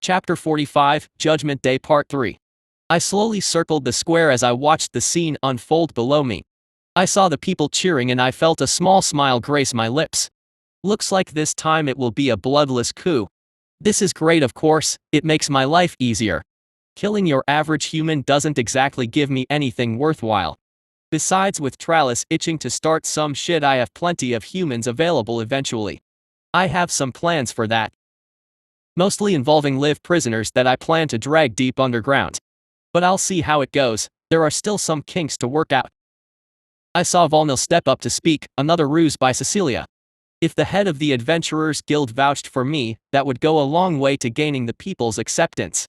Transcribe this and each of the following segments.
Chapter 45, Judgment Day Part 3. I slowly circled the square as I watched the scene unfold below me. I saw the people cheering and I felt a small smile grace my lips. Looks like this time it will be a bloodless coup. This is great, of course, it makes my life easier. Killing your average human doesn't exactly give me anything worthwhile. Besides, with Tralis itching to start some shit, I have plenty of humans available eventually. I have some plans for that. Mostly involving live prisoners that I plan to drag deep underground. But I'll see how it goes, there are still some kinks to work out. I saw Volnil step up to speak, another ruse by Cecilia. If the head of the Adventurers Guild vouched for me, that would go a long way to gaining the people's acceptance.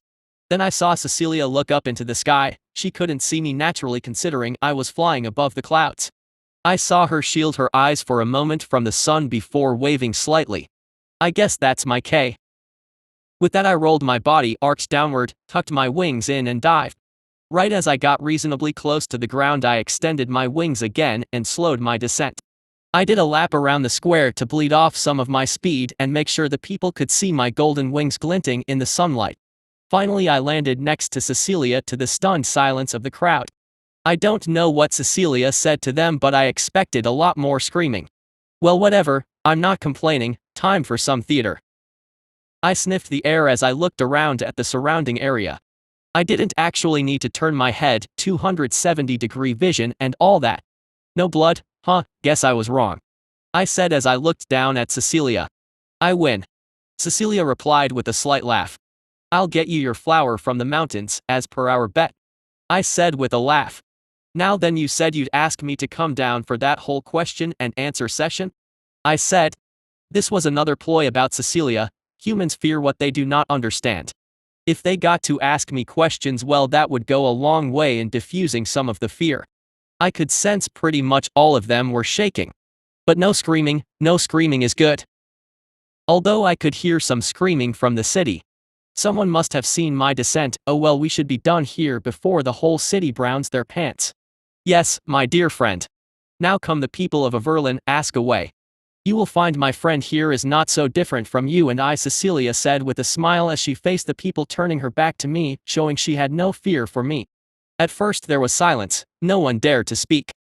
Then I saw Cecilia look up into the sky. She couldn't see me naturally considering I was flying above the clouds. I saw her shield her eyes for a moment from the sun before waving slightly. I guess that's my K. With that I rolled my body, arched downward, tucked my wings in and dived. Right as I got reasonably close to the ground I extended my wings again and slowed my descent. I did a lap around the square to bleed off some of my speed and make sure the people could see my golden wings glinting in the sunlight. Finally I landed next to Cecilia to the stunned silence of the crowd. I don't know what Cecilia said to them, but I expected a lot more screaming. Well, whatever, I'm not complaining, time for some theater. I sniffed the air as I looked around at the surrounding area. I didn't actually need to turn my head, 270-degree vision and all that. No blood, huh, guess I was wrong. I said as I looked down at Cecilia. I win. Cecilia replied with a slight laugh. I'll get you your flower from the mountains, as per our bet. I said with a laugh. Now then, you said you'd ask me to come down for that whole question and answer session? I said. This was another ploy about Cecilia. Humans fear what they do not understand. If they got to ask me questions, well, that would go a long way in diffusing some of the fear. I could sense pretty much all of them were shaking. But no screaming is good. Although I could hear some screaming from the city. Someone must have seen my descent. Oh well, we should be done here before the whole city browns their pants. Yes, my dear friend. Now come the people of Averlin, ask away. You will find my friend here is not so different from you and I, Cecilia said with a smile as she faced the people, turning her back to me, showing she had no fear for me. At first there was silence, no one dared to speak.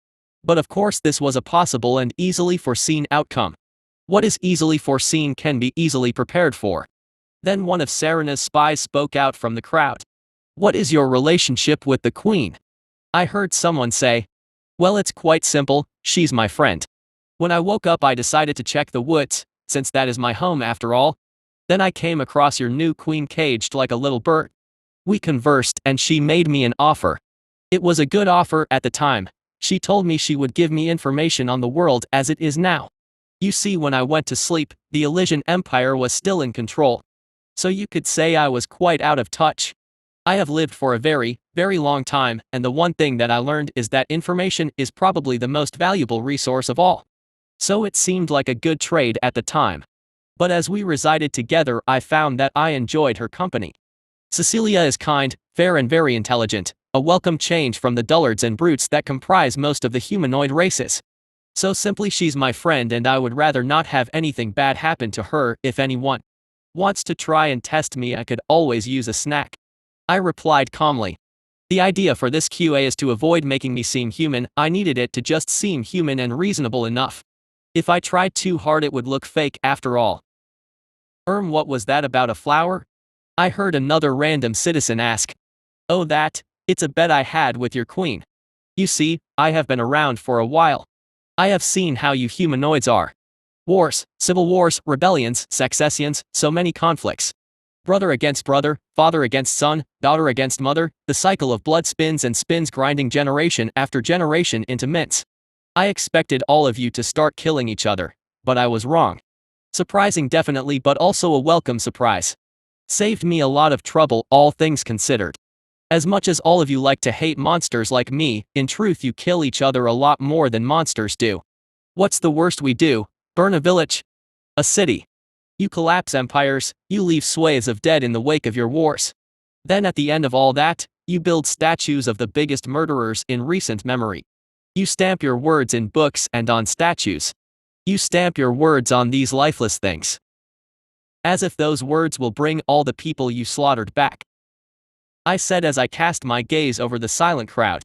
But of course this was a possible and easily foreseen outcome. What is easily foreseen can be easily prepared for. Then one of Serena's spies spoke out from the crowd. What is your relationship with the Queen? I heard someone say. Well, it's quite simple, she's my friend. When I woke up I decided to check the woods, since that is my home after all. Then I came across your new queen caged like a little bird. We conversed and she made me an offer. It was a good offer at the time. She told me she would give me information on the world as it is now. You see, when I went to sleep, the Elysian Empire was still in control. So you could say I was quite out of touch. I have lived for a very, very long time, and the one thing that I learned is that information is probably the most valuable resource of all. So it seemed like a good trade at the time. But as we resided together I found that I enjoyed her company. Cecilia is kind, fair and very intelligent, a welcome change from the dullards and brutes that comprise most of the humanoid races. So simply she's my friend and I would rather not have anything bad happen to her. If anyone wants to try and test me I could always use a snack. I replied calmly. The idea for this QA is to avoid making me seem human. I needed it to just seem human and reasonable enough. If I tried too hard it would look fake after all. What was that about a flower? I heard another random citizen ask. Oh, that, it's a bet I had with your queen. You see, I have been around for a while. I have seen how you humanoids are. Wars, civil wars, rebellions, successions, so many conflicts. Brother against brother, father against son, daughter against mother, the cycle of blood spins and spins, grinding generation after generation into mints. I expected all of you to start killing each other, but I was wrong. Surprising definitely, but also a welcome surprise. Saved me a lot of trouble, all things considered. As much as all of you like to hate monsters like me, in truth you kill each other a lot more than monsters do. What's the worst we do? Burn a village? A city? You collapse empires, you leave swathes of dead in the wake of your wars. Then at the end of all that, you build statues of the biggest murderers in recent memory. You stamp your words in books and on statues. You stamp your words on these lifeless things. As if those words will bring all the people you slaughtered back. I said as I cast my gaze over the silent crowd.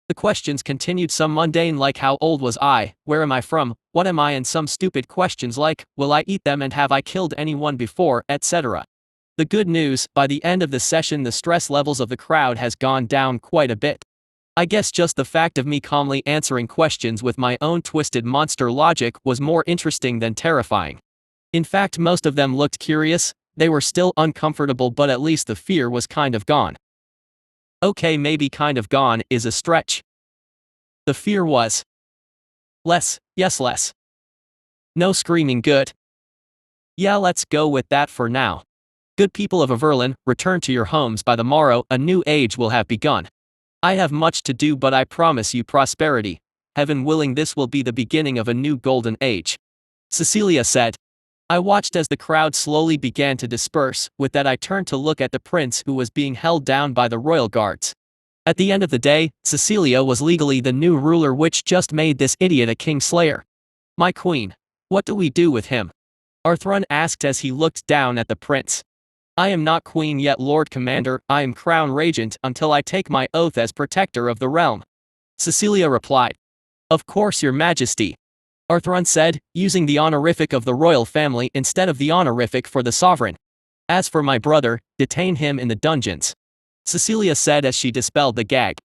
The questions continued, some mundane like how old was I, where am I from, what am I, and some stupid questions like, will I eat them and have I killed anyone before, etc. The good news, by the end of the session the stress levels of the crowd has gone down quite a bit. I guess just the fact of me calmly answering questions with my own twisted monster logic was more interesting than terrifying. In fact, most of them looked curious, they were still uncomfortable, but at least the fear was kind of gone. Okay, maybe kind of gone is a stretch. The fear was less, yes, less. No screaming, good. Yeah, let's go with that for now. Good people of Everlyn, return to your homes. By the morrow, a new age will have begun. I have much to do, but I promise you prosperity. Heaven willing, this will be the beginning of a new golden age. Cecilia said. I watched as the crowd slowly began to disperse. With that I turned to look at the prince, who was being held down by the royal guards. At the end of the day, Cecilia was legally the new ruler, which just made this idiot a kingslayer. My queen. What do we do with him? Arthron asked as he looked down at the prince. I am not queen yet, Lord Commander, I am crown regent until I take my oath as protector of the realm. Cecilia replied. Of course, your majesty. Arthron said, using the honorific of the royal family instead of the honorific for the sovereign. As for my brother, detain him in the dungeons. Cecilia said as she dispelled the gag.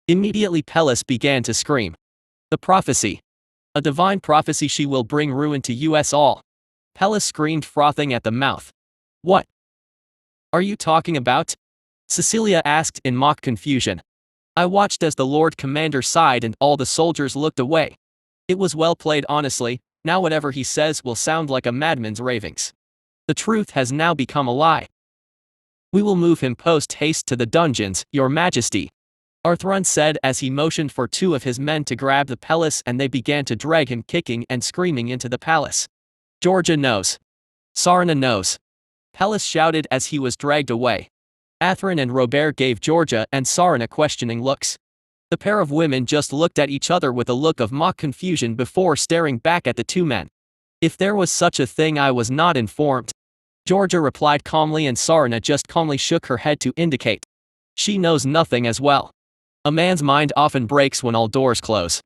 Immediately Pelis began to scream. The prophecy. A divine prophecy, she will bring ruin to us all. Pelis screamed, frothing at the mouth. What are you talking about? Cecilia asked in mock confusion. I watched as the Lord Commander sighed and all the soldiers looked away. It was well played, honestly. Now whatever he says will sound like a madman's ravings. The truth has now become a lie. We will move him post haste to the dungeons, your majesty. Arthron said as he motioned for two of his men to grab the Pelis, and they began to drag him kicking and screaming into the palace. Georgia knows. Sarna knows. Pelis shouted as he was dragged away. Atherin and Robert gave Georgia and Sarna questioning looks. The pair of women just looked at each other with a look of mock confusion before staring back at the two men. If there was such a thing, I was not informed. Georgia replied calmly, and Sarna just calmly shook her head to indicate she knows nothing as well. A man's mind often breaks when all doors close.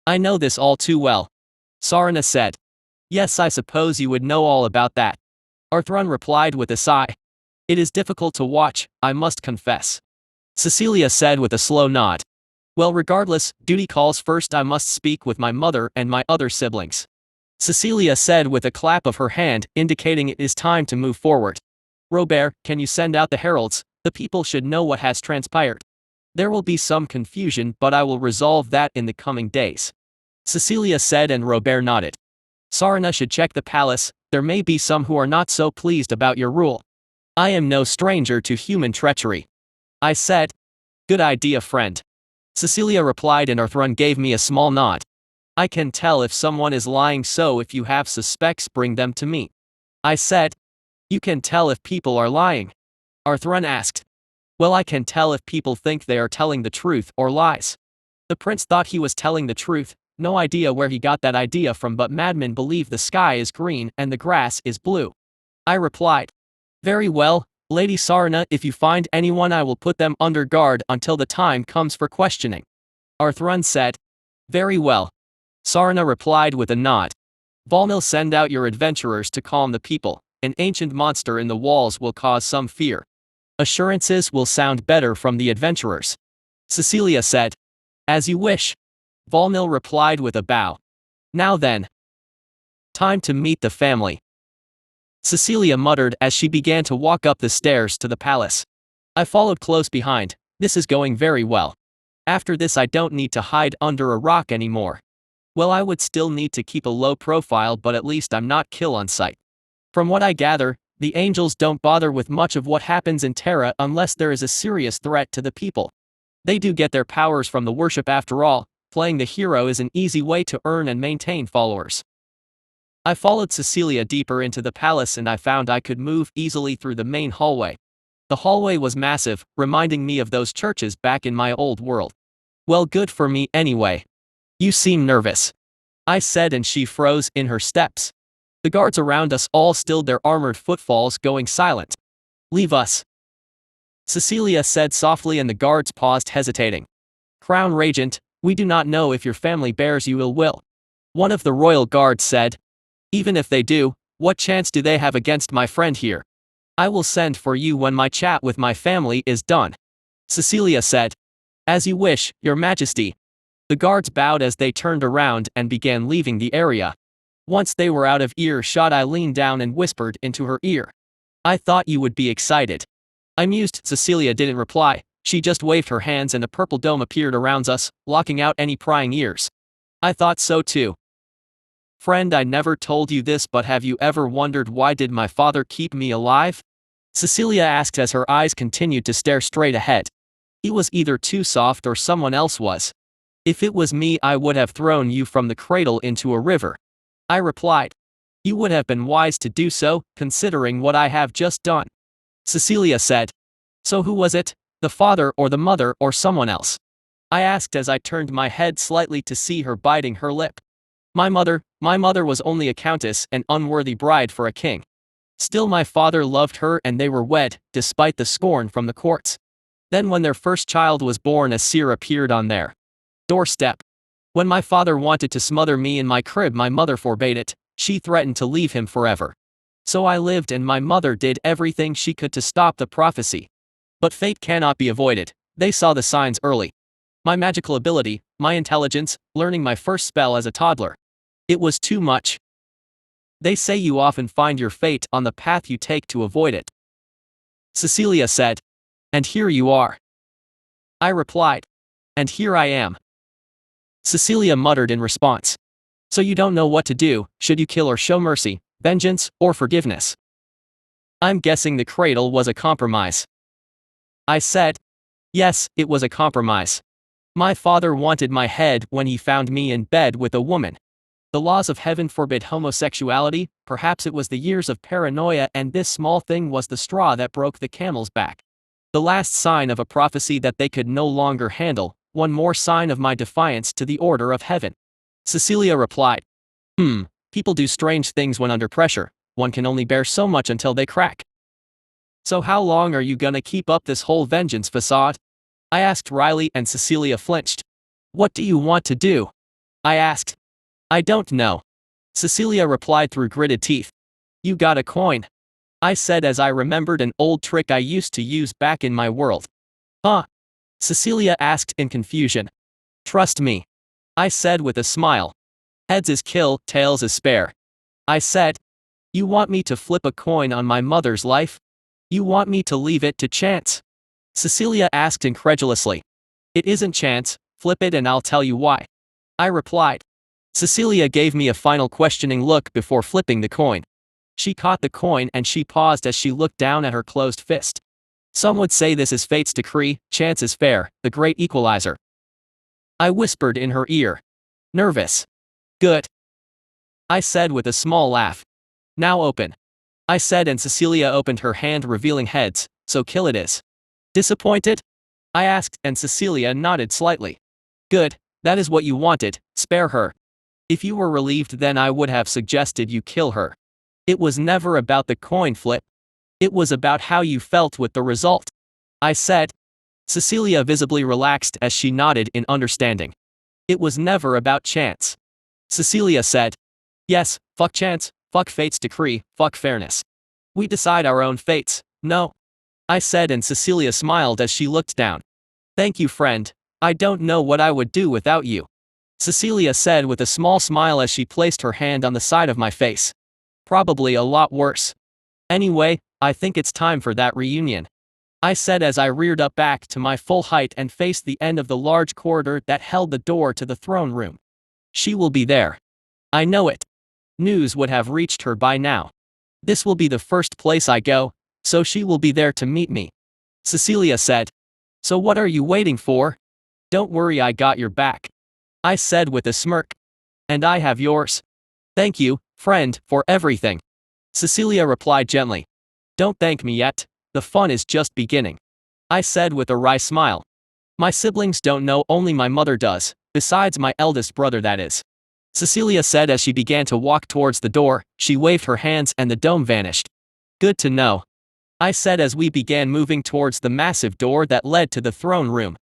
I know this all too well. Sarna said. Yes, I suppose you would know all about that. Arthron replied with a sigh. It is difficult to watch, I must confess. Cecilia said with a slow nod. Well, regardless, duty calls first. I must speak with my mother and my other siblings. Cecilia said with a clap of her hand, indicating it is time to move forward. Robert, can you send out the heralds? The people should know what has transpired. There will be some confusion, but I will resolve that in the coming days. Cecilia said, and Robert nodded. Sarna should check the palace. There may be some who are not so pleased about your rule. I am no stranger to human treachery. I said. Good idea, friend. Cecilia replied, and Arthron gave me a small nod. I can tell if someone is lying, so if you have suspects, bring them to me. I said. You can tell if people are lying? Arthron asked. Well, I can tell if people think they are telling the truth or lies. The prince thought he was telling the truth, no idea where he got that idea from, but madmen believe the sky is green and the grass is blue. I replied. Very well, Lady Sarna, if you find anyone I will put them under guard until the time comes for questioning. Arthron said. Very well. Sarna replied with a nod. Valmil, send out your adventurers to calm the people. An ancient monster in the walls will cause some fear. Assurances will sound better from the adventurers. Cecilia said. As you wish. Valmil replied with a bow. Now then. Time to meet the family. Cecilia muttered as she began to walk up the stairs to the palace. I followed close behind. This is going very well. After this I don't need to hide under a rock anymore. Well, I would still need to keep a low profile, but at least I'm not kill on sight. From what I gather, the angels don't bother with much of what happens in Terra unless there is a serious threat to the people. They do get their powers from the worship after all. Playing the hero is an easy way to earn and maintain followers. I followed Cecilia deeper into the palace and I found I could move easily through the main hallway. The hallway was massive, reminding me of those churches back in my old world. Well, good for me anyway. You seem nervous. I said, and she froze in her steps. The guards around us all stilled their armored footfalls, going silent. Leave us, Cecilia said softly, and the guards paused, hesitating. Crown Regent, we do not know if your family bears you ill will. One of the royal guards said. Even if they do, what chance do they have against my friend here? I will send for you when my chat with my family is done, Cecilia said. As you wish, Your Majesty. The guards bowed as they turned around and began leaving the area. Once they were out of earshot, I leaned down and whispered into her ear. I thought you would be excited. I'm used. Cecilia didn't reply. She just waved her hands and a purple dome appeared around us, blocking out any prying ears. I thought so too. Friend, I never told you this, but have you ever wondered why did my father keep me alive? Cecilia asked as her eyes continued to stare straight ahead. He was either too soft or someone else was. If it was me, I would have thrown you from the cradle into a river, I replied. You would have been wise to do so, considering what I have just done, Cecilia said. So who was it? The father or the mother or someone else? I asked as I turned my head slightly to see her biting her lip. My mother was only a countess, an unworthy bride for a king. Still, my father loved her and they were wed, despite the scorn from the courts. Then when their first child was born, a seer appeared on their doorstep. When my father wanted to smother me in my crib, my mother forbade it. She threatened to leave him forever. So I lived, and my mother did everything she could to stop the prophecy. But fate cannot be avoided. They saw the signs early. My magical ability, my intelligence, learning my first spell as a toddler. It was too much. They say you often find your fate on the path you take to avoid it, Cecilia said. And here you are, I replied. And here I am, Cecilia muttered in response. So you don't know what to do. Should you kill or show mercy, vengeance, or forgiveness? I'm guessing the cradle was a compromise, I said. Yes, it was a compromise. My father wanted my head when he found me in bed with a woman. The laws of heaven forbid homosexuality. Perhaps it was the years of paranoia, and this small thing was the straw that broke the camel's back. The last sign of a prophecy that they could no longer handle, one more sign of my defiance to the order of heaven, Cecilia replied. People do strange things when under pressure. One can only bear so much until they crack. So how long are you gonna keep up this whole vengeance facade? I asked wryly, and Cecilia flinched. What do you want to do? I asked. I don't know, Cecilia replied through gritted teeth. You got a coin, I said as I remembered an old trick I used to use back in my world. Huh? Cecilia asked in confusion. Trust me, I said with a smile. Heads is kill, tails is spare, I said. You want me to flip a coin on my mother's life? You want me to leave it to chance? Cecilia asked incredulously. It isn't chance, flip it and I'll tell you why, I replied. Cecilia gave me a final questioning look before flipping the coin. She caught the coin and she paused as she looked down at her closed fist. Some would say this is fate's decree, chance is fair, the great equalizer, I whispered in her ear. Nervous. Good, I said with a small laugh. Now open, I said, and Cecilia opened her hand, revealing heads. So kill it is. Disappointed? I asked, and Cecilia nodded slightly. Good, that is what you wanted, spare her. If you were relieved, then I would have suggested you kill her. It was never about the coin flip. It was about how you felt with the result, I said. Cecilia visibly relaxed as she nodded in understanding. It was never about chance, Cecilia said. Yes, fuck chance, fuck fate's decree, fuck fairness. We decide our own fates, no, I said, and Cecilia smiled as she looked down. Thank you, friend. I don't know what I would do without you, Cecilia said with a small smile as she placed her hand on the side of my face. Probably a lot worse. Anyway, I think it's time for that reunion, I said as I reared up back to my full height and faced the end of the large corridor that held the door to the throne room. She will be there. I know it. News would have reached her by now. This will be the first place I go, so she will be there to meet me, Cecilia said. So what are you waiting for? Don't worry, I got your back, I said with a smirk. And I have yours. Thank you, friend, for everything, Cecilia replied gently. Don't thank me yet, the fun is just beginning, I said with a wry smile. My siblings don't know, only my mother does, besides my eldest brother, that is. Cecilia said as she began to walk towards the door. She waved her hands and the dome vanished. Good to know, I said as we began moving towards the massive door that led to the throne room.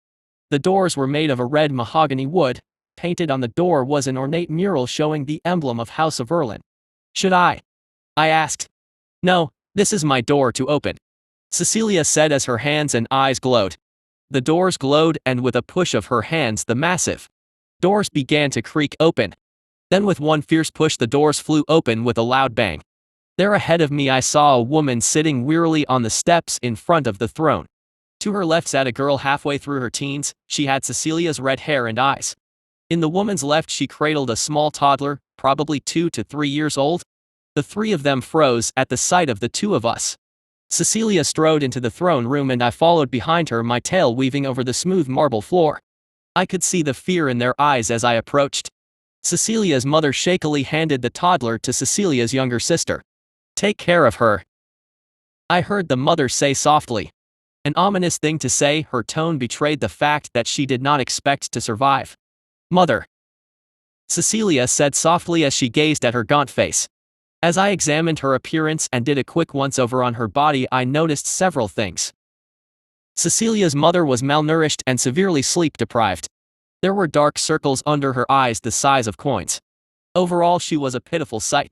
The doors were made of a red mahogany wood. Painted on the door was an ornate mural showing the emblem of House of Erlin. Should I asked. No, this is my door to open, Cecilia said as her hands and eyes glowed. The doors glowed, and with a push of her hands the massive doors began to creak open. Then with one fierce push the doors flew open with a loud bang. There ahead of me I saw a woman sitting wearily on the steps in front of the throne. To her left sat a girl halfway through her teens. She had Cecilia's red hair and eyes. In the woman's left she cradled a small toddler, probably 2 to 3 years old. The three of them froze at the sight of the two of us. Cecilia strode into the throne room and I followed behind her, my tail weaving over the smooth marble floor. I could see the fear in their eyes as I approached. Cecilia's mother shakily handed the toddler to Cecilia's younger sister. Take care of her, I heard the mother say softly. An ominous thing to say, her tone betrayed the fact that she did not expect to survive. Mother, Cecilia said softly as she gazed at her gaunt face. As I examined her appearance and did a quick once-over on her body, I noticed several things. Cecilia's mother was malnourished and severely sleep-deprived. There were dark circles under her eyes the size of coins. Overall, she was a pitiful sight.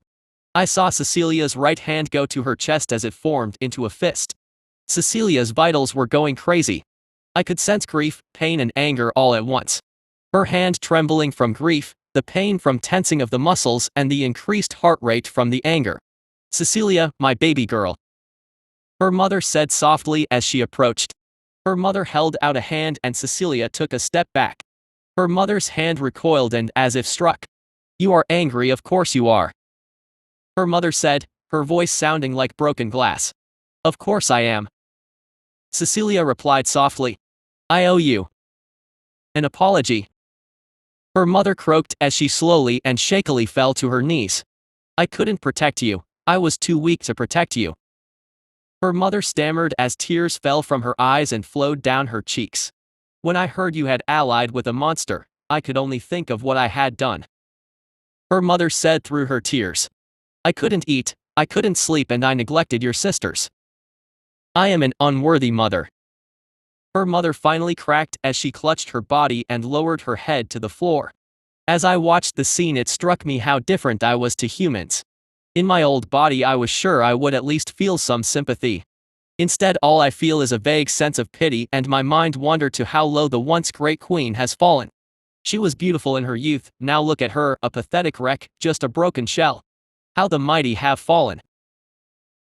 I saw Cecilia's right hand go to her chest as it formed into a fist. Cecilia's vitals were going crazy. I could sense grief, pain and anger all at once. Her hand trembling from grief, the pain from tensing of the muscles and the increased heart rate from the anger. Cecilia, my baby girl, her mother said softly as she approached. Her mother held out a hand and Cecilia took a step back. Her mother's hand recoiled and as if struck. You are angry, of course you are, her mother said, her voice sounding like broken glass. Of course I am, Cecilia replied softly. I owe you an apology, her mother croaked as she slowly and shakily fell to her knees. I couldn't protect you, I was too weak to protect you, her mother stammered as tears fell from her eyes and flowed down her cheeks. When I heard you had allied with a monster, I could only think of what I had done, her mother said through her tears. I couldn't eat, I couldn't sleep, and I neglected your sisters. I am an unworthy mother, her mother finally cracked as she clutched her body and lowered her head to the floor. As I watched the scene, it struck me how different I was to humans. In my old body I was sure I would at least feel some sympathy. Instead, all I feel is a vague sense of pity, and my mind wandered to how low the once great queen has fallen. She was beautiful in her youth, now look at her, a pathetic wreck, just a broken shell. How the mighty have fallen.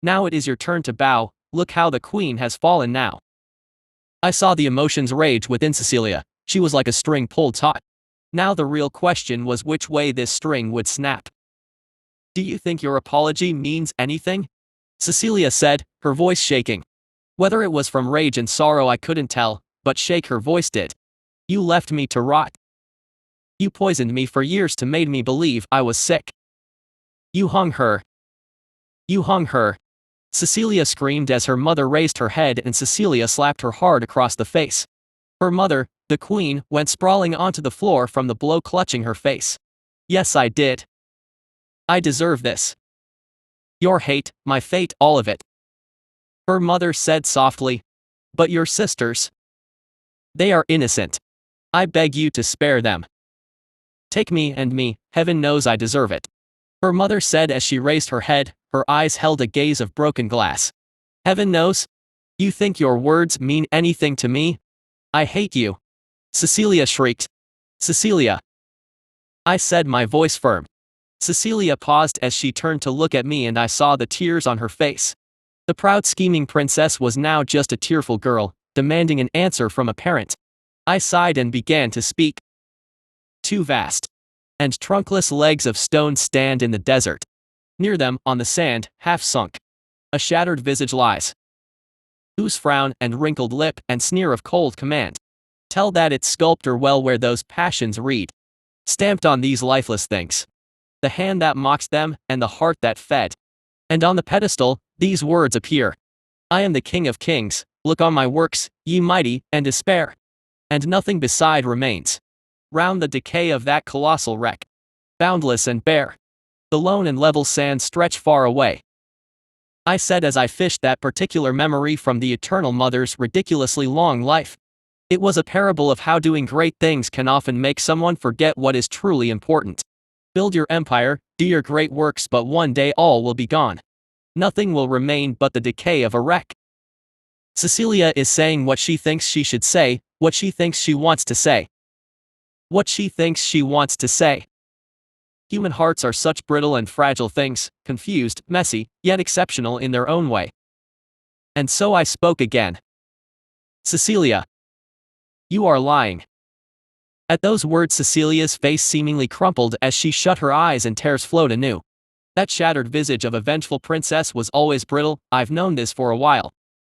Now it is your turn to bow, look how the queen has fallen now. I saw the emotions rage within Cecilia. She was like a string pulled taut. Now the real question was which way this string would snap. Do you think your apology means anything? Cecilia said, her voice shaking. Whether it was from rage and sorrow I couldn't tell, but shake her voice did. You left me to rot. You poisoned me for years to make me believe I was sick. You hung her. You hung her, Cecilia screamed as her mother raised her head and Cecilia slapped her hard across the face. Her mother, the queen, went sprawling onto the floor from the blow, clutching her face. Yes, I did. I deserve this. Your hate, my fate, all of it, her mother said softly. But your sisters, they are innocent. I beg you to spare them. Take me and me, heaven knows I deserve it, her mother said as she raised her head, her eyes held a gaze of broken glass. Heaven knows? You think your words mean anything to me? I hate you, Cecilia shrieked. Cecilia, I said, my voice firm. Cecilia paused as she turned to look at me and I saw the tears on her face. The proud scheming princess was now just a tearful girl, demanding an answer from a parent. I sighed and began to speak. Two vast and trunkless legs of stone stand in the desert. Near them, on the sand, half sunk, a shattered visage lies, whose frown and wrinkled lip and sneer of cold command tell that its sculptor well where those passions read. Stamped on these lifeless things, the hand that mocks them and the heart that fed. And on the pedestal, these words appear. I am the King of Kings, look on my works, ye mighty, and despair. And nothing beside remains. Round the decay of that colossal wreck, boundless and bare. The lone and level sands stretch far away. I said as I fished that particular memory from the Eternal Mother's ridiculously long life. It was a parable of how doing great things can often make someone forget what is truly important. Build your empire, do your great works, but one day all will be gone. Nothing will remain but the decay of a wreck. Cecilia is saying what she thinks she should say, what she thinks she wants to say. What she thinks she wants to say. Human hearts are such brittle and fragile things, confused, messy, yet exceptional in their own way. And so I spoke again. Cecilia. You are lying. At those words Cecilia's face seemingly crumpled as she shut her eyes and tears flowed anew. That shattered visage of a vengeful princess was always brittle. I've known this for a while.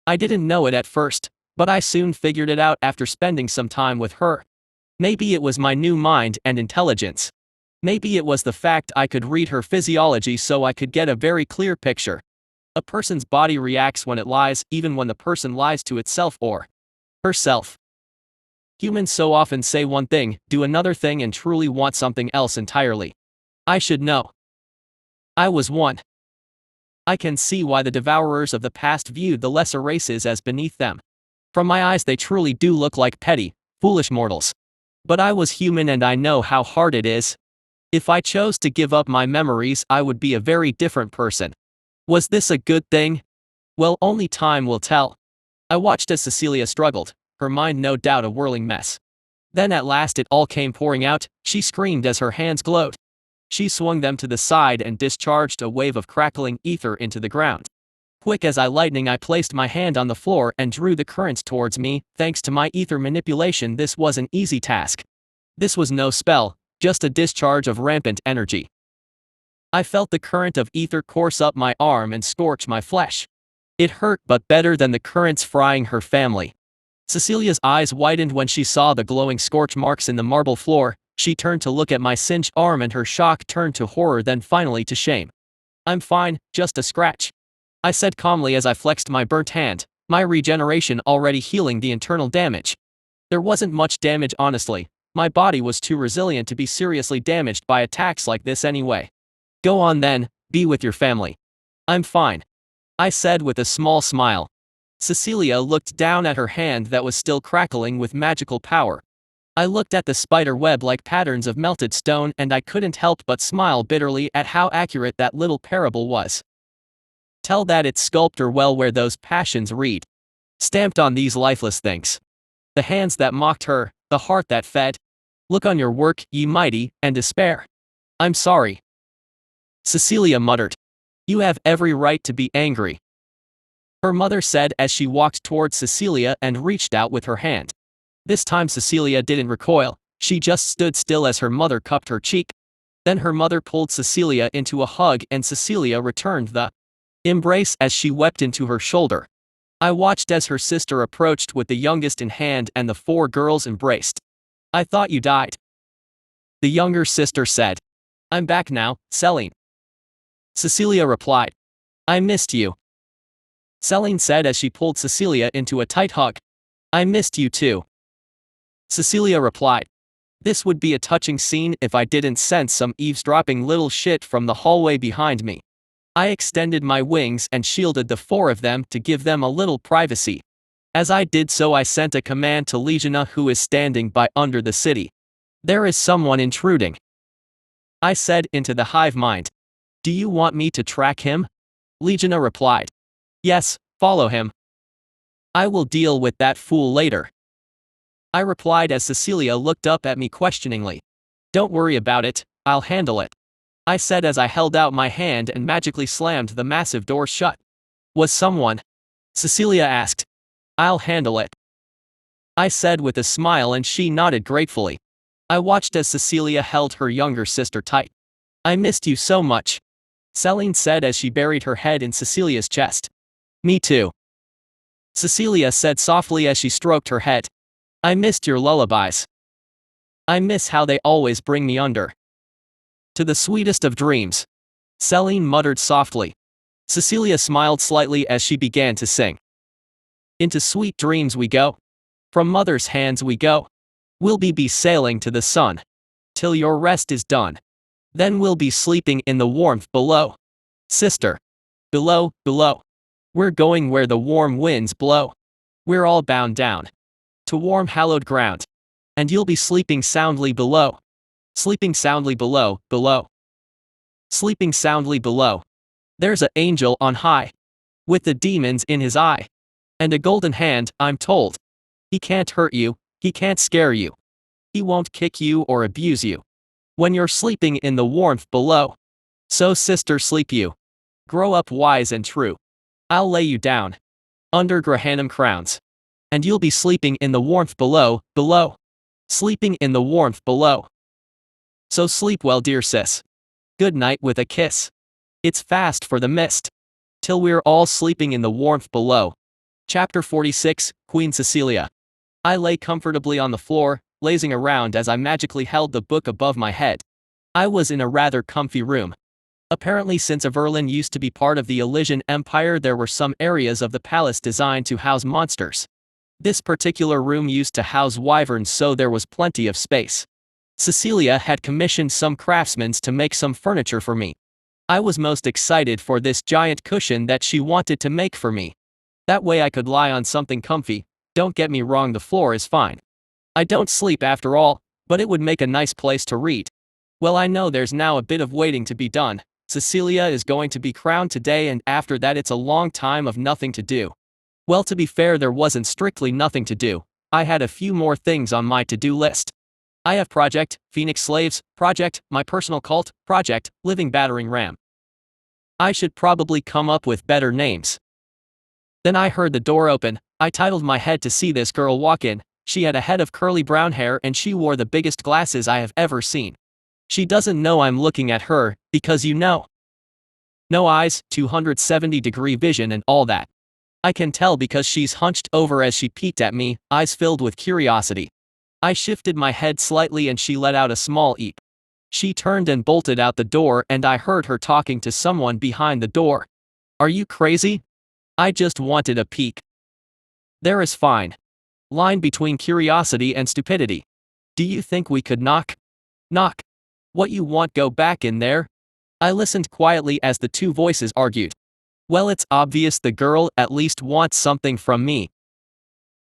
I didn't know it at first, but I soon figured it out after spending some time with her. Maybe it was my new mind and intelligence. Maybe it was the fact I could read her physiology so I could get a very clear picture. A person's body reacts when it lies, even when the person lies to itself or herself. Humans so often say one thing, do another thing, and truly want something else entirely. I should know. I was one. I can see why the devourers of the past viewed the lesser races as beneath them. From my eyes they truly do look like petty, foolish mortals. But I was human and I know how hard it is. If I chose to give up my memories, I would be a very different person. Was this a good thing? Well, only time will tell. I watched as Cecilia struggled, her mind no doubt a whirling mess. Then at last it all came pouring out. She screamed as her hands glowed. She swung them to the side and discharged a wave of crackling ether into the ground. Quick as lightning I placed my hand on the floor and drew the currents towards me. Thanks to my ether manipulation, this was an easy task. This was no spell, just a discharge of rampant energy. I felt the current of ether course up my arm and scorch my flesh. It hurt, but better than the currents frying her family. Cecilia's eyes widened when she saw the glowing scorch marks in the marble floor. She turned to look at my singed arm and her shock turned to horror, then finally to shame. I'm fine, just a scratch, I said calmly as I flexed my burnt hand, my regeneration already healing the internal damage. There wasn't much damage, honestly. My body was too resilient to be seriously damaged by attacks like this anyway. Go on then, be with your family. I'm fine, I said with a small smile. Cecilia looked down at her hand that was still crackling with magical power. I looked at the spider web-like patterns of melted stone and I couldn't help but smile bitterly at how accurate that little parable was. Tell that its sculptor well where those passions read. Stamped on these lifeless things. The hands that mocked her, the heart that fed. Look on your work, ye mighty, and despair. I'm sorry, Cecilia muttered. You have every right to be angry, her mother said as she walked towards Cecilia and reached out with her hand. This time Cecilia didn't recoil, she just stood still as her mother cupped her cheek. Then her mother pulled Cecilia into a hug and Cecilia returned the embrace as she wept into her shoulder. I watched as her sister approached with the youngest in hand and the four girls embraced. I thought you died, the younger sister said. I'm back now, Celine, Cecilia replied. I missed you, Celine said as she pulled Cecilia into a tight hug. I missed you too, Cecilia replied. This would be a touching scene if I didn't sense some eavesdropping little shit from the hallway behind me. I extended my wings and shielded the four of them to give them a little privacy. As I did so I sent a command to Legiona, who is standing by under the city. There is someone intruding, I said into the hive mind. Do you want me to track him? Legiona replied. Yes, follow him. I will deal with that fool later, I replied as Cecilia looked up at me questioningly. Don't worry about it, I'll handle it, I said as I held out my hand and magically slammed the massive door shut. Was someone? Cecilia asked. I'll handle it, I said with a smile and she nodded gratefully. I watched as Cecilia held her younger sister tight. I missed you so much, Celine said as she buried her head in Cecilia's chest. Me too, Cecilia said softly as she stroked her head. I missed your lullabies. I miss how they always bring me under to the sweetest of dreams, Celine muttered softly. Cecilia smiled slightly as she began to sing. Into sweet dreams we go. From mother's hands we go. We'll be sailing to the sun till your rest is done. Then we'll be sleeping in the warmth below. Sister. Below, below. We're going where the warm winds blow. We're all bound down to warm hallowed ground. And you'll be sleeping soundly below. Sleeping soundly below, below. Sleeping soundly below. There's an angel on high, with the demons in his eye. And a golden hand, I'm told. He can't hurt you, he can't scare you. He won't kick you or abuse you when you're sleeping in the warmth below. So sister, sleep you. Grow up wise and true. I'll lay you down under Grahanam crowns. And you'll be sleeping in the warmth below, below. Sleeping in the warmth below. So sleep well, dear sis. Good night with a kiss. It's fast for the mist, till we're all sleeping in the warmth below. Chapter 46, Queen Cecilia. I lay comfortably on the floor, lazing around as I magically held the book above my head. I was in a rather comfy room. Apparently, since Everlyn used to be part of the Elysian Empire, there were some areas of the palace designed to house monsters. This particular room used to house wyverns, so there was plenty of space. Cecilia had commissioned some craftsmen to make some furniture for me. I was most excited for this giant cushion that she wanted to make for me. That way I could lie on something comfy. Don't get me wrong, the floor is fine. I don't sleep after all, but it would make a nice place to read. Well, I know there's now a bit of waiting to be done. Cecilia is going to be crowned today, and after that it's a long time of nothing to do. Well, to be fair, there wasn't strictly nothing to do. I had a few more things on my to-do list. I have Project Phoenix Slaves, Project My Personal Cult, Project Living Battering Ram. I should probably come up with better names. Then I heard the door open. I titled my head to see this girl walk in. She had a head of curly brown hair and she wore the biggest glasses I have ever seen. She doesn't know I'm looking at her, because you know. No eyes, 270-degree vision and all that. I can tell because she's hunched over as she peeked at me, eyes filled with curiosity. I shifted my head slightly and she let out a small eep. She turned and bolted out the door, and I heard her talking to someone behind the door. Are you crazy? I just wanted a peek. There is fine line between curiosity and stupidity. Do you think we could knock? Knock. What you want, go back in there? I listened quietly as the two voices argued. Well, it's obvious the girl at least wants something from me.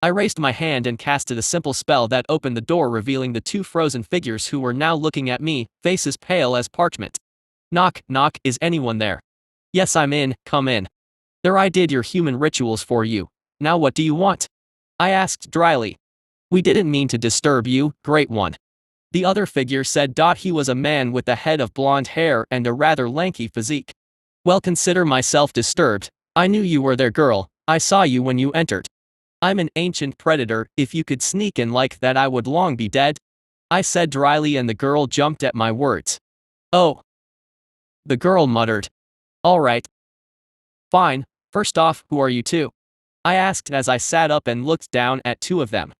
I raised my hand and casted a simple spell that opened the door, revealing the two frozen figures who were now looking at me, faces pale as parchment. Knock, knock, is anyone there? Yes, I'm in, come in. There, I did your human rituals for you. Now what do you want? I asked dryly. We didn't mean to disturb you, Great One. The other figure said. He was a man with a head of blonde hair and a rather lanky physique. Well, consider myself disturbed. I knew you were there, girl. I saw you when you entered. I'm an ancient predator. If you could sneak in like that, I would long be dead. I said dryly, and the girl jumped at my words. Oh. The girl muttered. All right. Fine. First off, who are you two? I asked as I sat up and looked down at two of them.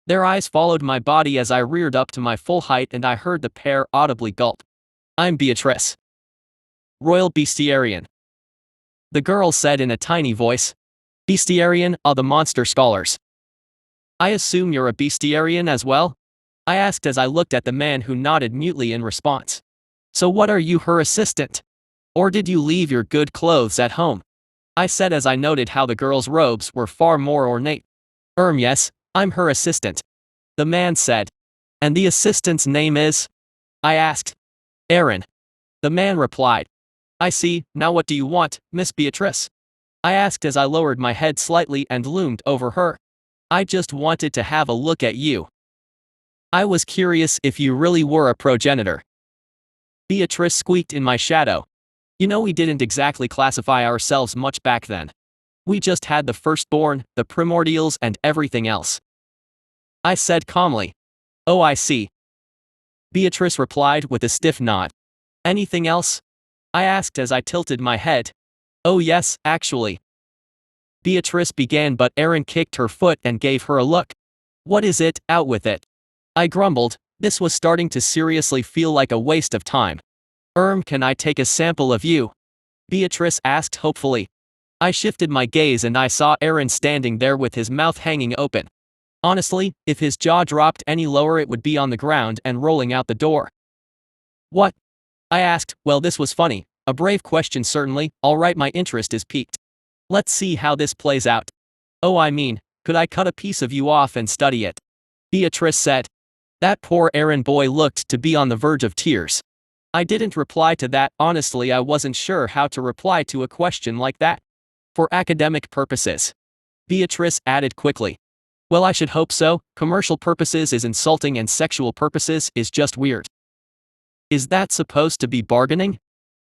Their eyes followed my body as I reared up to my full height, and I heard the pair audibly gulp. I'm Beatrice. Royal Bestiarian. The girl said in a tiny voice. Bestiarian are the monster scholars. I assume you're a Bestiarian as well? I asked as I looked at the man, who nodded mutely in response. So what, are you her assistant? Or did you leave your good clothes at home? I said as I noted how the girl's robes were far more ornate. Yes, I'm her assistant. The man said. And the assistant's name is? I asked. Aaron. The man replied. I see. Now what do you want, Miss Beatrice? I asked as I lowered my head slightly and loomed over her. I just wanted to have a look at you. I was curious if you really were a progenitor. Beatrice squeaked in my shadow. You know, we didn't exactly classify ourselves much back then. We just had the firstborn, the primordials, and everything else. I said calmly. Oh, I see. Beatrice replied with a stiff nod. Anything else? I asked as I tilted my head. Oh yes, actually. Beatrice began, but Aaron kicked her foot and gave her a look. What is it? Out with it. I grumbled. This was starting to seriously feel like a waste of time. Can I take a sample of you? Beatrice asked hopefully. I shifted my gaze and I saw Aaron standing there with his mouth hanging open. Honestly, if his jaw dropped any lower, it would be on the ground and rolling out the door. What? I asked, well, this was funny. A brave question certainly, alright, my interest is piqued. Let's see how this plays out. Oh, I mean, could I cut a piece of you off and study it? Beatrice said. That poor errand boy looked to be on the verge of tears. I didn't reply to that, honestly I wasn't sure how to reply to a question like that. For academic purposes. Beatrice added quickly. Well, I should hope so, commercial purposes is insulting and sexual purposes is just weird. Is that supposed to be bargaining?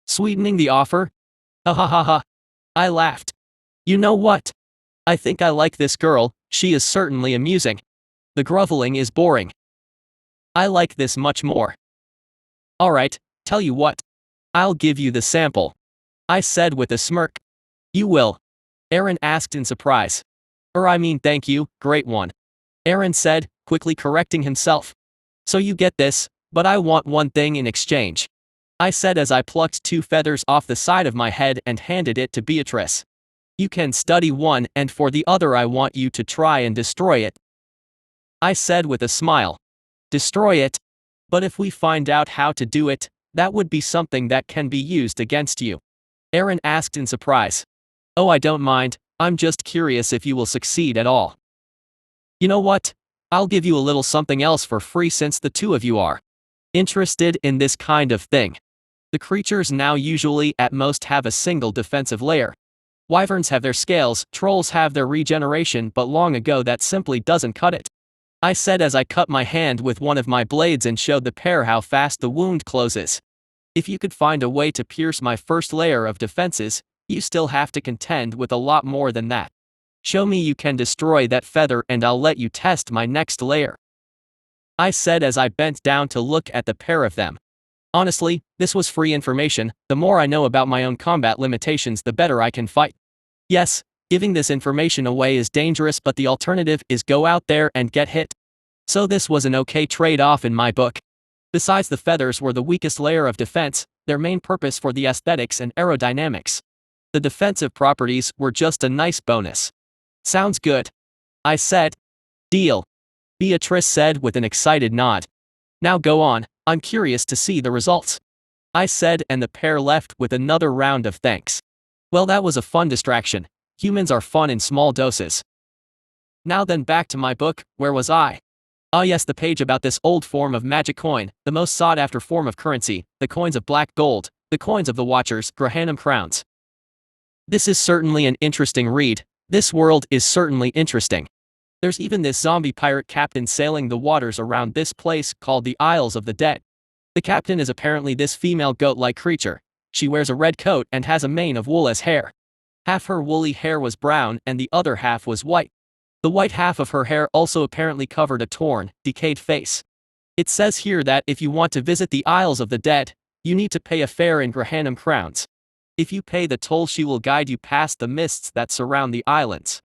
Sweetening the offer? Ha ha ha ha. I laughed. You know what? I think I like this girl, she is certainly amusing. The groveling is boring. I like this much more. Alright, tell you what. I'll give you the sample. I said with a smirk. You will? Aaron asked in surprise. I mean thank you, great one. Aaron said, quickly correcting himself. So you get this, but I want one thing in exchange. I said as I plucked 2 feathers off the side of my head and handed it to Beatrice. You can study one and for the other I want you to try and destroy it. I said with a smile. Destroy it? But if we find out how to do it, that would be something that can be used against you. Aaron asked in surprise. Oh, I don't mind, I'm just curious if you will succeed at all. You know what? I'll give you a little something else for free since the 2 of you are interested in this kind of thing. The creatures now usually at most have a single defensive layer. Wyverns have their scales, trolls have their regeneration, but long ago that simply doesn't cut it. I said as I cut my hand with one of my blades and showed the pair how fast the wound closes. If you could find a way to pierce my first layer of defenses, you still have to contend with a lot more than that. Show me you can destroy that feather and I'll let you test my next layer. I said as I bent down to look at the pair of them. Honestly, this was free information, the more I know about my own combat limitations the better I can fight. Yes, giving this information away is dangerous but the alternative is go out there and get hit. So this was an okay trade-off in my book. Besides the feathers were the weakest layer of defense, their main purpose for the aesthetics and aerodynamics. The defensive properties were just a nice bonus. Sounds good. I said. Deal. Beatrice said with an excited nod. Now go on, I'm curious to see the results. I said and the pair left with another round of thanks. Well, that was a fun distraction. Humans are fun in small doses. Now then back to my book, where was I? Ah yes, the page about this old form of magic coin, the most sought after form of currency, the coins of black gold, the coins of the Watchers, Grahanam crowns. This is certainly an interesting read, this world is certainly interesting. There's even this zombie pirate captain sailing the waters around this place called the Isles of the Dead. The captain is apparently this female goat-like creature. She wears a red coat and has a mane of wool as hair. Half her woolly hair was brown and the other half was white. The white half of her hair also apparently covered a torn, decayed face. It says here that if you want to visit the Isles of the Dead, you need to pay a fare in Grahanam crowns. If you pay the toll, she will guide you past the mists that surround the islands.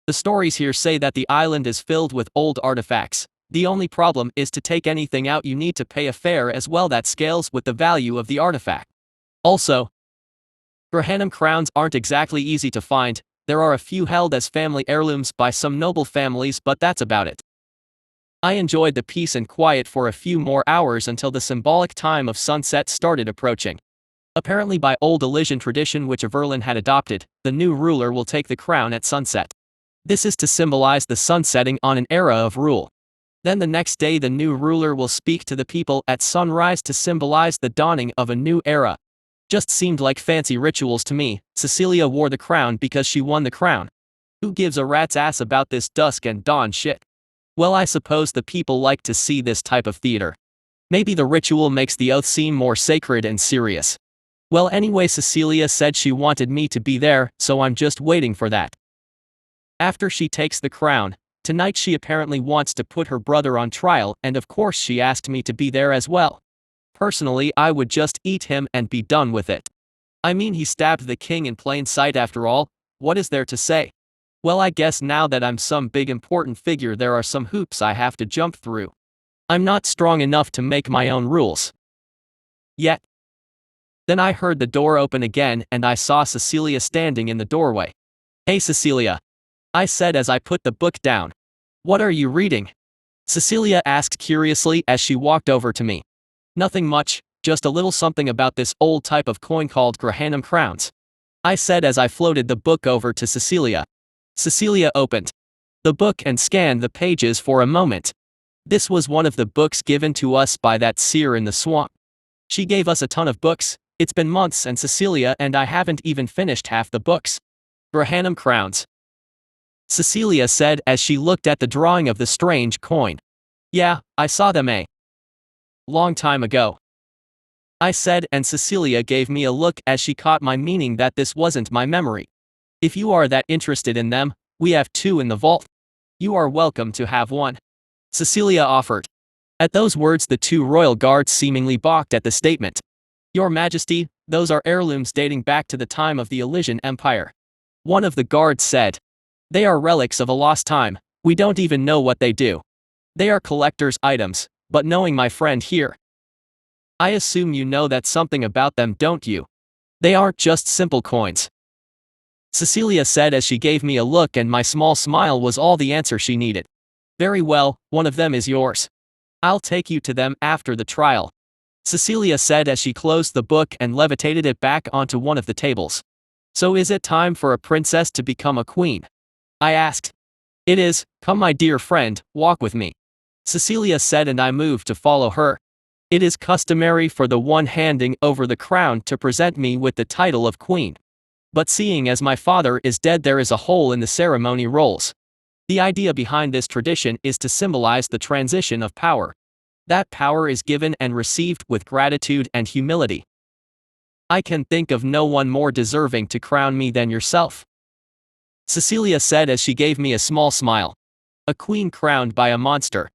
The stories here say that the island is filled with old artifacts. The only problem is to take anything out you need to pay a fare as well that scales with the value of the artifact. Also, Grahanam crowns aren't exactly easy to find. There are a few held as family heirlooms by some noble families, but that's about it. I enjoyed the peace and quiet for a few more hours until the symbolic time of sunset started approaching. Apparently by old Elysian tradition which Averlin had adopted, the new ruler will take the crown at sunset. This is to symbolize the sunsetting on an era of rule. Then the next day the new ruler will speak to the people at sunrise to symbolize the dawning of a new era. Just seemed like fancy rituals to me. Cecilia wore the crown because she won the crown. Who gives a rat's ass about this dusk and dawn shit? Well, I suppose the people like to see this type of theater. Maybe the ritual makes the oath seem more sacred and serious. Well, anyway, Cecilia said she wanted me to be there, so I'm just waiting for that. After she takes the crown, tonight she apparently wants to put her brother on trial, and of course she asked me to be there as well. Personally, I would just eat him and be done with it. I mean, he stabbed the king in plain sight after all, what is there to say? Well, I guess now that I'm some big important figure there are some hoops I have to jump through. I'm not strong enough to make my own rules. Yet. Then I heard the door open again and I saw Cecilia standing in the doorway. Hey Cecilia. I said as I put the book down. What are you reading? Cecilia asked curiously as she walked over to me. Nothing much, just a little something about this old type of coin called Grahanam crowns. I said as I floated the book over to Cecilia. Cecilia opened the book and scanned the pages for a moment. This was one of the books given to us by that seer in the swamp. She gave us a ton of books. It's been months and Cecilia and I haven't even finished half the books. Grahanam crowns, Cecilia said as she looked at the drawing of the strange coin. Yeah, I saw them a long time ago, I said, and Cecilia gave me a look as she caught my meaning that this wasn't my memory. If you are that interested in them, we have 2 in the vault. You are welcome to have one, Cecilia offered. At those words the 2 royal guards seemingly balked at the statement. Your Majesty, those are heirlooms dating back to the time of the Elysian Empire, one of the guards said. They are relics of a lost time, we don't even know what they do. They are collector's items, but knowing my friend here, I assume you know that something about them, don't you? They aren't just simple coins, Cecilia said as she gave me a look, and my small smile was all the answer she needed. Very well, one of them is yours. I'll take you to them after the trial, Cecilia said as she closed the book and levitated it back onto one of the tables. So is it time for a princess to become a queen? I asked. It is. Come my dear friend, walk with me, Cecilia said, and I moved to follow her. It is customary for the one handing over the crown to present me with the title of queen. But seeing as my father is dead, there is a hole in the ceremony rolls. The idea behind this tradition is to symbolize the transition of power. That power is given and received with gratitude and humility. I can think of no one more deserving to crown me than yourself, Cecilia said as she gave me a small smile. A queen crowned by a monster.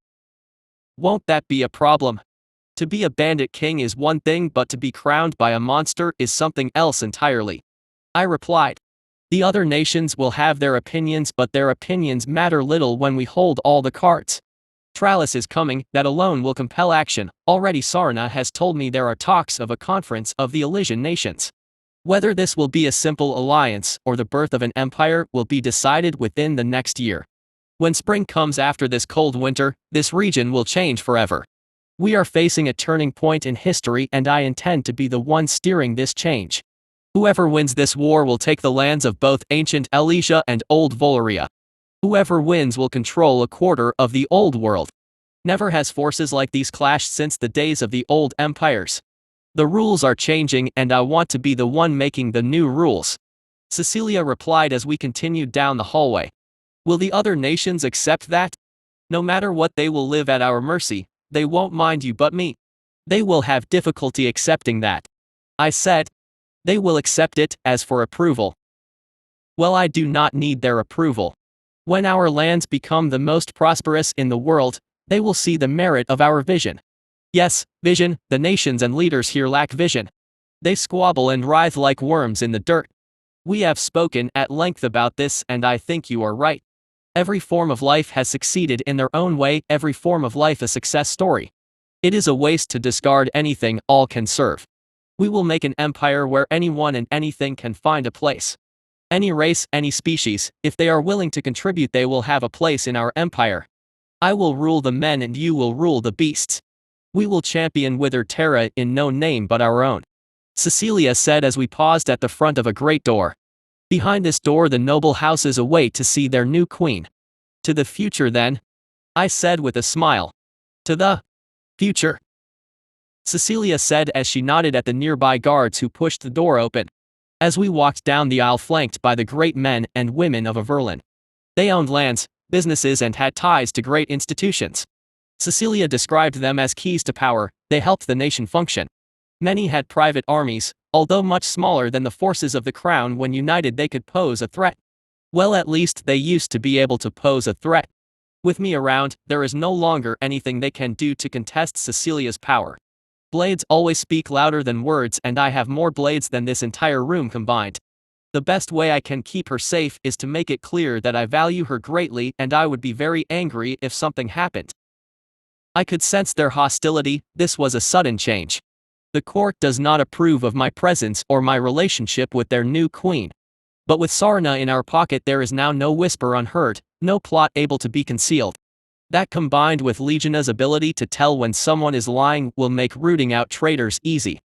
Won't that be a problem? To be a bandit king is one thing, but to be crowned by a monster is something else entirely, I replied. The other nations will have their opinions, but their opinions matter little when we hold all the cards. Pelis is coming, that alone will compel action. Already Sarna has told me there are talks of a conference of the Elysian nations. Whether this will be a simple alliance or the birth of an empire will be decided within the next year. When spring comes after this cold winter, this region will change forever. We are facing a turning point in history, and I intend to be the one steering this change. Whoever wins this war will take the lands of both ancient Elysia and old Valoria. Whoever wins will control a quarter of the old world. Never has forces like these clashed since the days of the old empires. The rules are changing, and I want to be the one making the new rules, Cecilia replied as we continued down the hallway. Will the other nations accept that? No matter what, they will live at our mercy. They won't mind you but me. They will have difficulty accepting that, I said. They will accept it. As for approval, well, I do not need their approval. When our lands become the most prosperous in the world, they will see the merit of our vision. Yes, vision. The nations and leaders here lack vision. They squabble and writhe like worms in the dirt. We have spoken at length about this, and I think you are right. Every form of life has succeeded in their own way, every form of life a success story. It is a waste to discard anything all can serve. We will make an empire where anyone and anything can find a place. Any race, any species, if they are willing to contribute, they will have a place in our empire. I will rule the men and you will rule the beasts. We will champion withered terra in no name but our own, Cecilia said as we paused at the front of a great door. Behind this door the noble houses await to see their new queen. To the future then, I said with a smile. To the future, Cecilia said as she nodded at the nearby guards who pushed the door open. As we walked down the aisle flanked by the great men and women of Averlin. They owned lands, businesses, and had ties to great institutions. Cecilia described them as keys to power. They helped the nation function. Many had private armies, although much smaller than the forces of the crown. When united they could pose a threat. Well, at least they used to be able to pose a threat. With me around, there is no longer anything they can do to contest Cecilia's power. Blades always speak louder than words, and I have more blades than this entire room combined. The best way I can keep her safe is to make it clear that I value her greatly, and I would be very angry if something happened. I could sense their hostility. This was a sudden change. The court does not approve of my presence or my relationship with their new queen. But with Sarna in our pocket there is now no whisper unheard, no plot able to be concealed. That combined with Legiona's ability to tell when someone is lying will make rooting out traitors easy.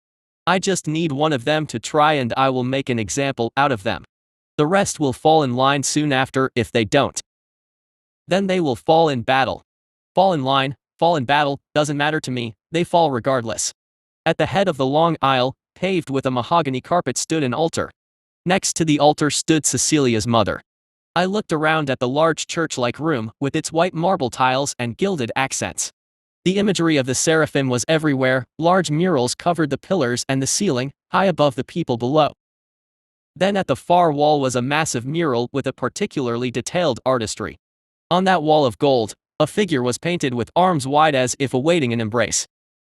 I just need one of them to try and I will make an example out of them. The rest will fall in line soon after if they don't. Then they will fall in battle. Fall in line, fall in battle, doesn't matter to me, they fall regardless. At the head of the long aisle, paved with a mahogany carpet, stood an altar. Next to the altar stood Cecilia's mother. I looked around at the large church-like room, with its white marble tiles and gilded accents. The imagery of the seraphim was everywhere, large murals covered the pillars and the ceiling, high above the people below. Then at the far wall was a massive mural with a particularly detailed artistry. On that wall of gold, a figure was painted with arms wide as if awaiting an embrace.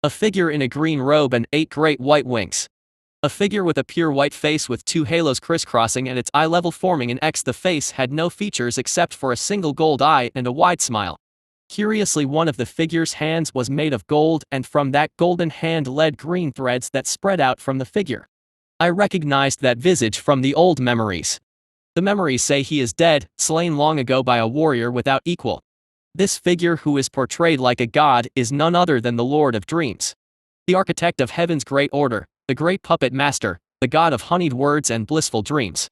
A figure in a green robe and 8 great white wings. A figure with a pure white face with 2 halos crisscrossing at its eye level forming an X. The face had no features except for a single gold eye and a wide smile. Curiously, one of the figure's hands was made of gold, and from that golden hand led green threads that spread out from the figure. I recognized that visage from the old memories. The memories say he is dead, slain long ago by a warrior without equal. This figure, who is portrayed like a god, is none other than the Lord of Dreams. The architect of heaven's great order, the great puppet master, the god of honeyed words and blissful dreams.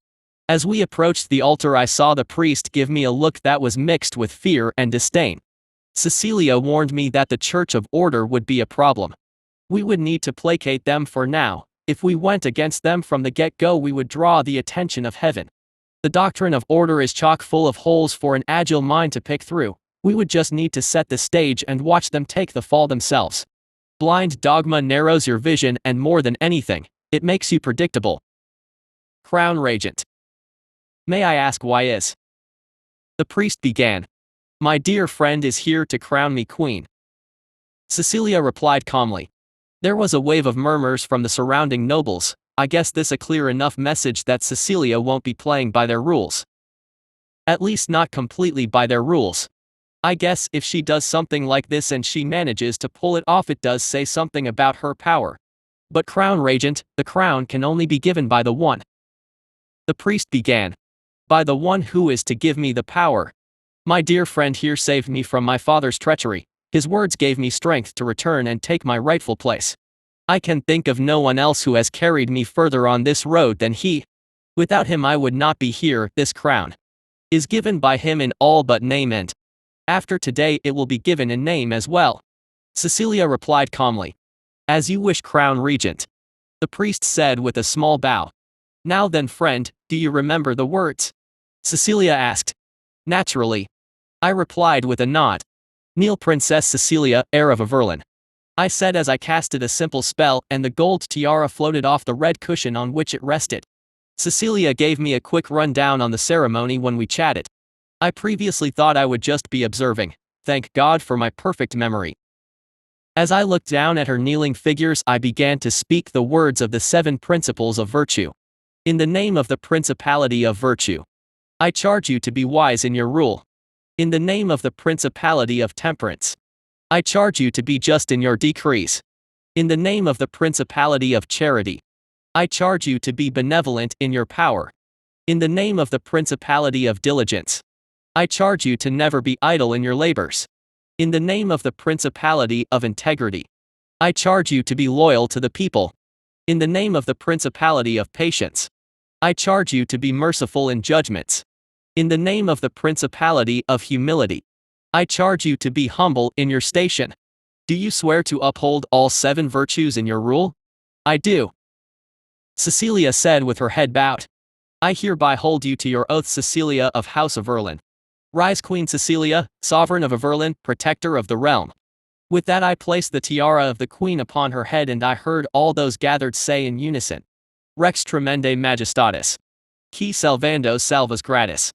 As we approached the altar, I saw the priest give me a look that was mixed with fear and disdain. Cecilia warned me that the Church of Order would be a problem. We would need to placate them for now. If we went against them from the get-go, we would draw the attention of heaven. The doctrine of order is chock full of holes for an agile mind to pick through. We would just need to set the stage and watch them take the fall themselves. Blind dogma narrows your vision, and more than anything, it makes you predictable. Crown Regent. May I ask why is? The priest began. My dear friend is here to crown me queen. Cecilia replied calmly. There was a wave of murmurs from the surrounding nobles. I guess this a clear enough message that Cecilia won't be playing by their rules. At least not completely by their rules. I guess if she does something like this and she manages to pull it off, it does say something about her power. But Crown Regent, the crown can only be given by the one. The priest began. By the one who is to give me the power. My dear friend here saved me from my father's treachery. His words gave me strength to return and take my rightful place. I can think of no one else who has carried me further on this road than he. Without him I would not be here. This crown is given by him in all but name, and after today it will be given in name as well. Cecilia replied calmly. As you wish, Crown Regent. The priest said with a small bow. Now then, friend, do you remember the words? Cecilia asked. Naturally. I replied with a nod. Kneel, Princess Cecilia, heir of Averlin. I said as I casted a simple spell, and the gold tiara floated off the red cushion on which it rested. Cecilia gave me a quick rundown on the ceremony when we chatted. I previously thought I would just be observing. Thank God for my perfect memory. As I looked down at her kneeling figures, I began to speak the words of the 7 principles of virtue. In the name of the principality of virtue, I charge you to be wise in your rule. In the name of the principality of temperance, I charge you to be just in your decrees. In the name of the principality of charity, I charge you to be benevolent in your power. In the name of the principality of diligence, I charge you to never be idle in your labors. In the name of the principality of integrity, I charge you to be loyal to the people. In the name of the principality of patience, I charge you to be merciful in judgments. In the name of the principality of humility, I charge you to be humble in your station. Do you swear to uphold all 7 virtues in your rule? I do. Cecilia said with her head bowed. I hereby hold you to your oath, Cecilia of House of Averlin. Rise, Queen Cecilia, sovereign of Averlin, protector of the realm. With that I placed the tiara of the queen upon her head, and I heard all those gathered say in unison. Rex tremende majestatis. Qui salvando salvas gratis.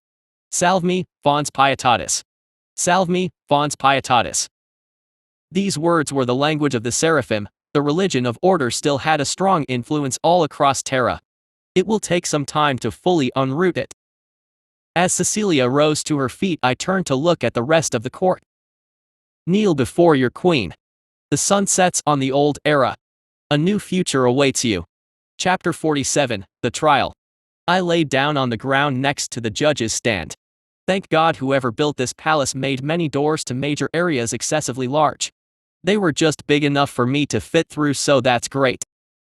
Salve me, fons pietatis. Salve me, fons pietatis. These words were the language of the seraphim. The religion of order still had a strong influence all across Terra. It will take some time to fully unroot it. As Cecilia rose to her feet, I turned to look at the rest of the court. Kneel before your queen. The sun sets on the old era. A new future awaits you. Chapter 47, The Trial. I laid down on the ground next to the judge's stand. Thank God whoever built this palace made many doors to major areas excessively large. They were just big enough for me to fit through, so that's great.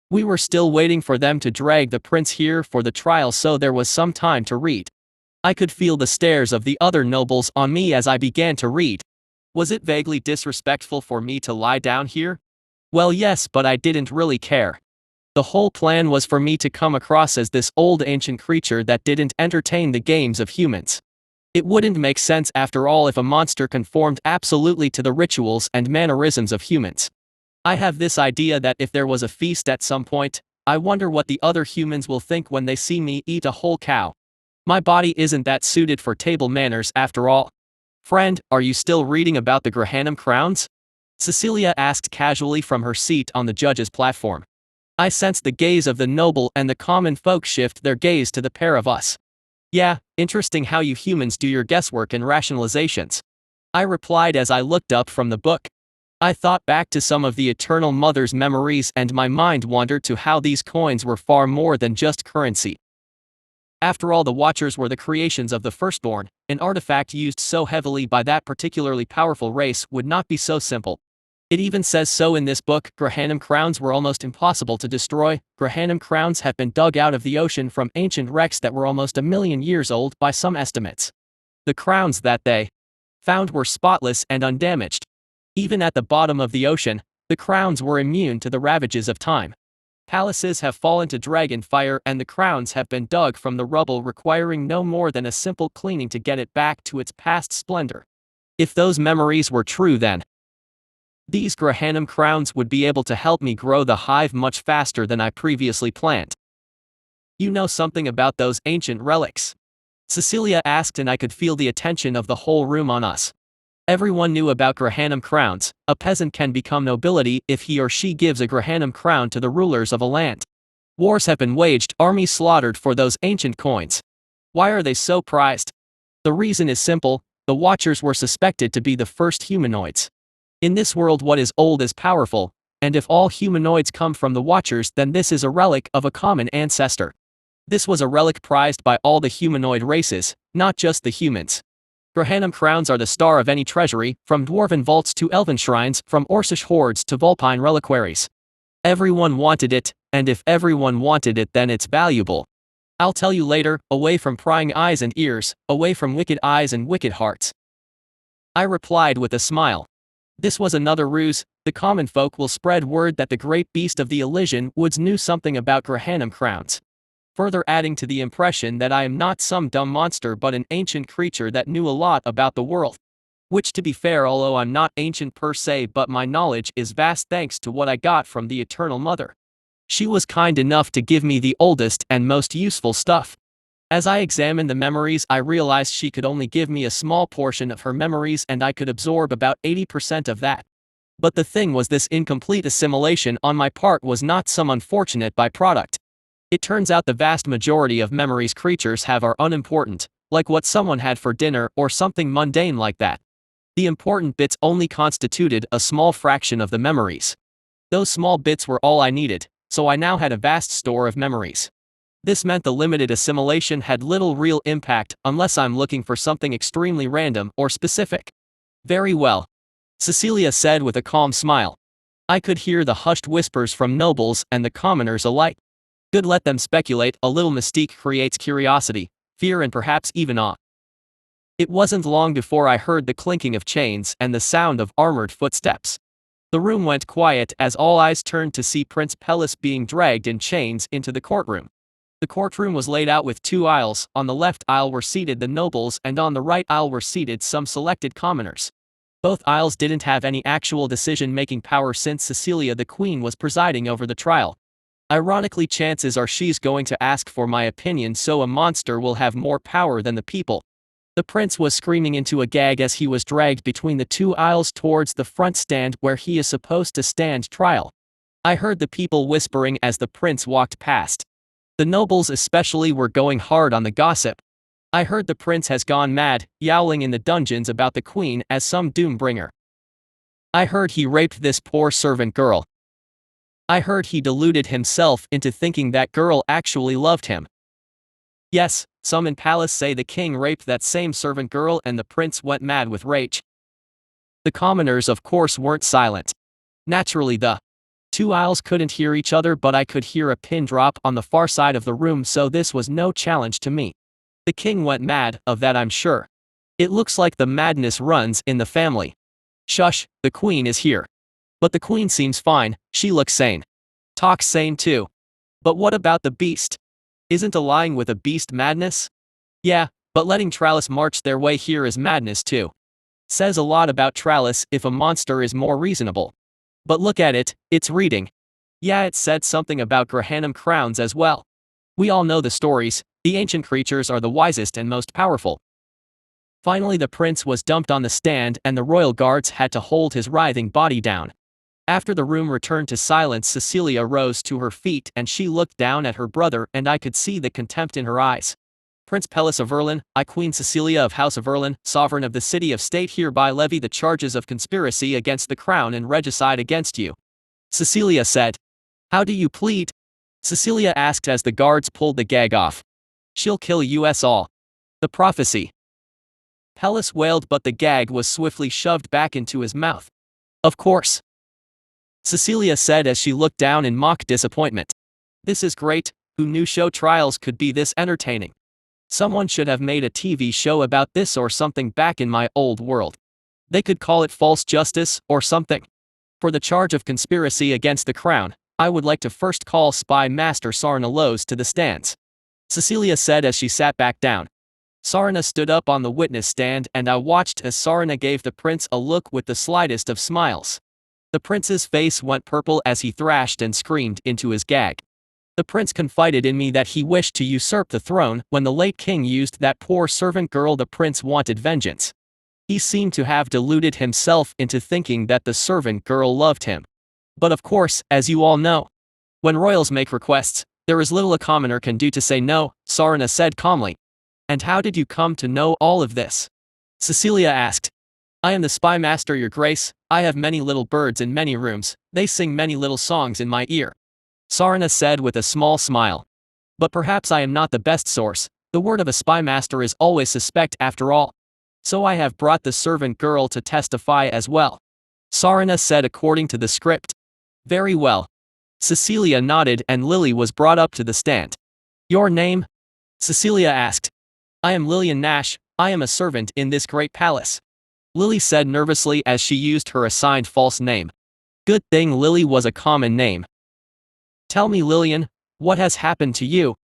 We were still waiting for them to drag the prince here for the trial, so there was some time to read. I could feel the stares of the other nobles on me as I began to read. Was it vaguely disrespectful for me to lie down here? Well, yes, but I didn't really care. The whole plan was for me to come across as this old ancient creature that didn't entertain the games of humans. It wouldn't make sense after all if a monster conformed absolutely to the rituals and mannerisms of humans. I have this idea that if there was a feast at some point, I wonder what the other humans will think when they see me eat a whole cow. My body isn't that suited for table manners after all. Friend, are you still reading about the Grahanam crowns? Cecilia asked casually from her seat on the judge's platform. I sensed the gaze of the noble and the common folk shift their gaze to the pair of us. Yeah, interesting how you humans do your guesswork and rationalizations. I replied as I looked up from the book. I thought back to some of the Eternal Mother's memories and my mind wandered to how these coins were far more than just currency. After all, the Watchers were the creations of the Firstborn. An artifact used so heavily by that particularly powerful race would not be so simple. It even says so in this book. Grahanam crowns were almost impossible to destroy. Grahanam crowns have been dug out of the ocean from ancient wrecks that were almost 1,000,000 years old by some estimates. The crowns that they found were spotless and undamaged. Even at the bottom of the ocean, the crowns were immune to the ravages of time. Palaces have fallen to dragon fire and the crowns have been dug from the rubble, requiring no more than a simple cleaning to get it back to its past splendor. If those memories were true, then these Grahanam crowns would be able to help me grow the hive much faster than I previously planned. You know something about those ancient relics? Cecilia asked, and I could feel the attention of the whole room on us. Everyone knew about Grahanam crowns. A peasant can become nobility if he or she gives a Grahanam crown to the rulers of a land. Wars have been waged, armies slaughtered for those ancient coins. Why are they so prized? The reason is simple: the Watchers were suspected to be the first humanoids. In this world, what is old is powerful, and if all humanoids come from the Watchers, then this is a relic of a common ancestor. This was a relic prized by all the humanoid races, not just the humans. Grahanam crowns are the star of any treasury, from dwarven vaults to elven shrines, from Orcish hoards to Vulpine reliquaries. Everyone wanted it, and if everyone wanted it, then it's valuable. I'll tell you later, away from prying eyes and ears, away from wicked eyes and wicked hearts. I replied with a smile. This was another ruse. The common folk will spread word that the great beast of the Elysian woods knew something about Grahanam crowns, further adding to the impression that I am not some dumb monster but an ancient creature that knew a lot about the world. Which, to be fair, although I'm not ancient per se, but my knowledge is vast thanks to what I got from the Eternal Mother. She was kind enough to give me the oldest and most useful stuff. As I examined the memories, I realized she could only give me a small portion of her memories and I could absorb about 80% of that. But the thing was, this incomplete assimilation on my part was not some unfortunate byproduct. It turns out the vast majority of memories creatures have are unimportant, like what someone had for dinner or something mundane like that. The important bits only constituted a small fraction of the memories. Those small bits were all I needed, so I now had a vast store of memories. This meant the limited assimilation had little real impact unless I'm looking for something extremely random or specific. Very well, Cecilia said with a calm smile. I could hear the hushed whispers from nobles and the commoners alike. Good, let them speculate. A little mystique creates curiosity, fear, and perhaps even awe. It wasn't long before I heard the clinking of chains and the sound of armored footsteps. The room went quiet as all eyes turned to see Prince Pelis being dragged in chains into the courtroom. The courtroom was laid out with 2 aisles. On the left aisle were seated the nobles and on the right aisle were seated some selected commoners. Both aisles didn't have any actual decision-making power since Cecilia the Queen was presiding over the trial. Ironically, chances are she's going to ask for my opinion, so a monster will have more power than the people. The prince was screaming into a gag as he was dragged between the 2 aisles towards the front stand where he is supposed to stand trial. I heard the people whispering as the prince walked past. The nobles especially were going hard on the gossip. I heard the prince has gone mad, yowling in the dungeons about the queen as some doom-bringer. I heard he raped this poor servant girl. I heard he deluded himself into thinking that girl actually loved him. Yes, some in Pelis say the king raped that same servant girl and the prince went mad with rage. The commoners of course weren't silent. Naturally the two aisles couldn't hear each other, but I could hear a pin drop on the far side of the room, so this was no challenge to me. The king went mad, of that I'm sure. It looks like the madness runs in the family. Shush, the queen is here. But the queen seems fine, she looks sane. Talks sane too. But what about the beast? Isn't allying with a beast madness? Yeah, but letting Tralis march their way here is madness too. Says a lot about Tralis if a monster is more reasonable. But look at it, it's reading. Yeah, it said something about Grahanam crowns as well. We all know the stories, the ancient creatures are the wisest and most powerful. Finally the prince was dumped on the stand and the royal guards had to hold his writhing body down. After the room returned to silence, Cecilia rose to her feet and she looked down at her brother, and I could see the contempt in her eyes. Prince Pelis of Erlin, I Queen Cecilia of House of Erlin, sovereign of the city of state, hereby levy the charges of conspiracy against the crown and regicide against you. Cecilia said. How do you plead? Cecilia asked as the guards pulled the gag off. She'll kill us all. The prophecy. Pelis wailed, but the gag was swiftly shoved back into his mouth. Of course. Cecilia said as she looked down in mock disappointment. This is great, who knew show trials could be this entertaining? Someone should have made a TV show about this or something back in my old world. They could call it false justice or something. For the charge of conspiracy against the crown, I would like to first call Spy Master Sarna Lowe's to the stands. Cecilia said as she sat back down. Sarna stood up on the witness stand and I watched as Sarna gave the prince a look with the slightest of smiles. The prince's face went purple as he thrashed and screamed into his gag. The prince confided in me that he wished to usurp the throne when the late king used that poor servant girl. The prince wanted vengeance. He seemed to have deluded himself into thinking that the servant girl loved him. But of course, as you all know, when royals make requests, there is little a commoner can do to say no, Sarna said calmly. And how did you come to know all of this? Cecilia asked. I am the spy master, your grace. I have many little birds in many rooms, they sing many little songs in my ear. Sarna said with a small smile. But perhaps I am not the best source, the word of a spy master is always suspect after all. So I have brought the servant girl to testify as well. Sarna said according to the script. Very well. Cecilia nodded and Lily was brought up to the stand. Your name? Cecilia asked. I am Lillian Nash, I am a servant in this great palace. Lily said nervously as she used her assigned false name. Good thing Lily was a common name. Tell me, Lillian, what has happened to you?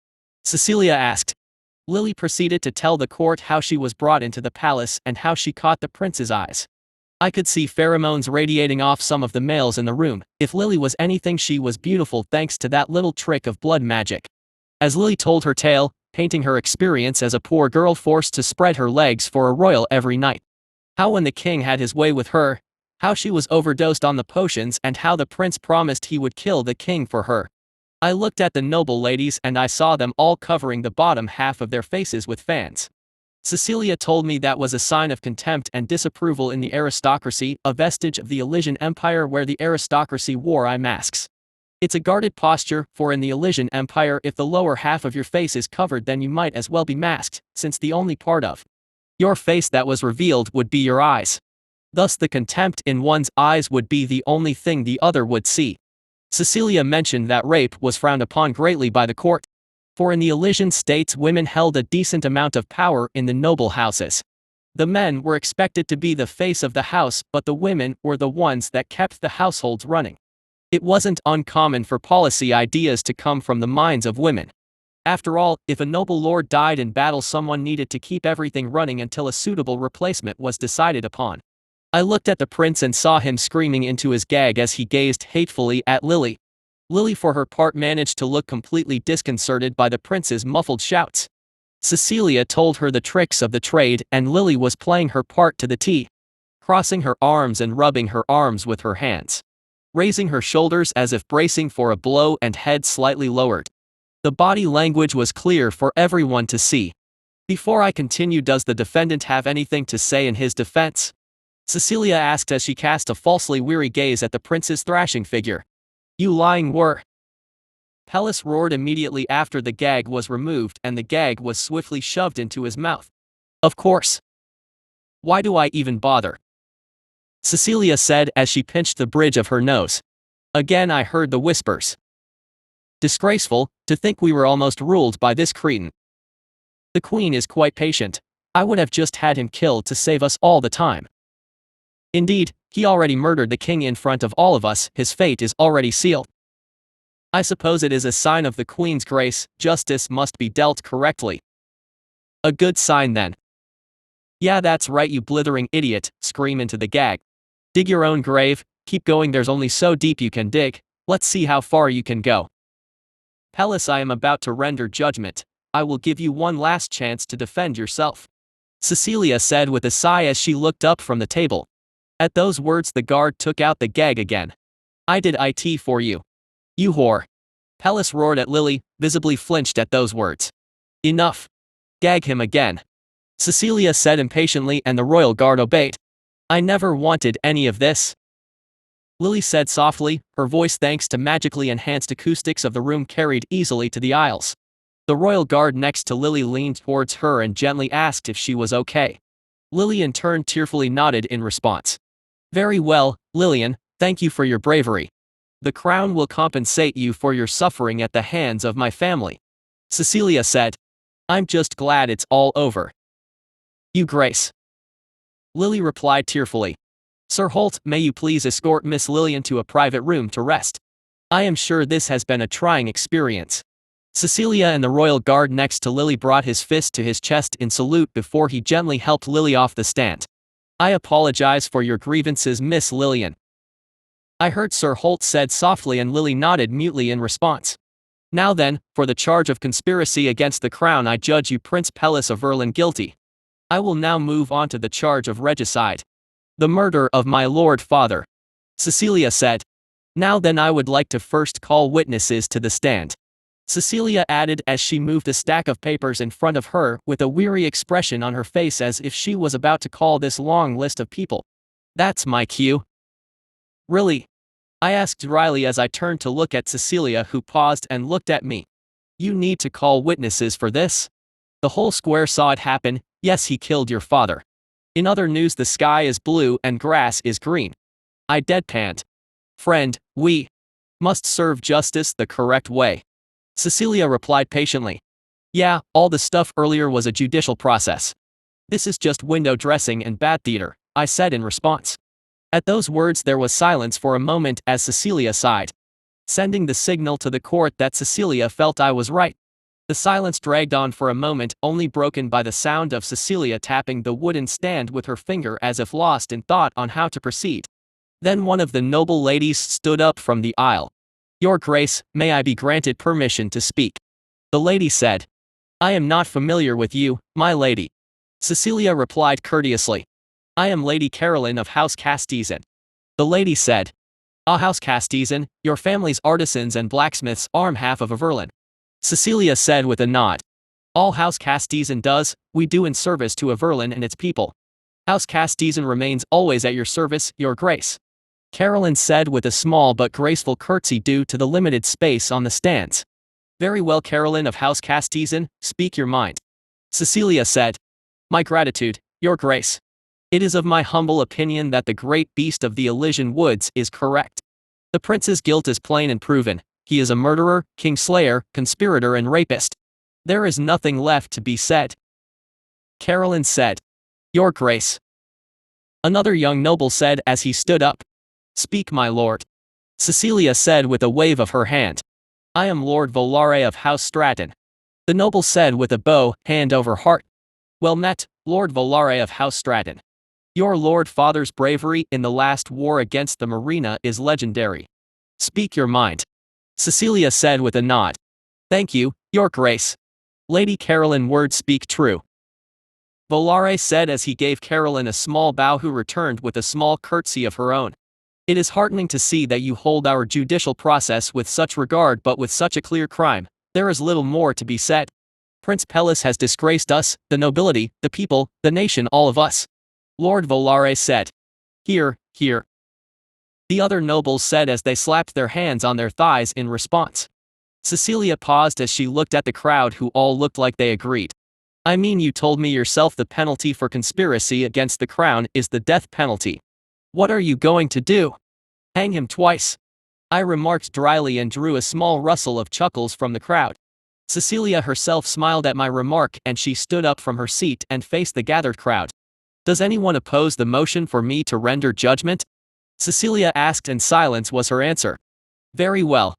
Cecilia asked. Lily proceeded to tell the court how she was brought into the palace and how she caught the prince's eyes. I could see pheromones radiating off some of the males in the room. If Lily was anything, she was beautiful thanks to that little trick of blood magic. As Lily told her tale, painting her experience as a poor girl forced to spread her legs for a royal every night. How when the king had his way with her, how she was overdosed on the potions, and how the prince promised he would kill the king for her. I looked at the noble ladies and I saw them all covering the bottom half of their faces with fans. Cecilia told me that was a sign of contempt and disapproval in the aristocracy, a vestige of the Elysian Empire where the aristocracy wore eye masks. It's a guarded posture, for in the Elysian Empire if the lower half of your face is covered then you might as well be masked, since the only part of your face that was revealed would be your eyes. Thus the contempt in one's eyes would be the only thing the other would see. Cecilia mentioned that rape was frowned upon greatly by the court. For in the Elysian states women held a decent amount of power in the noble houses. The men were expected to be the face of the house, but the women were the ones that kept the households running. It wasn't uncommon for policy ideas to come from the minds of women. After all, if a noble lord died in battle, someone needed to keep everything running until a suitable replacement was decided upon. I looked at the prince and saw him screaming into his gag as he gazed hatefully at Lily. Lily for her part managed to look completely disconcerted by the prince's muffled shouts. Cecilia told her the tricks of the trade and Lily was playing her part to the T. Crossing her arms and rubbing her arms with her hands. Raising her shoulders as if bracing for a blow and head slightly lowered. The body language was clear for everyone to see. Before I continue, does the defendant have anything to say in his defense? Cecilia asked as she cast a falsely weary gaze at the prince's thrashing figure. You lying were. Pelis roared immediately after the gag was removed and the gag was swiftly shoved into his mouth. Of course. Why do I even bother? Cecilia said as she pinched the bridge of her nose. Again I heard the whispers. Disgraceful, to think we were almost ruled by this cretin. The queen is quite patient. I would have just had him killed to save us all the time. Indeed, he already murdered the king in front of all of us, his fate is already sealed. I suppose it is a sign of the queen's grace, justice must be dealt correctly. A good sign then. Yeah, that's right, you blithering idiot, scream into the gag. Dig your own grave, keep going, there's only so deep you can dig, let's see how far you can go. Pelis, I am about to render judgment, I will give you one last chance to defend yourself. Cecilia said with a sigh as she looked up from the table. At those words the guard took out the gag again. I did it for you. You whore. Pelis roared at Lily, visibly flinched at those words. Enough. Gag him again. Cecilia said impatiently and the royal guard obeyed. I never wanted any of this. Lily said softly, her voice thanks to magically enhanced acoustics of the room carried easily to the aisles. The royal guard next to Lily leaned towards her and gently asked if she was okay. Lily in turn tearfully nodded in response. Very well, Lillian, thank you for your bravery. The crown will compensate you for your suffering at the hands of my family. Cecilia said. I'm just glad it's all over. You Grace. Lily replied tearfully. Sir Holt, may you please escort Miss Lillian to a private room to rest. I am sure this has been a trying experience. Cecilia and the royal guard next to Lily brought his fist to his chest in salute before he gently helped Lily off the stand. I apologize for your grievances, Miss Lillian. I heard Sir Holt said softly and Lily nodded mutely in response. Now then, for the charge of conspiracy against the crown I judge you Prince Pelis of Verlin guilty. I will now move on to the charge of regicide. The murder of my lord father. Cecilia said. Now then I would like to first call witnesses to the stand. Cecilia added as she moved a stack of papers in front of her with a weary expression on her face as if she was about to call this long list of people. That's my cue. Really? I asked dryly as I turned to look at Cecilia, who paused and looked at me. You need to call witnesses for this? The whole square saw it happen. Yes, he killed your father. In other news, the sky is blue and grass is green. I deadpanned. Friend, we must serve justice the correct way. Cecilia replied patiently. Yeah, all the stuff earlier was a judicial process. This is just window dressing and bad theater, I said in response. At those words there was silence for a moment as Cecilia sighed, sending the signal to the court that Cecilia felt I was right. The silence dragged on for a moment, only broken by the sound of Cecilia tapping the wooden stand with her finger as if lost in thought on how to proceed. Then one of the noble ladies stood up from the aisle. Your Grace, may I be granted permission to speak? The lady said. I am not familiar with you, my lady. Cecilia replied courteously. I am Lady Caroline of House Castizan. The lady said. Ah, House Castizan, your family's artisans and blacksmiths arm half of Averlin. Cecilia said with a nod. All House Castizan does, we do in service to Averlin and its people. House Castizan remains always at your service, your Grace. Caroline said with a small but graceful curtsy due to the limited space on the stands. Very well, Caroline of House Castizan, speak your mind. Cecilia said. My gratitude, your Grace. It is of my humble opinion that the great beast of the Elysian woods is correct. The prince's guilt is plain and proven. He is a murderer, kingslayer, conspirator and rapist. There is nothing left to be said. Caroline said. Your Grace. Another young noble said as he stood up. Speak, my lord. Cecilia said with a wave of her hand. I am Lord Volare of House Stratton. The noble said with a bow, hand over heart. Well met, Lord Volare of House Stratton. Your lord father's bravery in the last war against the Marina is legendary. Speak your mind. Cecilia said with a nod. Thank you, your Grace. Lady Caroline, words speak true. Volare said as he gave Caroline a small bow, who returned with a small curtsy of her own. It is heartening to see that you hold our judicial process with such regard, but with such a clear crime, there is little more to be said. Prince Pelis has disgraced us, the nobility, the people, the nation, all of us. Lord Volare said. Hear, hear. The other nobles said as they slapped their hands on their thighs in response. Cecilia paused as she looked at the crowd, who all looked like they agreed. I mean, you told me yourself the penalty for conspiracy against the crown is the death penalty. What are you going to do? Hang him twice. I remarked dryly and drew a small rustle of chuckles from the crowd. Cecilia herself smiled at my remark, and she stood up from her seat and faced the gathered crowd. Does anyone oppose the motion for me to render judgment? Cecilia asked, and silence was her answer. Very well,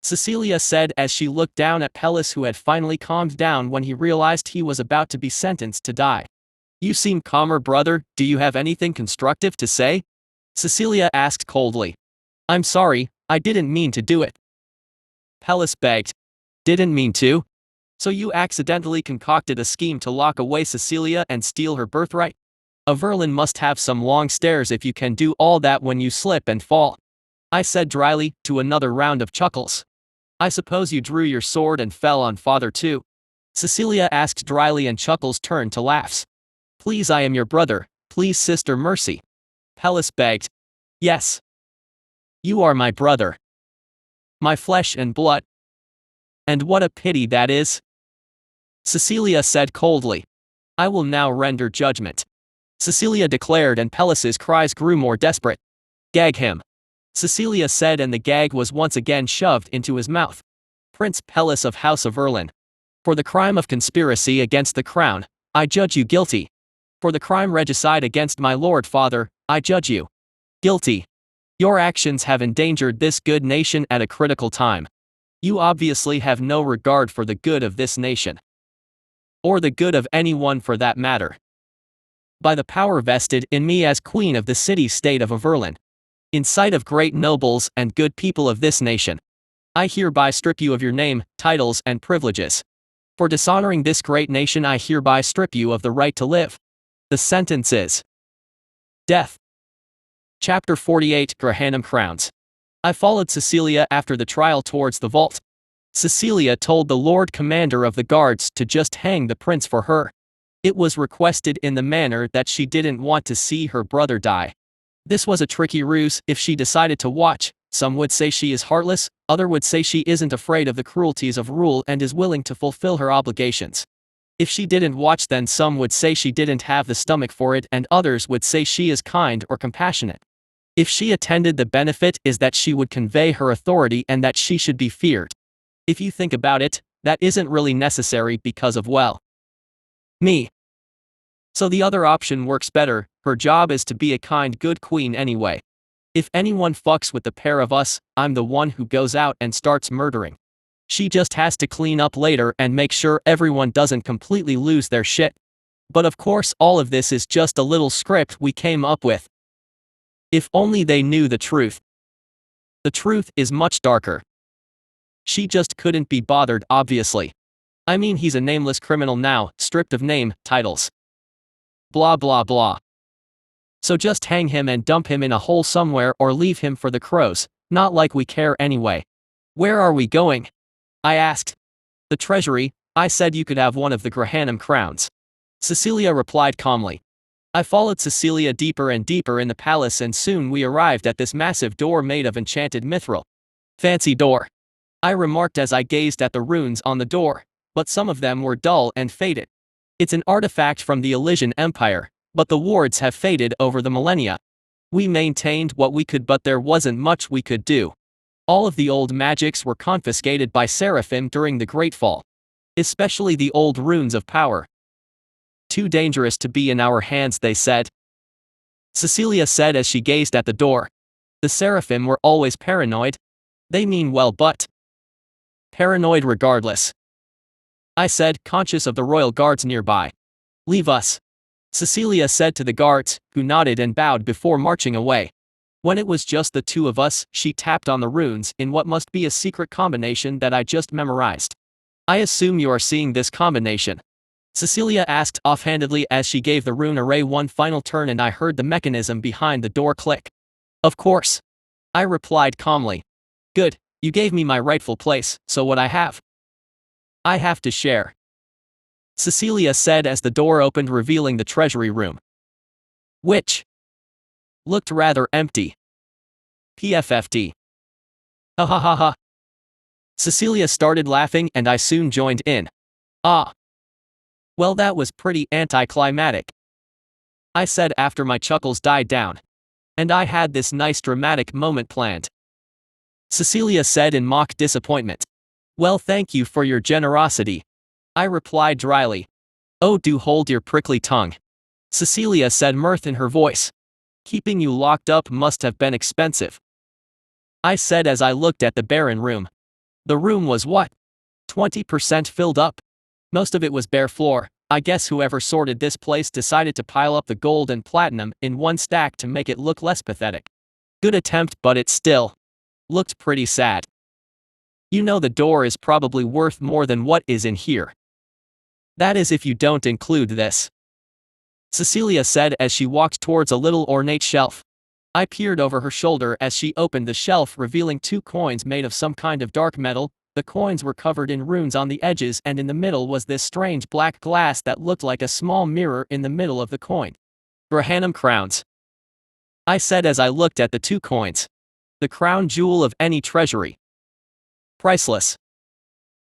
Cecilia said as she looked down at Pelis, who had finally calmed down when he realized he was about to be sentenced to die. You seem calmer, brother. Do you have anything constructive to say? Cecilia asked coldly. I'm sorry, I didn't mean to do it. Pelis begged. Didn't mean to? So you accidentally concocted a scheme to lock away Cecilia and steal her birthright? A Verlin must have some long stairs if you can do all that when you slip and fall, I said dryly, to another round of chuckles. I suppose you drew your sword and fell on father too? Cecilia asked dryly, and chuckles turned to laughs. Please, I am your brother, please sister mercy. Pelis begged. Yes. You are my brother. My flesh and blood. And what a pity that is. Cecilia said coldly. I will now render judgment, Cecilia declared, and Pelis's cries grew more desperate. Gag him, Cecilia said, and the gag was once again shoved into his mouth. Prince Pelis of House of Erlin. For the crime of conspiracy against the crown, I judge you guilty. For the crime regicide against my lord father, I judge you guilty. Your actions have endangered this good nation at a critical time. You obviously have no regard for the good of this nation, or the good of anyone for that matter. By the power vested in me as queen of the city-state of Averlin, in sight of great nobles and good people of this nation, I hereby strip you of your name, titles, and privileges. For dishonoring this great nation, I hereby strip you of the right to live. The sentence is death. Chapter 48, Grahanam Crowns. I followed Cecilia after the trial towards the vault. Cecilia told the Lord Commander of the Guards to just hang the prince for her. It was requested in the manner that she didn't want to see her brother die. This was a tricky ruse. If she decided to watch, some would say she is heartless, others would say she isn't afraid of the cruelties of rule and is willing to fulfill her obligations. If she didn't watch, then some would say she didn't have the stomach for it, and others would say she is kind or compassionate. If she attended, the benefit is that she would convey her authority and that she should be feared. If you think about it, that isn't really necessary because of, well, me. So the other option works better. Her job is to be a kind, good queen anyway. If anyone fucks with the pair of us, I'm the one who goes out and starts murdering. She just has to clean up later and make sure everyone doesn't completely lose their shit. But of course, all of this is just a little script we came up with. If only they knew the truth. The truth is much darker. She just couldn't be bothered, obviously. I mean, he's a nameless criminal now, stripped of name, titles. Blah blah blah. So just hang him and dump him in a hole somewhere, or leave him for the crows, not like we care anyway. Where are we going? I asked. The treasury. I said you could have one of the Grahanam crowns, Cecilia replied calmly. I followed Cecilia deeper and deeper in the palace, and soon we arrived at this massive door made of enchanted mithril. Fancy door, I remarked as I gazed at the runes on the door, but some of them were dull and faded. It's an artifact from the Elysian Empire, but the wards have faded over the millennia. We maintained what we could, but there wasn't much we could do. All of the old magics were confiscated by Seraphim during the Great Fall, especially the old runes of power. Too dangerous to be in our hands, they said, Cecilia said as she gazed at the door. The Seraphim were always paranoid. They mean well, but paranoid regardless, I said, conscious of the royal guards nearby. Leave us, Cecilia said to the guards, who nodded and bowed before marching away. When it was just the two of us, she tapped on the runes in what must be a secret combination that I just memorized. I assume you are seeing this combination, Cecilia asked offhandedly as she gave the rune array one final turn, and I heard the mechanism behind the door click. Of course, I replied calmly. Good, you gave me my rightful place, so what I have to share, Cecilia said as the door opened, revealing the treasury room, which looked rather empty. PFFD. Ha ha ha ha. Cecilia started laughing and I soon joined in. Ah. Well, that was pretty anticlimactic, I said after my chuckles died down. And I had this nice dramatic moment planned, Cecilia said in mock disappointment. Well, thank you for your generosity, I replied dryly. Oh, do hold your prickly tongue, Cecilia said, mirth in her voice. Keeping you locked up must have been expensive, I said as I looked at the barren room. The room was what? 20% filled up. Most of it was bare floor. I guess whoever sorted this place decided to pile up the gold and platinum in one stack to make it look less pathetic. Good attempt, but it still looked pretty sad. You know, the door is probably worth more than what is in here. That is if you don't include this, Cecilia said as she walked towards a little ornate shelf. I peered over her shoulder as she opened the shelf, revealing 2 coins made of some kind of dark metal. The coins were covered in runes on the edges, and in the middle was this strange black glass that looked like a small mirror in the middle of the coin. Grahanam crowns, I said as I looked at the 2 coins. The crown jewel of any treasury. Priceless,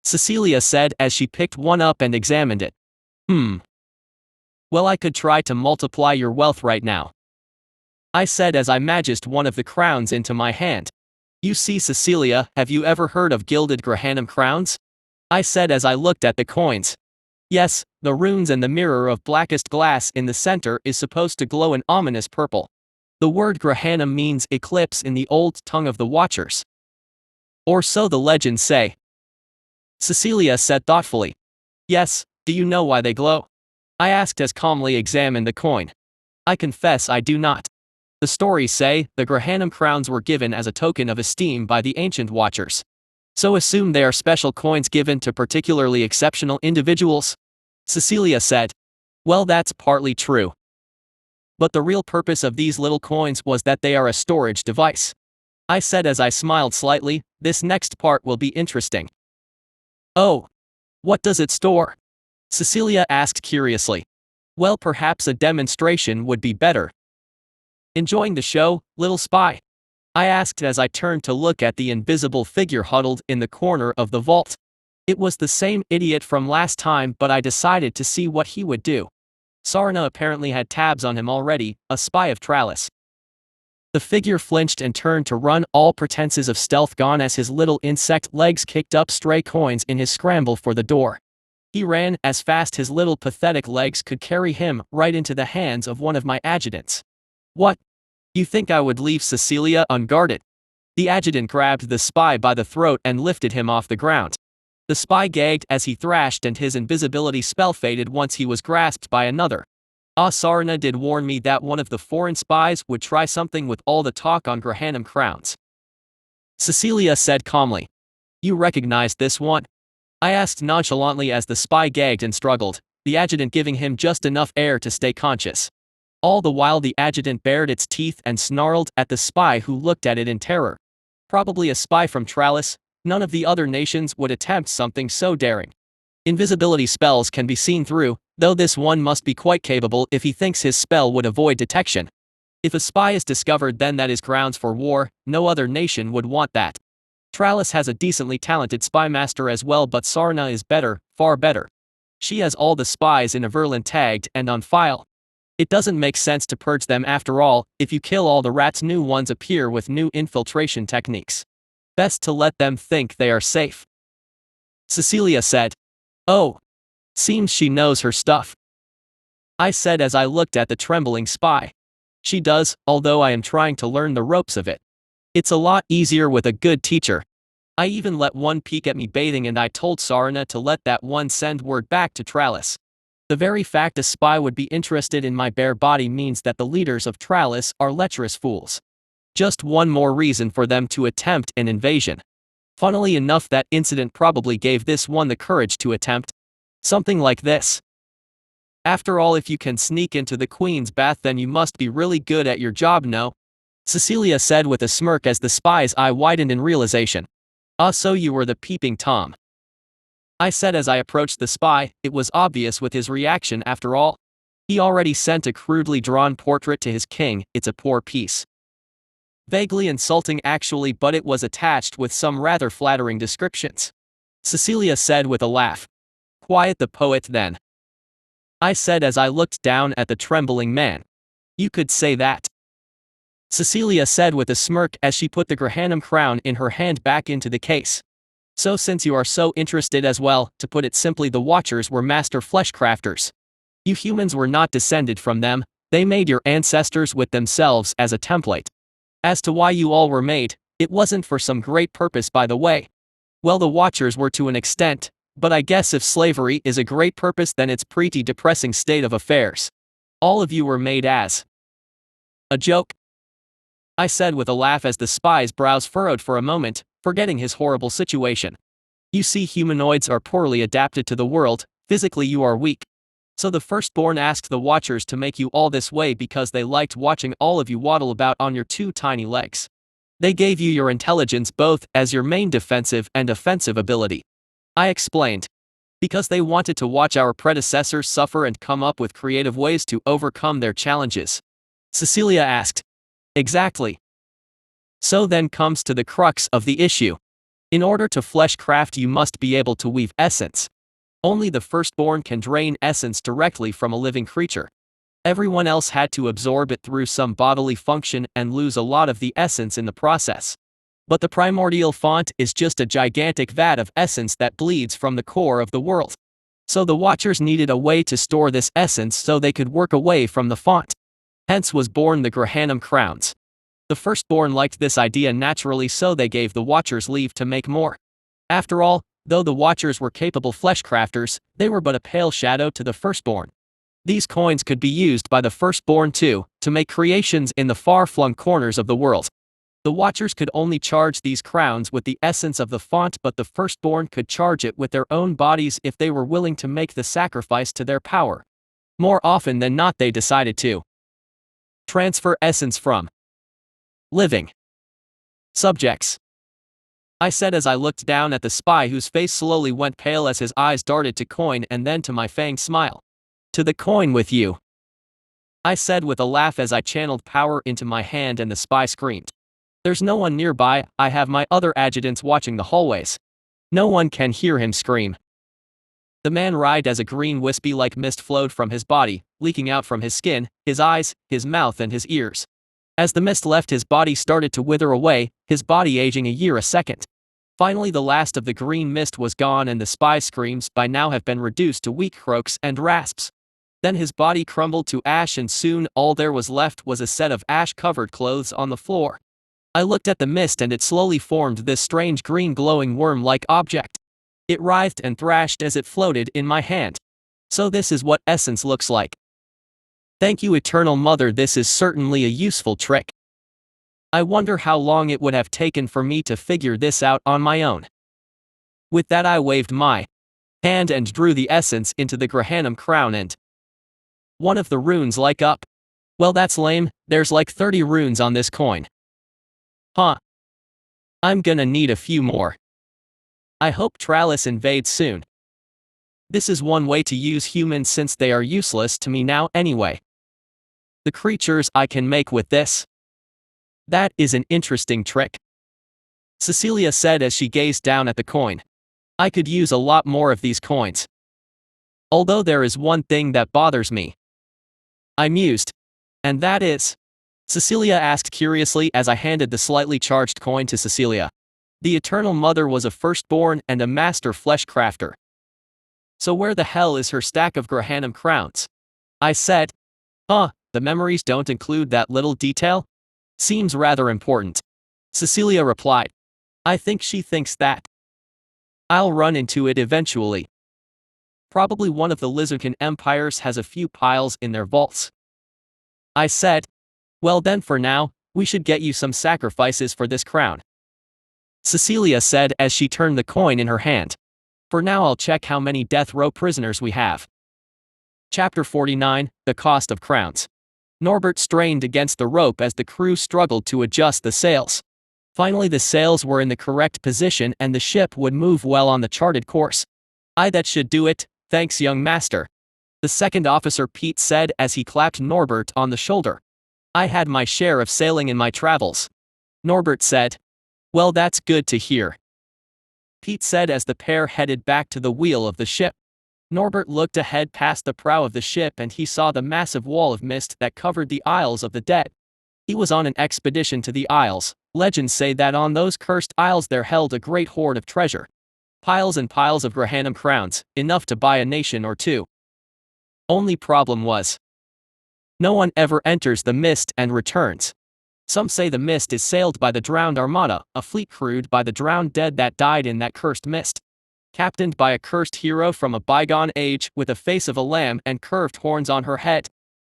Cecilia said as she picked one up and examined it. Well, I could try to multiply your wealth right now, I said as I magiced one of the crowns into my hand. You see, Cecilia, have you ever heard of gilded Grahanam crowns? I said as I looked at the coins. Yes, the runes and the mirror of blackest glass in the center is supposed to glow an ominous purple. The word Grahanam means eclipse in the old tongue of the Watchers, or so the legends say, Cecilia said thoughtfully. Yes, do you know why they glow? I asked as calmly examined the coin. I confess I do not. The stories say the Grahanam crowns were given as a token of esteem by the ancient Watchers. So assume they are special coins given to particularly exceptional individuals, Cecilia said. Well, that's partly true. But the real purpose of these little coins was that they are a storage device, I said as I smiled slightly. This next part will be interesting. Oh. What does it store? Cecilia asked curiously. Well, perhaps a demonstration would be better. Enjoying the show, little spy? I asked as I turned to look at the invisible figure huddled in the corner of the vault. It was the same idiot from last time, but I decided to see what he would do. Sarna apparently had tabs on him already, a spy of Tralis. The figure flinched and turned to run, all pretenses of stealth gone as his little insect legs kicked up stray coins in his scramble for the door. He ran as fast his little pathetic legs could carry him, right into the hands of one of my adjutants. What? You think I would leave Cecilia unguarded? The adjutant grabbed the spy by the throat and lifted him off the ground. The spy gagged as he thrashed, and his invisibility spell faded once he was grasped by another. Sarna did warn me that one of the foreign spies would try something with all the talk on Grahanam crowns, Cecilia said calmly. You recognized this one? I asked nonchalantly as the spy gagged and struggled, the adjutant giving him just enough air to stay conscious. All the while the adjutant bared its teeth and snarled at the spy, who looked at it in terror. Probably a spy from Tralis. None of the other nations would attempt something so daring. Invisibility spells can be seen through, though this one must be quite capable if he thinks his spell would avoid detection. If a spy is discovered, then that is grounds for war. No other nation would want that. Tralis has a decently talented spy master as well, but Sarna is better, far better. She has all the spies in Everland tagged and on file. It doesn't make sense to purge them after all. If you kill all the rats, new ones appear with new infiltration techniques. Best to let them think they are safe, Cecilia said. Oh. Seems she knows her stuff, I said as I looked at the trembling spy. She does, although I am trying to learn the ropes of it. It's a lot easier with a good teacher. I even let one peek at me bathing, and I told Sarna to let that one send word back to Tralis. The very fact a spy would be interested in my bare body means that the leaders of Tralis are lecherous fools. Just one more reason for them to attempt an invasion. Funnily enough, that incident probably gave this one the courage to attempt something like this. After all, if you can sneak into the Queen's bath, then you must be really good at your job, no? Cecilia said with a smirk as the spy's eye widened in realization. So you were the peeping Tom, I said as I approached the spy. It was obvious with his reaction after all. He already sent a crudely drawn portrait to his king. It's a poor piece. Vaguely insulting actually, but it was attached with some rather flattering descriptions. Cecilia said with a laugh. Quiet the poet then. I said as I looked down at the trembling man. You could say that. Cecilia said with a smirk as she put the Grahanam crown in her hand back into the case. So since you are so interested as well, to put it simply, the Watchers were master fleshcrafters. You humans were not descended from them, they made your ancestors with themselves as a template. As to why you all were made, it wasn't for some great purpose, by the way. Well, the Watchers were to an extent, but I guess if slavery is a great purpose, then it's pretty depressing state of affairs. All of you were made as a joke, I said with a laugh as the spy's brows furrowed for a moment, forgetting his horrible situation. You see, humanoids are poorly adapted to the world, physically you are weak. So the firstborn asked the Watchers to make you all this way because they liked watching all of you waddle about on your two tiny legs. They gave you your intelligence both as your main defensive and offensive ability. I explained. Because they wanted to watch our predecessors suffer and come up with creative ways to overcome their challenges. Cecilia asked. Exactly. So then comes to the crux of the issue. In order to fleshcraft, you must be able to weave essence. Only the firstborn can drain essence directly from a living creature. Everyone else had to absorb it through some bodily function and lose a lot of the essence in the process. But the primordial font is just a gigantic vat of essence that bleeds from the core of the world. So the Watchers needed a way to store this essence so they could work away from the font. Hence was born the Grahanam crowns. The firstborn liked this idea naturally, so they gave the Watchers leave to make more. After all, though the Watchers were capable fleshcrafters, they were but a pale shadow to the firstborn. These coins could be used by the firstborn too, to make creations in the far-flung corners of the world. The Watchers could only charge these crowns with the essence of the font, but the firstborn could charge it with their own bodies if they were willing to make the sacrifice to their power. More often than not, they decided to transfer essence from living subjects. I said as I looked down at the spy, whose face slowly went pale as his eyes darted to coin and then to my fanged smile. To the coin with you, I said with a laugh as I channeled power into my hand, and the spy screamed. There's no one nearby, I have my other adjutants watching the hallways. No one can hear him scream. The man writhed as a green wispy-like mist flowed from his body, leaking out from his skin, his eyes, his mouth and his ears. As the mist left his body, started to wither away, his body aging a year a second. Finally the last of the green mist was gone, and the spy's screams by now have been reduced to weak croaks and rasps. Then his body crumbled to ash, and soon all there was left was a set of ash-covered clothes on the floor. I looked at the mist, and it slowly formed this strange green glowing worm-like object. It writhed and thrashed as it floated in my hand. So this is what essence looks like. Thank you, Eternal Mother, this is certainly a useful trick. I wonder how long it would have taken for me to figure this out on my own. With that I waved my hand and drew the essence into the Grahanam crown, and one of the runes light up. Well, that's lame, there's like 30 runes on this coin. Huh. I'm gonna need a few more. I hope Tralis invades soon. This is one way to use humans since they are useless to me now anyway. The creatures I can make with this. That is an interesting trick. Cecilia said as she gazed down at the coin. I could use a lot more of these coins. Although there is one thing that bothers me. I mused. And that is? Cecilia asked curiously as I handed the slightly charged coin to Cecilia. The Eternal Mother was a firstborn and a master fleshcrafter. So where the hell is her stack of Grahanam crowns? I said. The memories don't include that little detail? Seems rather important. Cecilia replied. I think she thinks that I'll run into it eventually. Probably one of the Lizardkin empires has a few piles in their vaults. I said. Well then, for now, we should get you some sacrifices for this crown. Cecilia said as she turned the coin in her hand. For now I'll check how many death row prisoners we have. Chapter 49, The Cost of Crowns. Norbert strained against the rope as the crew struggled to adjust the sails. Finally the sails were in the correct position and the ship would move well on the charted course. That should do it, thanks young master. The second officer Pete said as he clapped Norbert on the shoulder. I had my share of sailing in my travels. Norbert said. Well, that's good to hear, Pete said as the pair headed back to the wheel of the ship. Norbert looked ahead past the prow of the ship and he saw the massive wall of mist that covered the Isles of the Dead. He was on an expedition to the Isles. Legends say that on those cursed isles there held a great hoard of treasure. Piles and piles of Grahanam crowns, enough to buy a nation or two. Only problem was, no one ever enters the mist and returns. Some say the mist is sailed by the drowned armada, a fleet crewed by the drowned dead that died in that cursed mist. Captained by a cursed hero from a bygone age with a face of a lamb and curved horns on her head.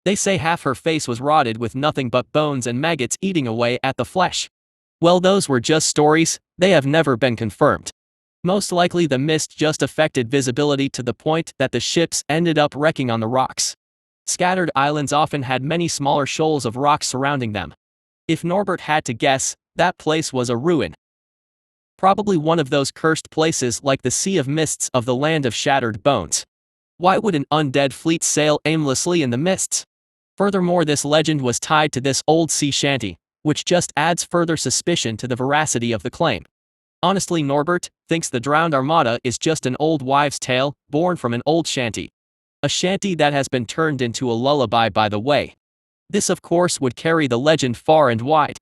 They say half her face was rotted with nothing but bones and maggots eating away at the flesh. Well, those were just stories, they have never been confirmed. Most likely the mist just affected visibility to the point that the ships ended up wrecking on the rocks. Scattered islands often had many smaller shoals of rocks surrounding them. If Norbert had to guess, that place was a ruin. Probably one of those cursed places like the Sea of Mists of the Land of Shattered Bones. Why would an undead fleet sail aimlessly in the mists? Furthermore, this legend was tied to this old sea shanty, which just adds further suspicion to the veracity of the claim. Honestly, Norbert thinks the drowned armada is just an old wives' tale, born from an old shanty. A shanty that has been turned into a lullaby by the way. This of course would carry the legend far and wide.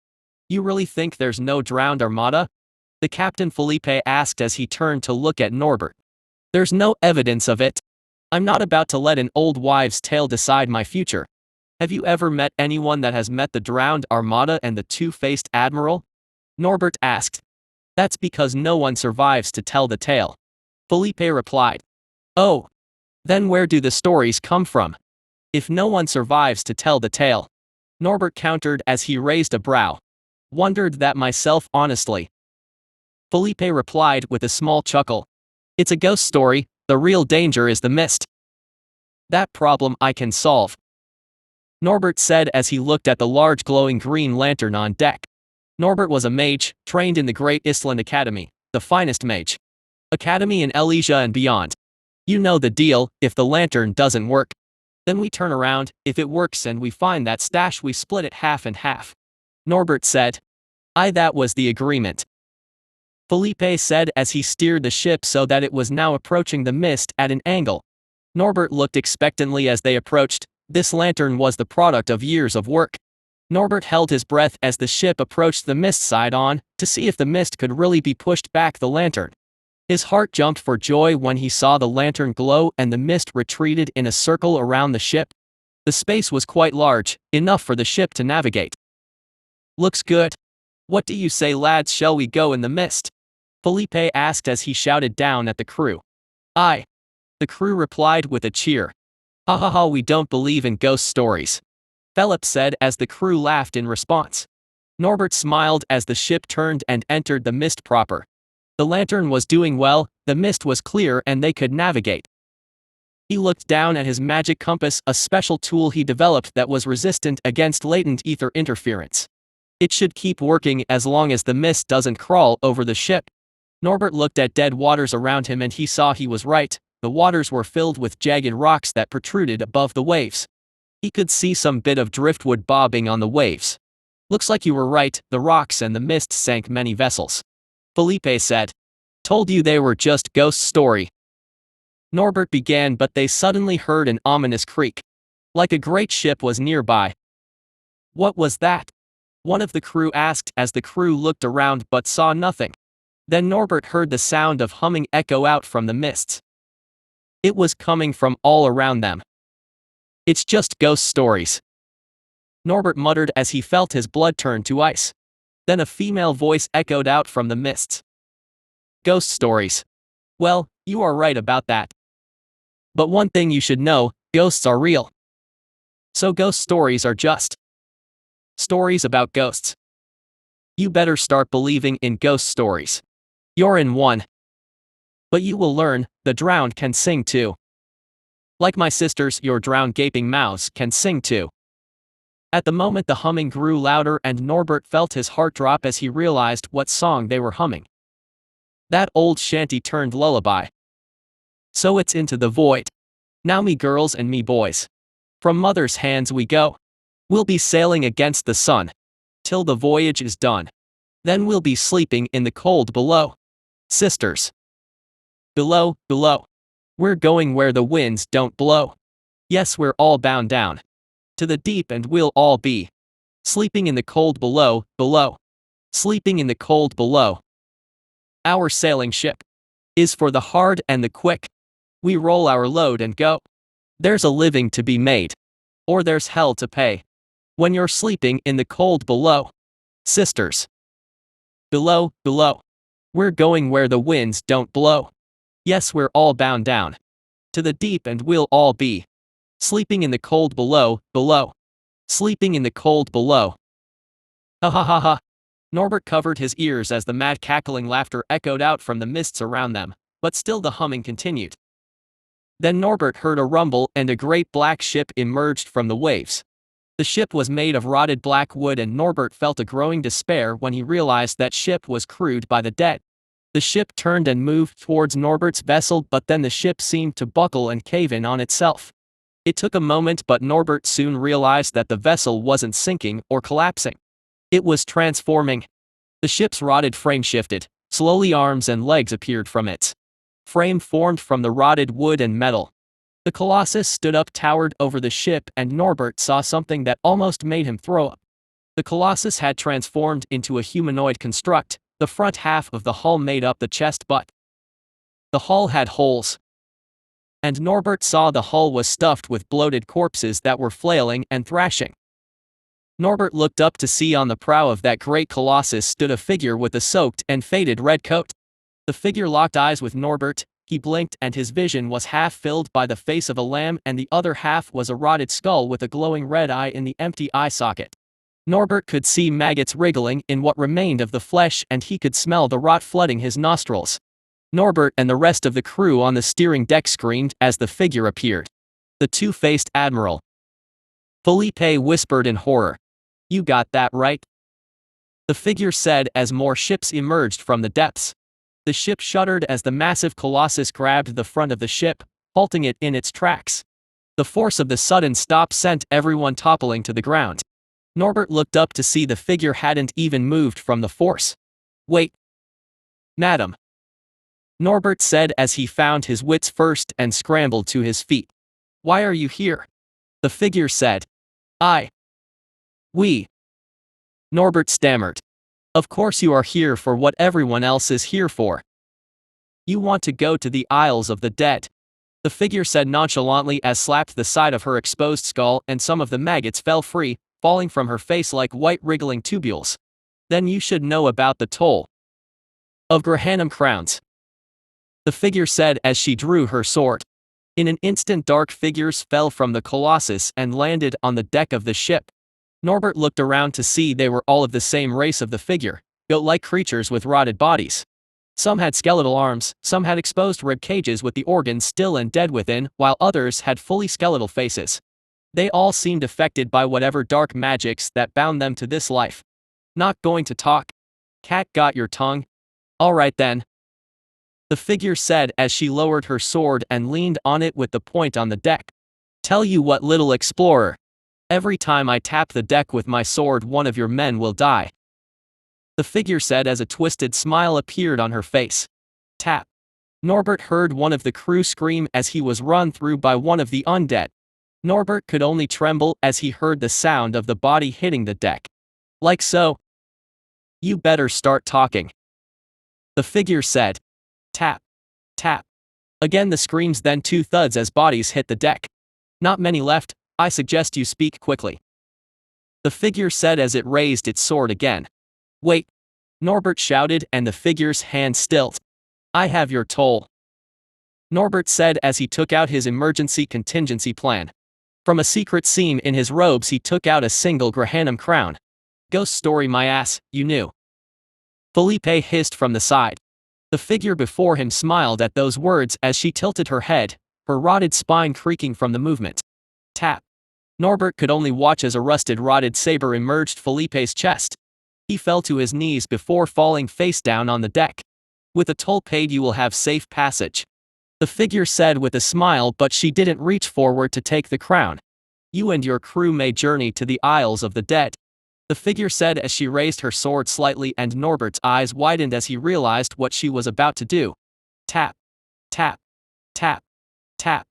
You really think there's no drowned armada? The captain Felipe asked as he turned to look at Norbert. There's no evidence of it. I'm not about to let an old wives' tale decide my future. Have you ever met anyone that has met the drowned armada and the two-faced admiral? Norbert asked. That's because no one survives to tell the tale. Felipe replied. Oh. Then where do the stories come from? If no one survives to tell the tale. Norbert countered as he raised a brow. Wondered that myself honestly. Felipe replied with a small chuckle. It's a ghost story, the real danger is the mist. That problem I can solve. Norbert said as he looked at the large glowing green lantern on deck. Norbert was a mage, trained in the Great Island Academy, the finest mage academy in Elysia and beyond. You know the deal, if the lantern doesn't work, then we turn around, if it works and we find that stash we split it half and half. Norbert said. That was the agreement. Felipe said as he steered the ship so that it was now approaching the mist at an angle. Norbert looked expectantly as they approached. This lantern was the product of years of work. Norbert held his breath as the ship approached the mist side on, to see if the mist could really be pushed back the lantern. His heart jumped for joy when he saw the lantern glow and the mist retreated in a circle around the ship. The space was quite large, enough for the ship to navigate. Looks good. What do you say, lads, shall we go in the mist? Felipe asked as he shouted down at the crew. Aye. The crew replied with a cheer. Ha ha ha, we don't believe in ghost stories. Philip said as the crew laughed in response. Norbert smiled as the ship turned and entered the mist proper. The lantern was doing well, the mist was clear and they could navigate. He looked down at his magic compass, a special tool he developed that was resistant against latent ether interference. It should keep working as long as the mist doesn't crawl over the ship. Norbert looked at dead waters around him and he saw he was right. The waters were filled with jagged rocks that protruded above the waves. He could see some bit of driftwood bobbing on the waves. Looks like you were right, the rocks and the mist sank many vessels. Felipe said. Told you they were just ghost story. Norbert began, but they suddenly heard an ominous creak. Like a great ship was nearby. What was that? One of the crew asked as the crew looked around but saw nothing. Then Norbert heard the sound of humming echo out from the mists. It was coming from all around them. It's just ghost stories. Norbert muttered as he felt his blood turn to ice. Then a female voice echoed out from the mists. Ghost stories. Well, you are right about that. But one thing you should know, ghosts are real. So ghost stories are just stories about ghosts. You better start believing in ghost stories. You're in one. But you will learn, the drowned can sing too. Like my sisters, your drowned gaping mouths can sing too. At the moment the humming grew louder and Norbert felt his heart drop as he realized what song they were humming. That old shanty turned lullaby. So it's into the void. Now me girls and me boys. From mother's hands we go. We'll be sailing against the sun. Till the voyage is done. Then we'll be sleeping in the cold below. Sisters. Below, below. We're going where the winds don't blow. Yes, we're all bound down to the deep, and we'll all be sleeping in the cold below, below. Sleeping in the cold below. Our sailing ship is for the hard and the quick. We roll our load and go. There's a living to be made, or there's hell to pay when you're sleeping in the cold below. Sisters. Below, below. We're going where the winds don't blow. Yes, we're all bound down to the deep, and we'll all be sleeping in the cold below, below. Sleeping in the cold below. Ha ha ha ha. Norbert covered his ears as the mad cackling laughter echoed out from the mists around them, but still the humming continued. Then Norbert heard a rumble, and a great black ship emerged from the waves. The ship was made of rotted black wood, and Norbert felt a growing despair when he realized that ship was crewed by the dead. The ship turned and moved towards Norbert's vessel, but then the ship seemed to buckle and cave in on itself. It took a moment, but Norbert soon realized that the vessel wasn't sinking or collapsing. It was transforming. The ship's rotted frame shifted. Slowly arms and legs appeared from its frame, formed from the rotted wood and metal. The Colossus stood up, towered over the ship, and Norbert saw something that almost made him throw up. The Colossus had transformed into a humanoid construct. The front half of the hull made up the chest, but the hull had holes. And Norbert saw the hull was stuffed with bloated corpses that were flailing and thrashing. Norbert looked up to see on the prow of that great Colossus stood a figure with a soaked and faded red coat. The figure locked eyes with Norbert. He blinked, and his vision was half filled by the face of a lamb, and the other half was a rotted skull with a glowing red eye in the empty eye socket. Norbert could see maggots wriggling in what remained of the flesh, and he could smell the rot flooding his nostrils. Norbert and the rest of the crew on the steering deck screamed as the figure appeared. The two-faced admiral. Felipe whispered in horror. "You got that right?" The figure said as more ships emerged from the depths. The ship shuddered as the massive Colossus grabbed the front of the ship, halting it in its tracks. The force of the sudden stop sent everyone toppling to the ground. Norbert looked up to see the figure hadn't even moved from the force. "Wait. Madam," Norbert said as he found his wits first and scrambled to his feet. "Why are you here?" The figure said. We. Norbert stammered. "Of course you are here for what everyone else is here for. You want to go to the Isles of the Dead," the figure said nonchalantly as slapped the side of her exposed skull, and some of the maggots fell free, falling from her face like white wriggling tubules. "Then you should know about the toll of Grahanam crowns," the figure said as she drew her sword. In an instant, dark figures fell from the Colossus and landed on the deck of the ship. Norbert looked around to see they were all of the same race of the figure, goat-like creatures with rotted bodies. Some had skeletal arms, some had exposed rib cages with the organs still and dead within, while others had fully skeletal faces. They all seemed affected by whatever dark magics that bound them to this life. "Not going to talk? Cat got your tongue? All right then," the figure said as she lowered her sword and leaned on it with the point on the deck. "Tell you what, little explorer. Every time I tap the deck with my sword, one of your men will die," the figure said as a twisted smile appeared on her face. "Tap." Norbert heard one of the crew scream as he was run through by one of the undead. Norbert could only tremble as he heard the sound of the body hitting the deck. "Like so." "You better start talking," the figure said. Tap. Tap. Again the screams, then two thuds as bodies hit the deck. "Not many left. I suggest you speak quickly," the figure said as it raised its sword again. "Wait," Norbert shouted, and the figure's hand stilled. "I have your toll," Norbert said as he took out his emergency contingency plan. From a secret seam in his robes he took out a single Grahanam crown. "Ghost story my ass, you knew," Felipe hissed from the side. The figure before him smiled at those words as she tilted her head, her rotted spine creaking from the movement. Tap. Norbert could only watch as a rusted rotted saber emerged Felipe's chest. He fell to his knees before falling face down on the deck. "With a toll paid you will have safe passage," the figure said with a smile, but she didn't reach forward to take the crown. "You and your crew may journey to the Isles of the Dead," the figure said as she raised her sword slightly, and Norbert's eyes widened as he realized what she was about to do. Tap. Tap. Tap. Tap.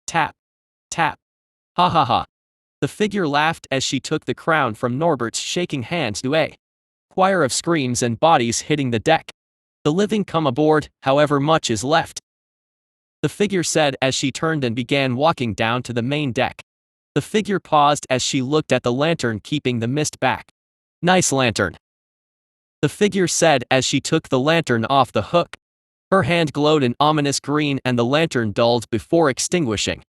Tap. Tap. Ha ha ha. The figure laughed as she took the crown from Norbert's shaking hand to a choir of screams and bodies hitting the deck. The living come aboard, however much is left, the figure said as she turned and began walking down to the main deck. The figure paused as she looked at the lantern keeping the mist back. Nice lantern, the figure said as she took the lantern off the hook. Her hand glowed an ominous green and the lantern dulled before extinguishing.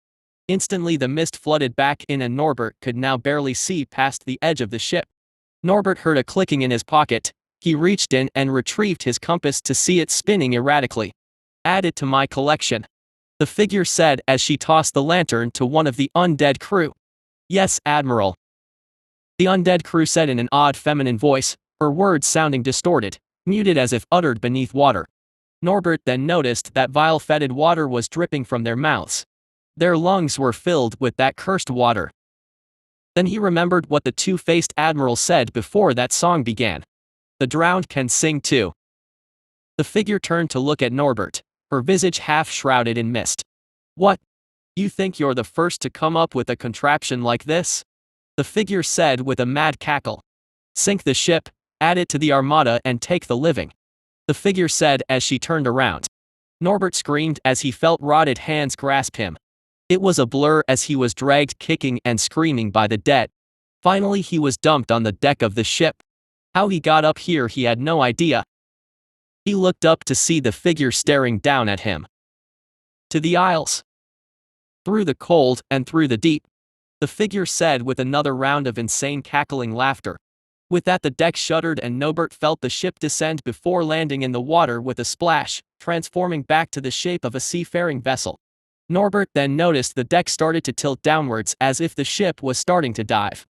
Instantly the mist flooded back in and Norbert could now barely see past the edge of the ship. Norbert heard a clicking in his pocket. He reached in and retrieved his compass to see it spinning erratically. Add it to my collection, the figure said as she tossed the lantern to one of the undead crew. Yes, Admiral, the undead crew said in an odd feminine voice, her words sounding distorted, muted as if uttered beneath water. Norbert then noticed that vile fetid water was dripping from their mouths. Their lungs were filled with that cursed water. Then he remembered what the two-faced admiral said before that song began. The drowned can sing too. The figure turned to look at Norbert, her visage half shrouded in mist. What? You think you're the first to come up with a contraption like this? The figure said with a mad cackle. Sink the ship, add it to the armada and take the living, the figure said as she turned around. Norbert screamed as he felt rotted hands grasp him. It was a blur as he was dragged kicking and screaming by the dead. Finally he was dumped on the deck of the ship. How he got up here he had no idea. He looked up to see the figure staring down at him. To the Isles. Through the cold and through the deep, the figure said with another round of insane cackling laughter. With that the deck shuddered and Norbert felt the ship descend before landing in the water with a splash, transforming back to the shape of a seafaring vessel. Norbert then noticed the deck started to tilt downwards as if the ship was starting to dive.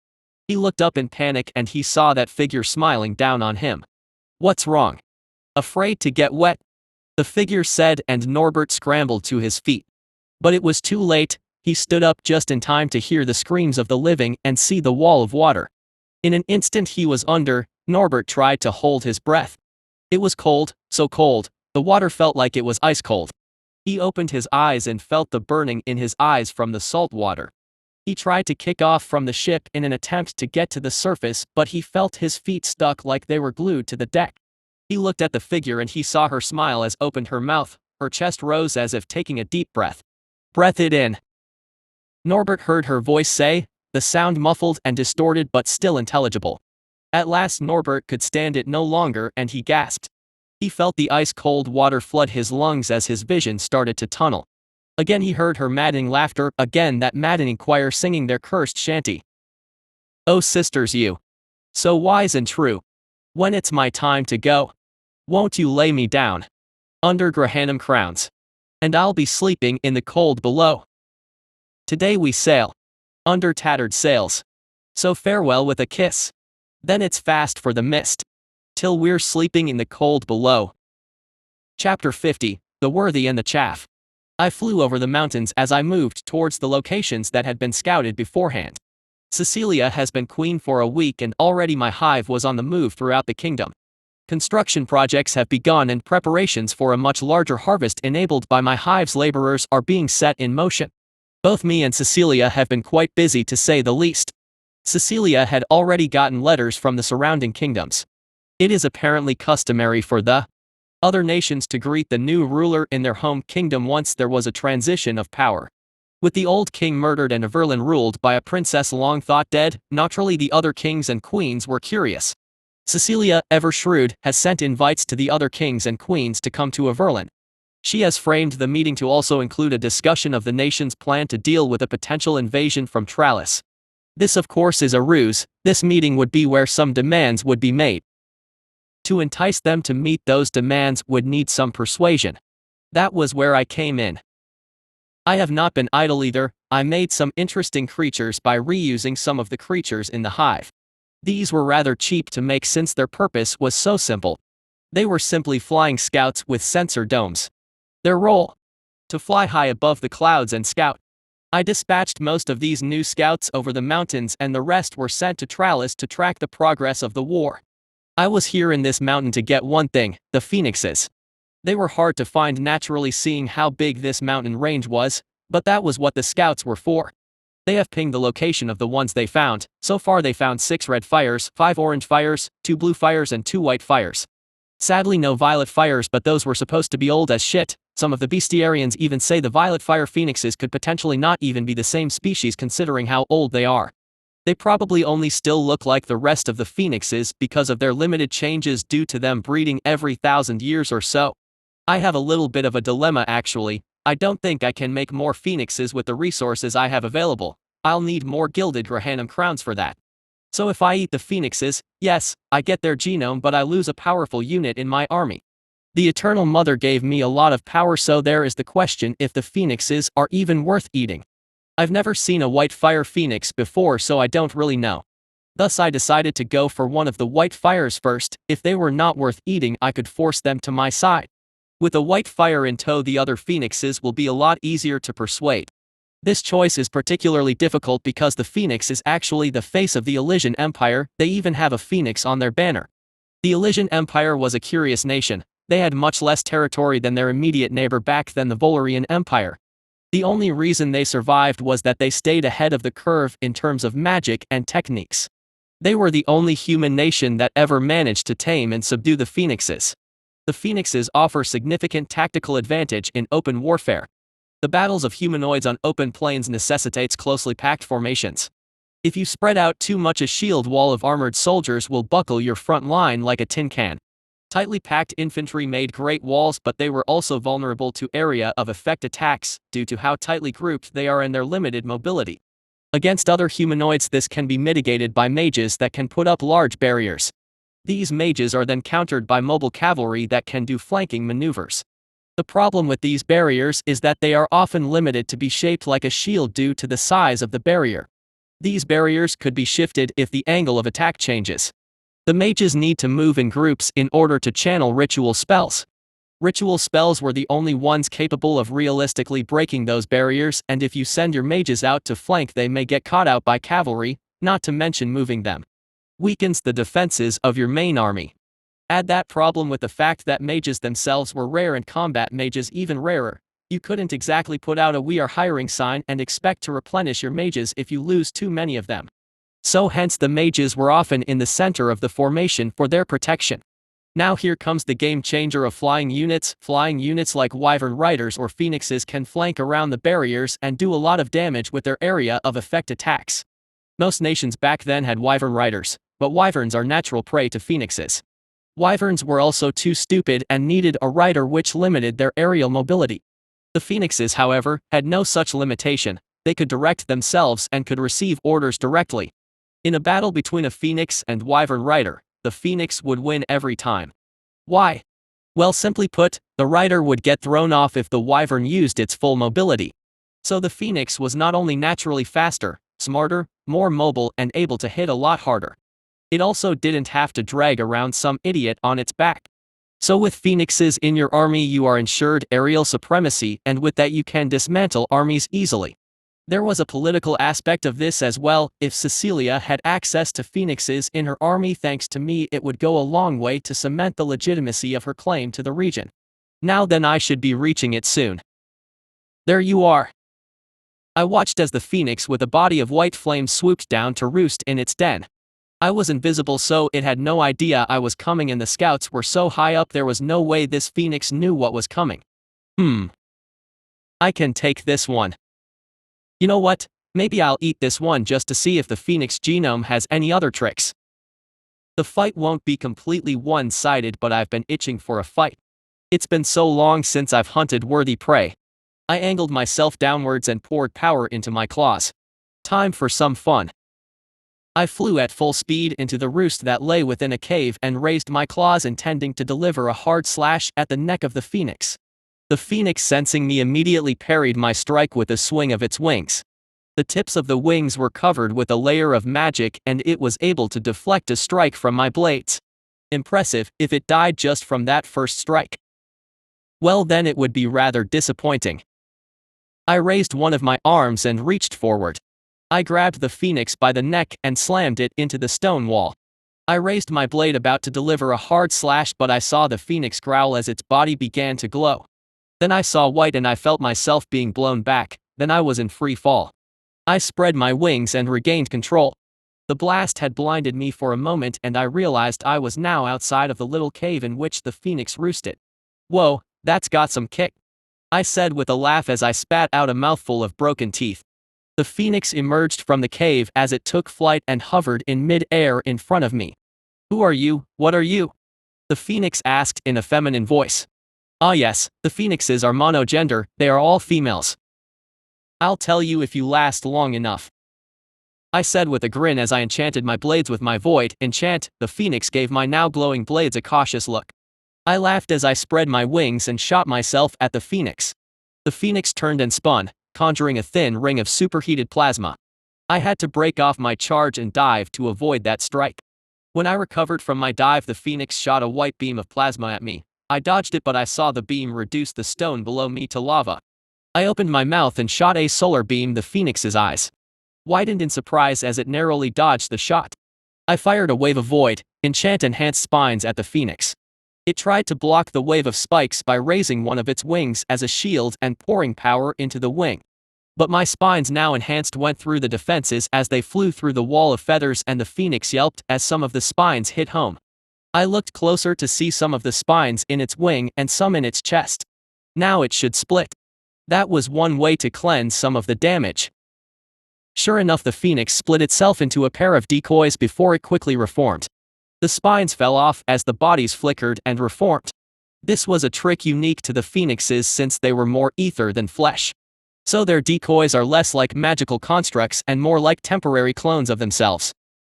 He looked up in panic and he saw that figure smiling down on him. What's wrong? Afraid to get wet? The figure said and Norbert scrambled to his feet. But it was too late. He stood up just in time to hear the screams of the living and see the wall of water. In an instant he was under. Norbert tried to hold his breath. It was cold, so cold, the water felt like it was ice cold. He opened his eyes and felt the burning in his eyes from the salt water. He tried to kick off from the ship in an attempt to get to the surface, but he felt his feet stuck like they were glued to the deck. He looked at the figure and he saw her smile as opened her mouth, her chest rose as if taking a deep breath. Breath it in, Norbert heard her voice say, the sound muffled and distorted but still intelligible. At last Norbert could stand it no longer and he gasped. He felt the ice-cold water flood his lungs as his vision started to tunnel. Again he heard her maddening laughter, again that maddening choir singing their cursed shanty. Oh sisters you, so wise and true, when it's my time to go, won't you lay me down under Grahanam crowns, and I'll be sleeping in the cold below. Today we sail under tattered sails, so farewell with a kiss, then it's fast for the mist, till we're sleeping in the cold below. Chapter 50, The Worthy and the Chaff. I flew over the mountains as I moved towards the locations that had been scouted beforehand. Cecilia has been queen for a week and already my hive was on the move throughout the kingdom. Construction projects have begun and preparations for a much larger harvest enabled by my hive's laborers are being set in motion. Both me and Cecilia have been quite busy to say the least. Cecilia had already gotten letters from the surrounding kingdoms. It is apparently customary for the other nations to greet the new ruler in their home kingdom once there was a transition of power. With the old king murdered and Averlin ruled by a princess long thought dead, naturally the other kings and queens were curious. Cecilia, ever shrewd, has sent invites to the other kings and queens to come to Averlin. She has framed the meeting to also include a discussion of the nation's plan to deal with a potential invasion from Tralis. This of course is a ruse. This meeting would be where some demands would be made. To entice them to meet those demands would need some persuasion. That was where I came in. I have not been idle either. I made some interesting creatures by reusing some of the creatures in the hive. These were rather cheap to make since their purpose was so simple. They were simply flying scouts with sensor domes. Their role? To fly high above the clouds and scout. I dispatched most of these new scouts over the mountains and the rest were sent to Tralis to track the progress of the war. I was here in this mountain to get one thing, the phoenixes. They were hard to find naturally seeing how big this mountain range was, but that was what the scouts were for. They have pinged the location of the ones they found. So far they found 6 red fires, 5 orange fires, 2 blue fires and 2 white fires. Sadly no violet fires, but those were supposed to be old as shit. Some of the bestiarians even say the violet fire phoenixes could potentially not even be the same species considering how old they are. They probably only still look like the rest of the phoenixes because of their limited changes due to them breeding every 1,000 years or so. I have a little bit of a dilemma actually. I don't think I can make more phoenixes with the resources I have available. I'll need more gilded Grahanam crowns for that. So if I eat the phoenixes, yes, I get their genome but I lose a powerful unit in my army. The Eternal Mother gave me a lot of power, so there is the question if the phoenixes are even worth eating. I've never seen a white fire phoenix before, so I don't really know. Thus I decided to go for one of the white fires first. If they were not worth eating I could force them to my side. With a white fire in tow the other phoenixes will be a lot easier to persuade. This choice is particularly difficult because the phoenix is actually the face of the Elysian Empire. They even have a phoenix on their banner. The Elysian Empire was a curious nation. They had much less territory than their immediate neighbor back then, the Volarian Empire. The only reason they survived was that they stayed ahead of the curve in terms of magic and techniques. They were the only human nation that ever managed to tame and subdue the phoenixes. The phoenixes offer significant tactical advantage in open warfare. The battles of humanoids on open plains necessitates closely packed formations. If you spread out too much, a shield wall of armored soldiers will buckle your front line like a tin can. Tightly packed infantry made great walls, but they were also vulnerable to area of effect attacks due to how tightly grouped they are and their limited mobility. Against other humanoids this can be mitigated by mages that can put up large barriers. These mages are then countered by mobile cavalry that can do flanking maneuvers. The problem with these barriers is that they are often limited to be shaped like a shield due to the size of the barrier. These barriers could be shifted if the angle of attack changes. The mages need to move in groups in order to channel ritual spells. Ritual spells were the only ones capable of realistically breaking those barriers, and if you send your mages out to flank they may get caught out by cavalry, not to mention moving them weakens the defenses of your main army. Add that problem with the fact that mages themselves were rare and combat mages even rarer. You couldn't exactly put out a "we are hiring" sign and expect to replenish your mages if you lose too many of them. So hence the mages were often in the center of the formation for their protection. Now here comes the game changer of flying units. Flying units like Wyvern Riders or Phoenixes can flank around the barriers and do a lot of damage with their area of effect attacks. Most nations back then had Wyvern Riders, but Wyverns are natural prey to Phoenixes. Wyverns were also too stupid and needed a rider, which limited their aerial mobility. The Phoenixes, however, had no such limitation. They could direct themselves and could receive orders directly. In a battle between a Phoenix and Wyvern Rider, the Phoenix would win every time. Why? Well, simply put, the rider would get thrown off if the Wyvern used its full mobility. So the Phoenix was not only naturally faster, smarter, more mobile, and able to hit a lot harder. It also didn't have to drag around some idiot on its back. So with Phoenixes in your army you are ensured aerial supremacy, and with that you can dismantle armies easily. There was a political aspect of this as well. If Cecilia had access to Phoenixes in her army thanks to me, it would go a long way to cement the legitimacy of her claim to the region. Now then, I should be reaching it soon. There you are. I watched as the Phoenix with a body of white flame swooped down to roost in its den. I was invisible, so it had no idea I was coming, and the scouts were so high up there was no way this Phoenix knew what was coming. I can take this one. You know what, maybe I'll eat this one just to see if the Phoenix genome has any other tricks. The fight won't be completely one-sided, but I've been itching for a fight. It's been so long since I've hunted worthy prey. I angled myself downwards and poured power into my claws. Time for some fun. I flew at full speed into the roost that lay within a cave and raised my claws, intending to deliver a hard slash at the neck of the Phoenix. The Phoenix, sensing me, immediately parried my strike with a swing of its wings. The tips of the wings were covered with a layer of magic, and it was able to deflect a strike from my blades. Impressive, if it died just from that first strike. Well, then it would be rather disappointing. I raised one of my arms and reached forward. I grabbed the phoenix by the neck and slammed it into the stone wall. I raised my blade about to deliver a hard slash, but I saw the phoenix growl as its body began to glow. Then I saw white and I felt myself being blown back, then I was in free fall. I spread my wings and regained control. The blast had blinded me for a moment and I realized I was now outside of the little cave in which the phoenix roosted. Whoa, that's got some kick, I said with a laugh as I spat out a mouthful of broken teeth. The phoenix emerged from the cave as it took flight and hovered in mid-air in front of me. Who are you? What are you? The phoenix asked in a feminine voice. Ah yes, the phoenixes are monogender, they are all females. I'll tell you if you last long enough, I said with a grin as I enchanted my blades with my void enchant. The phoenix gave my now glowing blades a cautious look. I laughed as I spread my wings and shot myself at the phoenix. The phoenix turned and spun, conjuring a thin ring of superheated plasma. I had to break off my charge and dive to avoid that strike. When I recovered from my dive, the phoenix shot a white beam of plasma at me. I dodged it, but I saw the beam reduce the stone below me to lava. I opened my mouth and shot a solar beam. The phoenix's eyes widened in surprise as it narrowly dodged the shot. I fired a wave of void, enchant enhanced spines at the phoenix. It tried to block the wave of spikes by raising one of its wings as a shield and pouring power into the wing. But my spines, now enhanced, went through the defenses as they flew through the wall of feathers, and the phoenix yelped as some of the spines hit home. I looked closer to see some of the spines in its wing and some in its chest. Now it should split. That was one way to cleanse some of the damage. Sure enough, the phoenix split itself into a pair of decoys before it quickly reformed. The spines fell off as the bodies flickered and reformed. This was a trick unique to the phoenixes since they were more ether than flesh. So their decoys are less like magical constructs and more like temporary clones of themselves.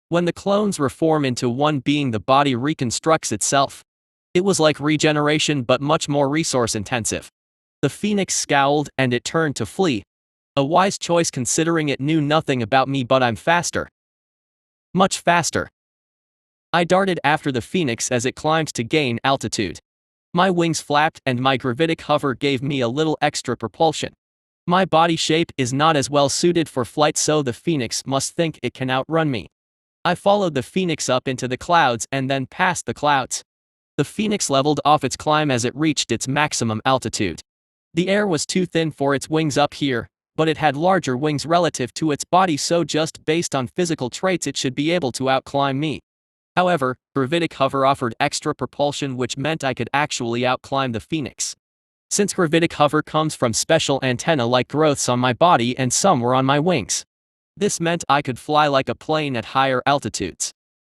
When the clones reform into one being, the body reconstructs itself. It was like regeneration but much more resource intensive. The phoenix scowled and it turned to flee. A wise choice considering it knew nothing about me, but I'm faster. Much faster. I darted after the phoenix as it climbed to gain altitude. My wings flapped and my gravitic hover gave me a little extra propulsion. My body shape is not as well suited for flight, so the phoenix must think it can outrun me. I followed the phoenix up into the clouds and then past the clouds. The phoenix leveled off its climb as it reached its maximum altitude. The air was too thin for its wings up here, but it had larger wings relative to its body, so just based on physical traits it should be able to outclimb me. However, gravitic hover offered extra propulsion, which meant I could actually outclimb the phoenix. Since gravitic hover comes from special antenna-like growths on my body and some were on my wings, this meant I could fly like a plane at higher altitudes.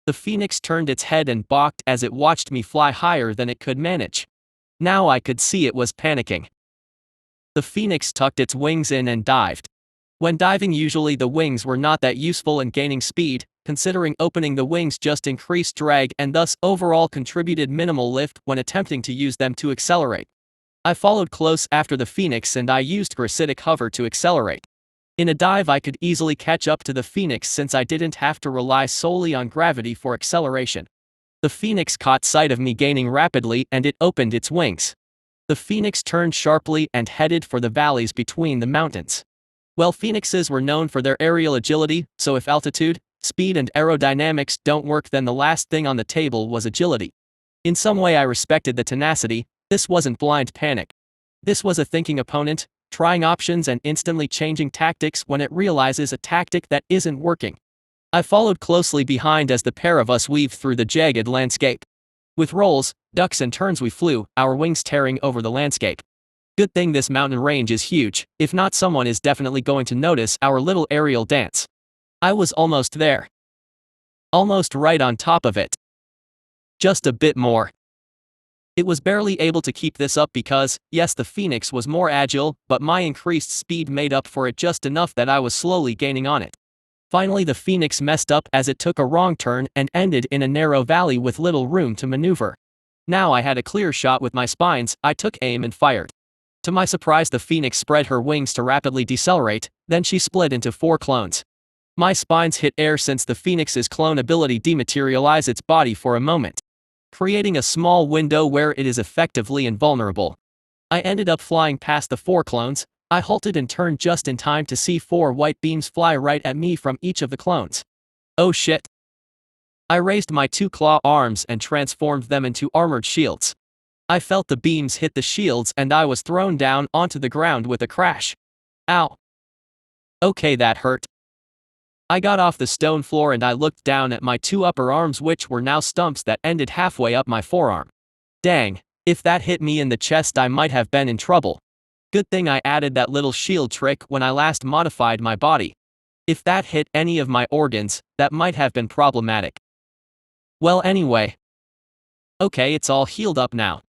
The phoenix turned its head and balked as it watched me fly higher than it could manage. Now I could see it was panicking. The phoenix tucked its wings in and dived. When diving, usually the wings were not that useful in gaining speed, considering opening the wings just increased drag and thus overall contributed minimal lift when attempting to use them to accelerate. I followed close after the phoenix and I used gravitic hover to accelerate. In a dive I could easily catch up to the phoenix since I didn't have to rely solely on gravity for acceleration. The phoenix caught sight of me gaining rapidly and it opened its wings. The phoenix turned sharply and headed for the valleys between the mountains. Well, phoenixes were known for their aerial agility, so if altitude, speed and aerodynamics don't work, then the last thing on the table was agility. In some way I respected the tenacity. This wasn't blind panic. This was a thinking opponent, trying options and instantly changing tactics when it realizes a tactic that isn't working. I followed closely behind as the pair of us weaved through the jagged landscape. With rolls, ducks and turns we flew, our wings tearing over the landscape. Good thing this mountain range is huge, if not someone is definitely going to notice our little aerial dance. I was almost there. Almost right on top of it. Just a bit more. It was barely able to keep this up because, yes, the phoenix was more agile, but my increased speed made up for it just enough that I was slowly gaining on it. Finally the phoenix messed up as it took a wrong turn and ended in a narrow valley with little room to maneuver. Now I had a clear shot with my spines. I took aim and fired. To my surprise, the phoenix spread her wings to rapidly decelerate, then she split into 4 clones. My spines hit air since the phoenix's clone ability dematerialized its body for a moment, creating a small window where it is effectively invulnerable. I ended up flying past the 4 clones, I halted and turned just in time to see 4 white beams fly right at me from each of the clones. Oh shit. I raised my 2 claw arms and transformed them into armored shields. I felt the beams hit the shields and I was thrown down onto the ground with a crash. Ow. Okay, that hurt. I got off the stone floor and I looked down at my 2 upper arms, which were now stumps that ended halfway up my forearm. Dang, if that hit me in the chest I might have been in trouble. Good thing I added that little shield trick when I last modified my body. If that hit any of my organs, that might have been problematic. Well, anyway. Okay, it's all healed up now.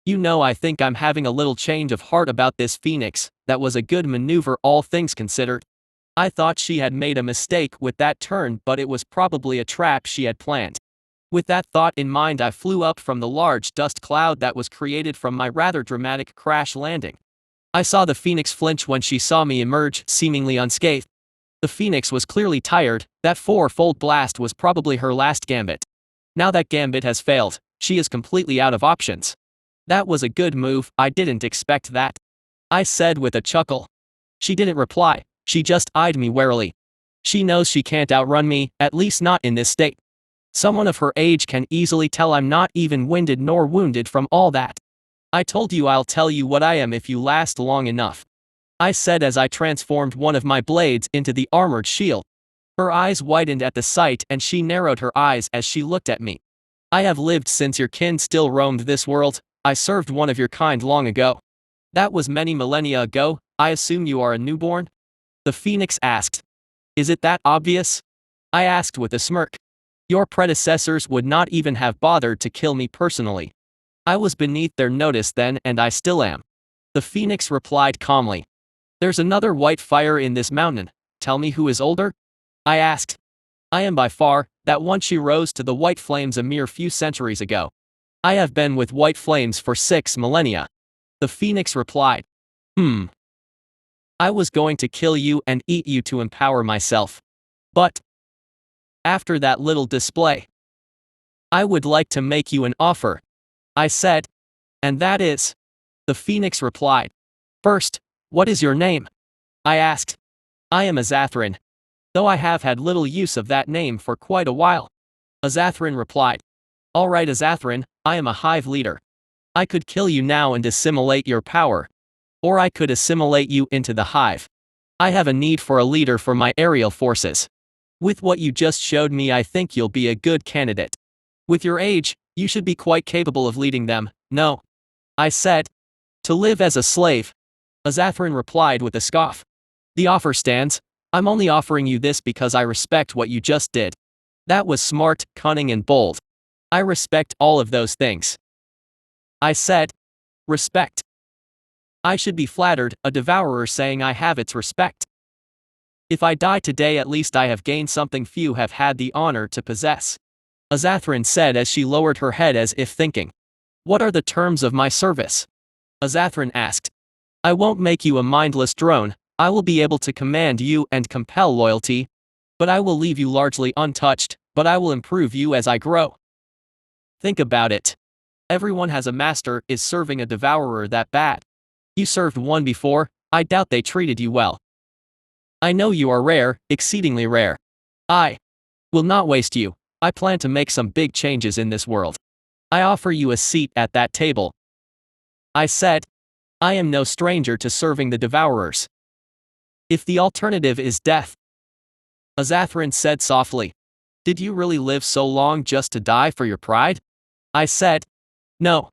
You know, I think I'm having a little change of heart about this Phoenix. That was a good maneuver, all things considered. I thought she had made a mistake with that turn, but it was probably a trap she had planned. With that thought in mind, I flew up from the large dust cloud that was created from my rather dramatic crash landing. I saw the Phoenix flinch when she saw me emerge, seemingly unscathed. The Phoenix was clearly tired. That 4-fold blast was probably her last gambit. Now that gambit has failed, she is completely out of options. That was a good move, I didn't expect that. I said with a chuckle. She didn't reply, she just eyed me warily. She knows she can't outrun me, at least not in this state. Someone of her age can easily tell I'm not even winded nor wounded from all that. I told you I'll tell you what I am if you last long enough. I said as I transformed one of my blades into the armored shield. Her eyes widened at the sight and she narrowed her eyes as she looked at me. I have lived since your kin still roamed this world. I served one of your kind long ago. That was many millennia ago. I assume you are a newborn? The Phoenix asked. Is it that obvious? I asked with a smirk. Your predecessors would not even have bothered to kill me personally. I was beneath their notice then and I still am. The Phoenix replied calmly. There's another white fire in this mountain. Tell me who is older? I asked. I am by far. That one. She rose to the white flames a mere few centuries ago. I have been with white flames for 6 millennia. The Phoenix replied. I was going to kill you and eat you to empower myself. But after that little display, I would like to make you an offer. I said. And that is? The Phoenix replied. First, what is your name? I asked. I am Azathrun. Though I have had little use of that name for quite a while. Azathrun replied. All right, Azathrun, I am a Hive leader. I could kill you now and assimilate your power. Or I could assimilate you into the Hive. I have a need for a leader for my aerial forces. With what you just showed me, I think you'll be a good candidate. With your age, you should be quite capable of leading them, no? I said. To live as a slave. Azathrun replied with a scoff. The offer stands. I'm only offering you this because I respect what you just did. That was smart, cunning and bold. I respect all of those things. I said. Respect. I should be flattered, a devourer saying I have its respect. If I die today, at least I have gained something few have had the honor to possess. Azathrun said as she lowered her head as if thinking. What are the terms of my service? Azathrun asked. I won't make you a mindless drone. I will be able to command you and compel loyalty. But I will leave you largely untouched, but I will improve you as I grow. Think about it. Everyone has a master. Is serving a devourer that bad? You served one before. I doubt they treated you well. I know you are rare, exceedingly rare. I will not waste you. I plan to make some big changes in this world. I offer you a seat at that table. I said. I am no stranger to serving the devourers. If the alternative is death. Azathrun said softly. Did you really live so long just to die for your pride? I said. No.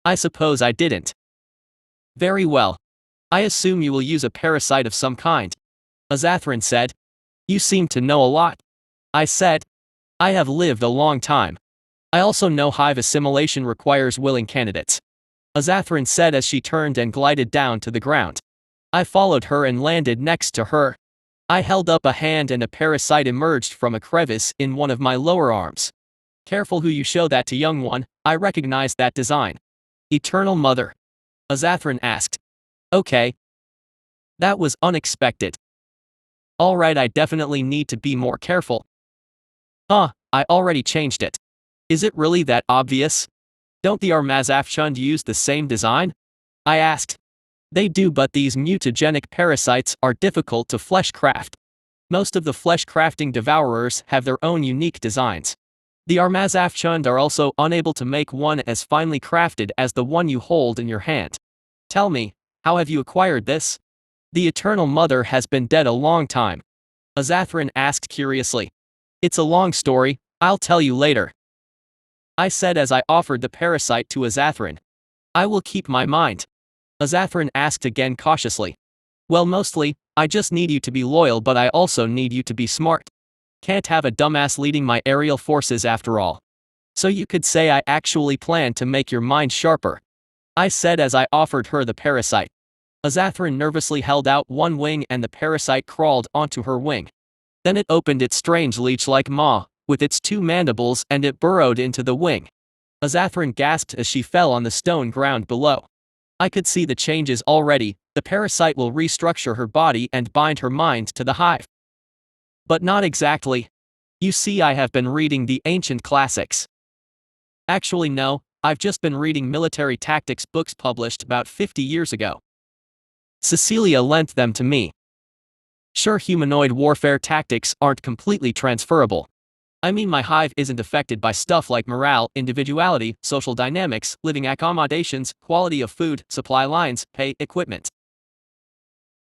I suppose I didn't. Very well. I assume you will use a parasite of some kind. Azathrun said. You seem to know a lot. I said. I have lived a long time. I also know Hive assimilation requires willing candidates. Azathrun said as she turned and glided down to the ground. I followed her and landed next to her. I held up a hand and a parasite emerged from a crevice in one of my lower arms. Careful who you show that to, young one. I recognized that design. Eternal Mother. Azathrun asked. Okay. That was unexpected. Alright, I definitely need to be more careful. I already changed it. Is it really that obvious? Don't the Armazafchund use the same design? I asked. They do, but these mutagenic parasites are difficult to flesh craft. Most of the flesh crafting devourers have their own unique designs. The Armazafchund are also unable to make one as finely crafted as the one you hold in your hand. Tell me, how have you acquired this? The Eternal Mother has been dead a long time. Azathoran asked curiously. It's a long story, I'll tell you later, I said as I offered the parasite to Azathoran. I will keep my mind. Azathoran asked again cautiously. Well, mostly, I just need you to be loyal, but I also need you to be smart. Can't have a dumbass leading my aerial forces after all. So you could say I actually plan to make your mind sharper, I said as I offered her the parasite. Azathoran nervously held out one wing and the parasite crawled onto her wing. Then it opened its strange leech-like maw, with its two mandibles, and it burrowed into the wing. Azathoran gasped as she fell on the stone ground below. I could see the changes already. The parasite will restructure her body and bind her mind to the hive. But not exactly. You see, I have been reading the ancient classics. Actually no, I've just been reading military tactics books published about 50 years ago. Cecilia lent them to me. Sure, humanoid warfare tactics aren't completely transferable. I mean, my hive isn't affected by stuff like morale, individuality, social dynamics, living accommodations, quality of food, supply lines, pay, equipment.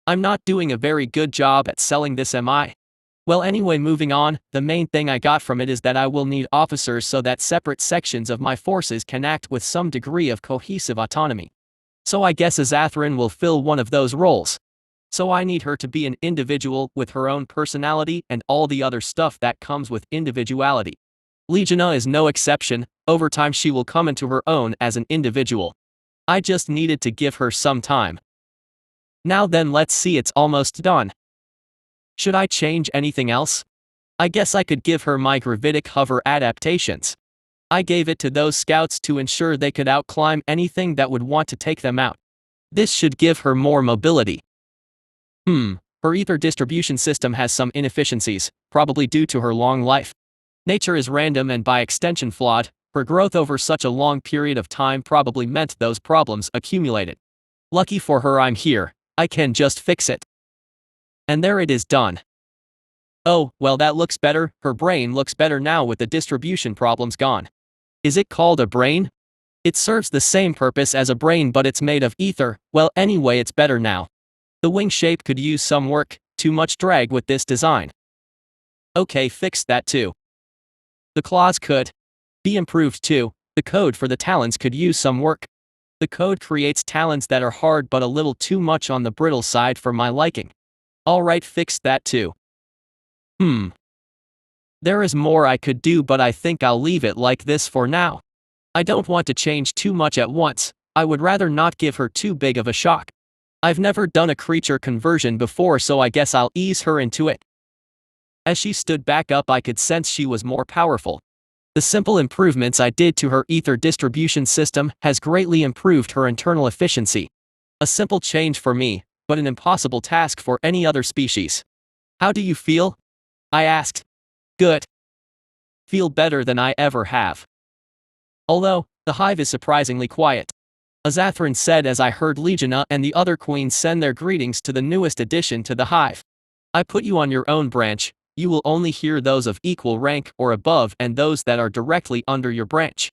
I'm not doing a very good job at selling this, am I? Well, anyway, moving on, the main thing I got from it is that I will need officers so that separate sections of my forces can act with some degree of cohesive autonomy. So I guess Azathoran will fill one of those roles. So I need her to be an individual with her own personality and all the other stuff that comes with individuality. Legiona is no exception. Over time she will come into her own as an individual. I just needed to give her some time. Now then, let's see, it's almost done. Should I change anything else? I guess I could give her my gravitic hover adaptations. I gave it to those scouts to ensure they could outclimb anything that would want to take them out. This should give her more mobility. Her ether distribution system has some inefficiencies, probably due to her long life. Nature is random and by extension flawed. Her growth over such a long period of time probably meant those problems accumulated. Lucky for her, I'm here. I can just fix it. And there it is, done. Oh, well, that looks better. Her brain looks better now with the distribution problems gone. Is it called a brain? It serves the same purpose as a brain, but it's made of ether. Well, anyway, it's better now. The wing shape could use some work, too much drag with this design. Okay, fixed that too. The claws could be improved too. The code for the talons could use some work. The code creates talons that are hard but a little too much on the brittle side for my liking. Alright, fixed that too. There is more I could do, but I think I'll leave it like this for now. I don't want to change too much at once. I would rather not give her too big of a shock. I've never done a creature conversion before, so I guess I'll ease her into it. As she stood back up, I could sense she was more powerful. The simple improvements I did to her ether distribution system has greatly improved her internal efficiency. A simple change for me, but an impossible task for any other species. How do you feel? I asked. Good. Feel better than I ever have. Although, the hive is surprisingly quiet, Azathoran said as I heard Legiona and the other queens send their greetings to the newest addition to the hive. I put you on your own branch. You will only hear those of equal rank or above and those that are directly under your branch.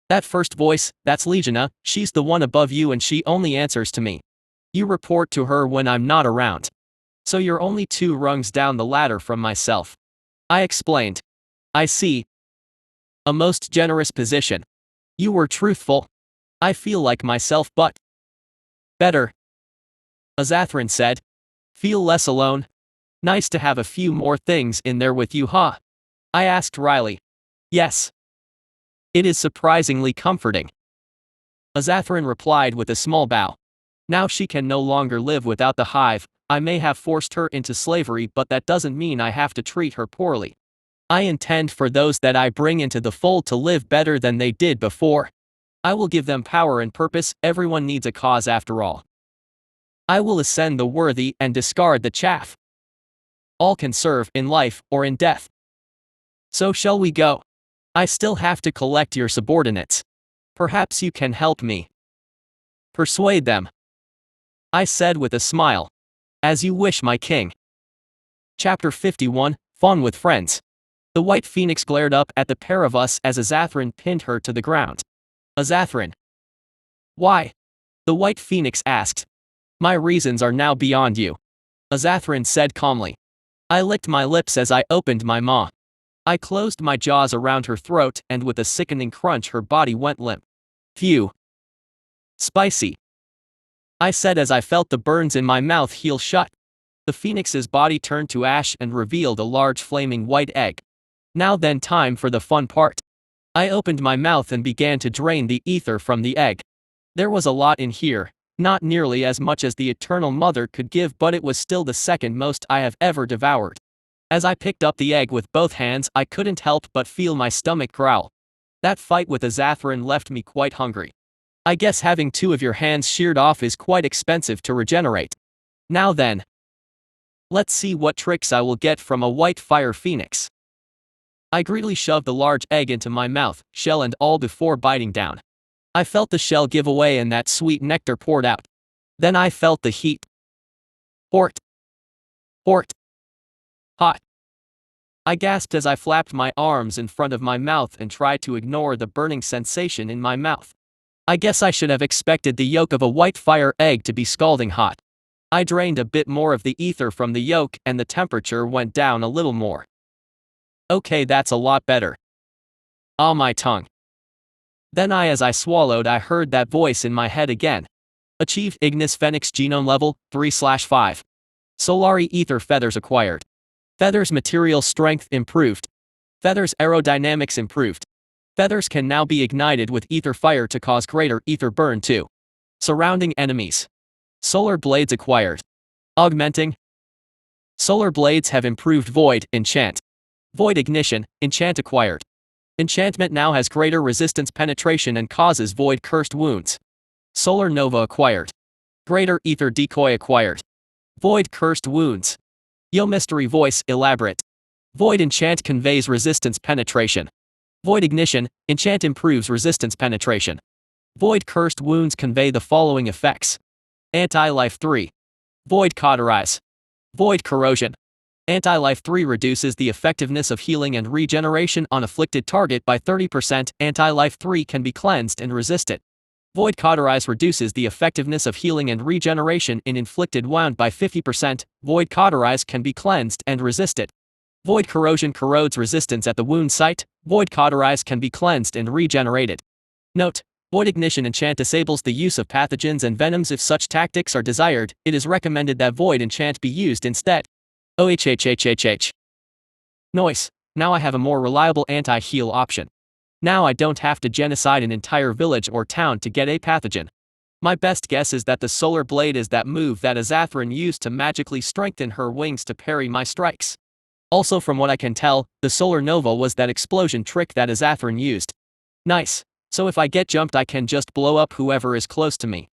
That first voice, that's Legiona, she's the one above you and she only answers to me. You report to her when I'm not around. So you're only 2 rungs down the ladder from myself. I explained. I see. A most generous position. You were truthful. I feel like myself, but better. Azathoran said. Feel less alone? Nice to have a few more things in there with you, huh? I asked wryly. Yes. It is surprisingly comforting. Azathoran replied with a small bow. Now she can no longer live without the hive. I may have forced her into slavery, but that doesn't mean I have to treat her poorly. I intend for those that I bring into the fold to live better than they did before. I will give them power and purpose. Everyone needs a cause after all. I will ascend the worthy and discard the chaff. All can serve in life or in death. So shall we go? I still have to collect your subordinates. Perhaps you can help me persuade them. I said with a smile. As you wish, my king. Chapter 51, Fun with Friends. The white phoenix glared up at the pair of us as Azathrun pinned her to the ground. Azathrun. Why? The white phoenix asked. My reasons are now beyond you. Azathrun said calmly. I licked my lips as I opened my maw. I closed my jaws around her throat and with a sickening crunch her body went limp. Phew. Spicy. I said as I felt the burns in my mouth heal shut. The phoenix's body turned to ash and revealed a large flaming white egg. Now then, time for the fun part. I opened my mouth and began to drain the ether from the egg. There was a lot in here, not nearly as much as the Eternal Mother could give, but it was still the second most I have ever devoured. As I picked up the egg with both hands, I couldn't help but feel my stomach growl. That fight with Azathrun left me quite hungry. I guess having 2 of your hands sheared off is quite expensive to regenerate. Now then. Let's see what tricks I will get from a white fire phoenix. I greedily shoved the large egg into my mouth, shell and all, before biting down. I felt the shell give away and that sweet nectar poured out. Then I felt the heat. Hort. Hort. Hot. I gasped as I flapped my arms in front of my mouth and tried to ignore the burning sensation in my mouth. I guess I should have expected the yolk of a white fire egg to be scalding hot. I drained a bit more of the ether from the yolk and the temperature went down a little more. Okay, that's a lot better. Ah, my tongue. Then as I swallowed, I heard that voice in my head again. Achieved Ignis Phoenix Genome Level 3/5. Solari Ether Feathers acquired. Feathers material strength improved. Feathers aerodynamics improved. Feathers can now be ignited with ether fire to cause greater ether burn too. Surrounding enemies. Solar blades acquired. Augmenting. Solar blades have improved Void enchant. Void ignition enchant acquired. Enchantment now has greater resistance penetration and causes void cursed wounds. Solar Nova acquired. Greater ether decoy acquired. Void cursed wounds. Yo mystery voice elaborate. Void enchant conveys resistance penetration. Void ignition enchant improves resistance penetration. Void cursed wounds convey the following effects. Anti-life 3. Void cauterize. Void corrosion. Anti-life 3 reduces the effectiveness of healing and regeneration on afflicted target by 30%. Anti-life 3 can be cleansed and resisted. Void cauterize reduces the effectiveness of healing and regeneration in inflicted wound by 50%. Void cauterize can be cleansed and resisted. Void corrosion corrodes resistance at the wound site. Void cauterize can be cleansed and regenerated. Note: Void ignition enchant disables the use of pathogens and venoms. If such tactics are desired, it is recommended that void enchant be used instead. OHHHHH. Noise. Now I have a more reliable anti-heal option. Now I don't have to genocide an entire village or town to get a pathogen. My best guess is that the Solar Blade is that move that Azathrun used to magically strengthen her wings to parry my strikes. Also, from what I can tell, the Solar Nova was that explosion trick that Azathrun used. Nice. So if I get jumped, I can just blow up whoever is close to me.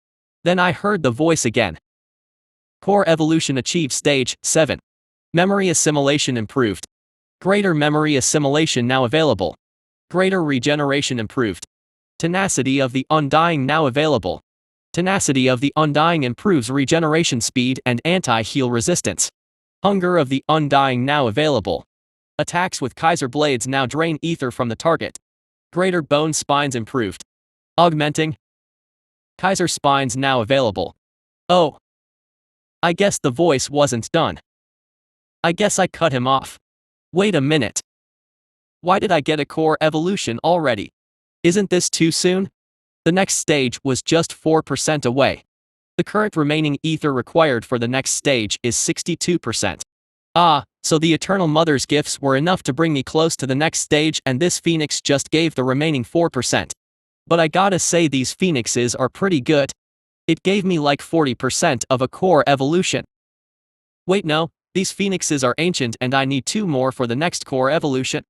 Then I heard the voice again. Core evolution achieved stage 7. Memory assimilation improved. Greater memory assimilation now available. Greater regeneration improved. Tenacity of the Undying now available. Tenacity of the Undying improves regeneration speed and anti-heal resistance. Hunger of the Undying now available. Attacks with Kaiser Blades now drain ether from the target. Greater bone spines improved. Augmenting. Kaiser Spines now available. Oh. I guess the voice wasn't done. I guess I cut him off. Wait a minute. Why did I get a core evolution already? Isn't this too soon? The next stage was just 4% away. The current remaining ether required for the next stage is 62%. Ah, so the Eternal Mother's gifts were enough to bring me close to the next stage, and this phoenix just gave the remaining 4%. But I gotta say, these phoenixes are pretty good. It gave me like 40% of a core evolution. Wait, no, these phoenixes are ancient and I need 2 more for the next core evolution.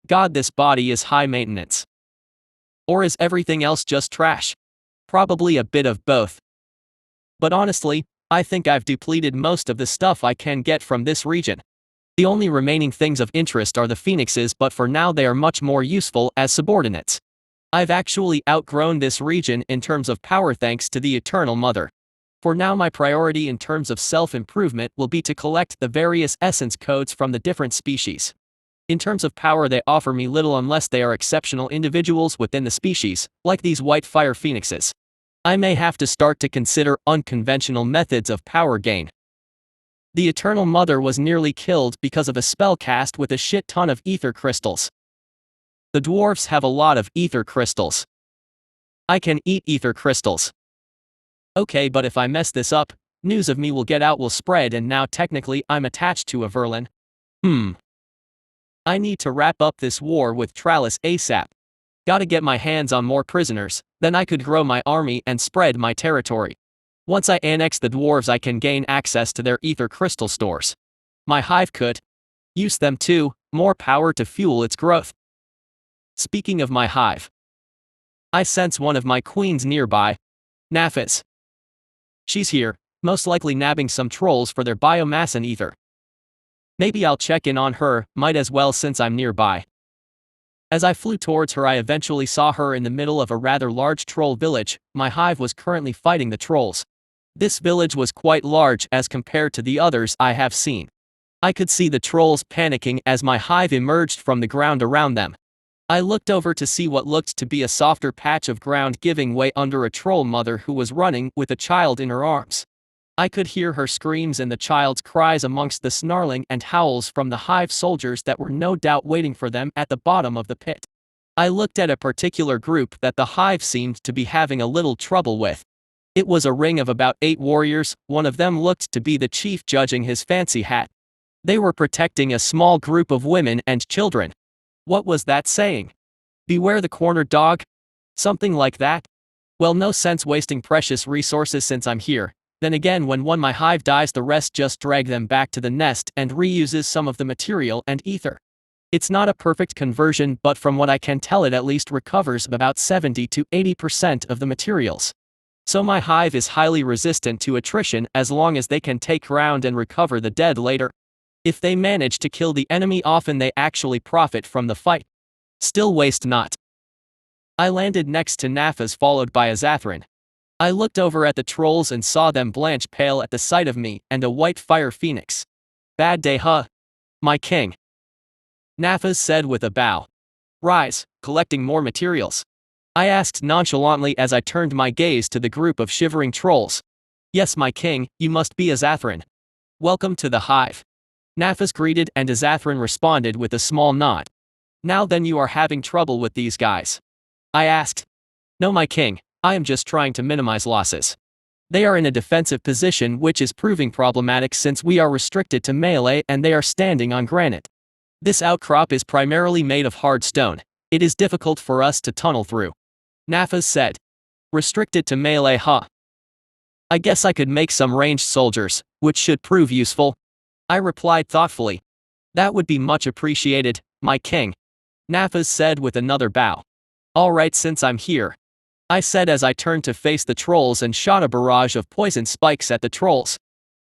God, this body is high maintenance. Or is everything else just trash? Probably a bit of both. But honestly, I think I've depleted most of the stuff I can get from this region. The only remaining things of interest are the phoenixes, but for now they are much more useful as subordinates. I've actually outgrown this region in terms of power thanks to the Eternal Mother. For now my priority in terms of self-improvement will be to collect the various essence codes from the different species. In terms of power they offer me little unless they are exceptional individuals within the species, like these white fire phoenixes. I may have to start to consider unconventional methods of power gain. The Eternal Mother was nearly killed because of a spell cast with a shit ton of ether crystals. The dwarves have a lot of ether crystals. I can eat ether crystals. Okay, but if I mess this up, news of me will spread, and now technically I'm attached to a Verlin. I need to wrap up this war with Tralis ASAP. Gotta get my hands on more prisoners, then I could grow my army and spread my territory. Once I annex the dwarves I can gain access to their ether crystal stores. My hive could use them too, more power to fuel its growth. Speaking of my hive, I sense one of my queens nearby. Nafas. She's here, most likely nabbing some trolls for their biomass and ether. Maybe I'll check in on her, might as well since I'm nearby. As I flew towards her I eventually saw her in the middle of a rather large troll village. My hive was currently fighting the trolls. This village was quite large as compared to the others I have seen. I could see the trolls panicking as my hive emerged from the ground around them. I looked over to see what looked to be a softer patch of ground giving way under a troll mother who was running with a child in her arms. I could hear her screams and the child's cries amongst the snarling and howls from the hive soldiers that were no doubt waiting for them at the bottom of the pit. I looked at a particular group that the hive seemed to be having a little trouble with. It was a ring of about 8 warriors, one of them looked to be the chief judging his fancy hat. They were protecting a small group of women and children. What was that saying? Beware the cornered dog? Something like that? Well, no sense wasting precious resources since I'm here. Then again, when my hive dies the rest just drag them back to the nest and reuses some of the material and ether. It's not a perfect conversion, but from what I can tell it at least recovers about 70 to 80% of the materials. So my hive is highly resistant to attrition as long as they can take ground and recover the dead later. If they manage to kill the enemy often they actually profit from the fight. Still waste not. I landed next to Nafas followed by Azathrin. I looked over at the trolls and saw them blanch pale at the sight of me and a white fire phoenix. Bad day huh? My king. Nafas said with a bow. Rise, collecting more materials. I asked nonchalantly as I turned my gaze to the group of shivering trolls. Yes my king, you must be Azathrin. Welcome to the hive. Nafas greeted and Azathrin responded with a small nod. Now then you are having trouble with these guys? I asked. No my king, I am just trying to minimize losses. They are in a defensive position which is proving problematic since we are restricted to melee and they are standing on granite. This outcrop is primarily made of hard stone. It is difficult for us to tunnel through. Nafas said. Restricted to melee huh? I guess I could make some ranged soldiers, which should prove useful. I replied thoughtfully. That would be much appreciated, my king. Nafas said with another bow. Alright since I'm here. I said as I turned to face the trolls and shot a barrage of poison spikes at the trolls.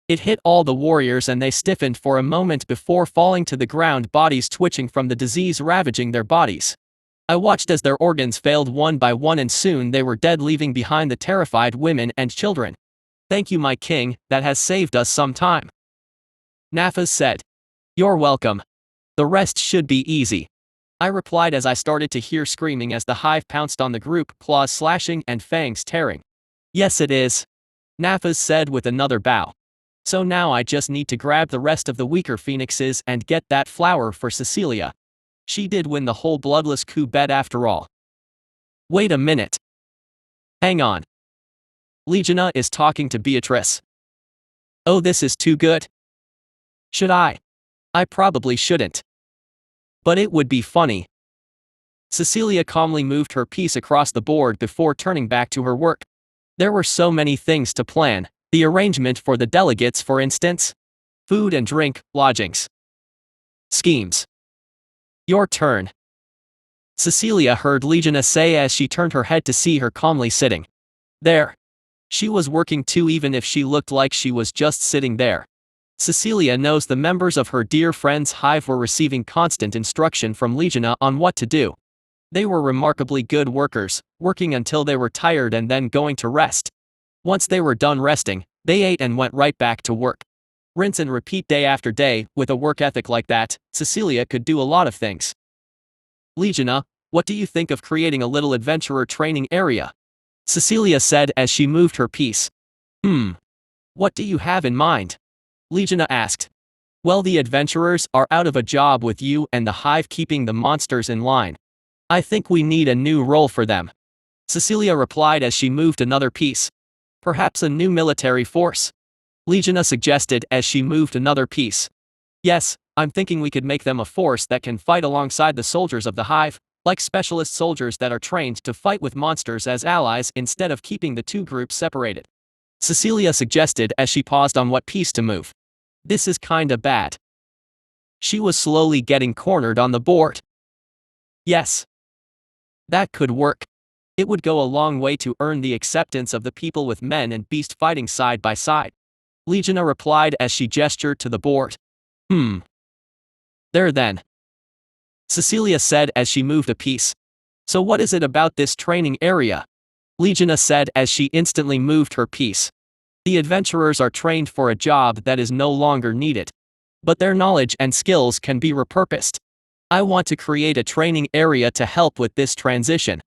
It hit all the warriors and they stiffened for a moment before falling to the ground, bodies twitching from the disease ravaging their bodies. I watched as their organs failed one by one and soon they were dead, leaving behind the terrified women and children. Thank you my king, that has saved us some time. Nafas said. You're welcome. The rest should be easy. I replied as I started to hear screaming as the hive pounced on the group, claws slashing and fangs tearing. Yes it is. Nafas said with another bow. So now I just need to grab the rest of the weaker phoenixes and get that flower for Cecilia. She did win the whole bloodless coup bet after all. Wait a minute. Hang on. Legiona is talking to Beatrice. Oh this is too good. Should I? I probably shouldn't. But it would be funny. Cecilia calmly moved her piece across the board before turning back to her work. There were so many things to plan, the arrangement for the delegates for instance. Food and drink, lodgings. Schemes. Your turn. Cecilia heard Legiona say as she turned her head to see her calmly sitting there. She was working too even if she looked like she was just sitting there. Cecilia knows the members of her dear friend's hive were receiving constant instruction from Legiona on what to do. They were remarkably good workers, working until they were tired and then going to rest. Once they were done resting, They ate and went right back to work. Rinse and repeat day after day. With a work ethic like that, Cecilia could do a lot of things. Legiona, what do you think of creating a little adventurer training area? Cecilia said as she moved her piece. What do you have in mind? Legiona asked. Well, the adventurers are out of a job with you and the Hive keeping the monsters in line. I think we need a new role for them. Cecilia replied as she moved another piece. Perhaps a new military force? Legiona suggested as she moved another piece. Yes, I'm thinking we could make them a force that can fight alongside the soldiers of the Hive, like specialist soldiers that are trained to fight with monsters as allies instead of keeping the two groups separated. Cecilia suggested as she paused on what piece to move. This is kinda bad. She was slowly getting cornered on the board. Yes. That could work. It would go a long way to earn the acceptance of the people with men and beast fighting side by side. Legiona replied as she gestured to the board. There then. Cecilia said as she moved a piece. So what is it about this training area? Legiona said as she instantly moved her piece. The adventurers are trained for a job that is no longer needed. But their knowledge and skills can be repurposed. I want to create a training area to help with this transition.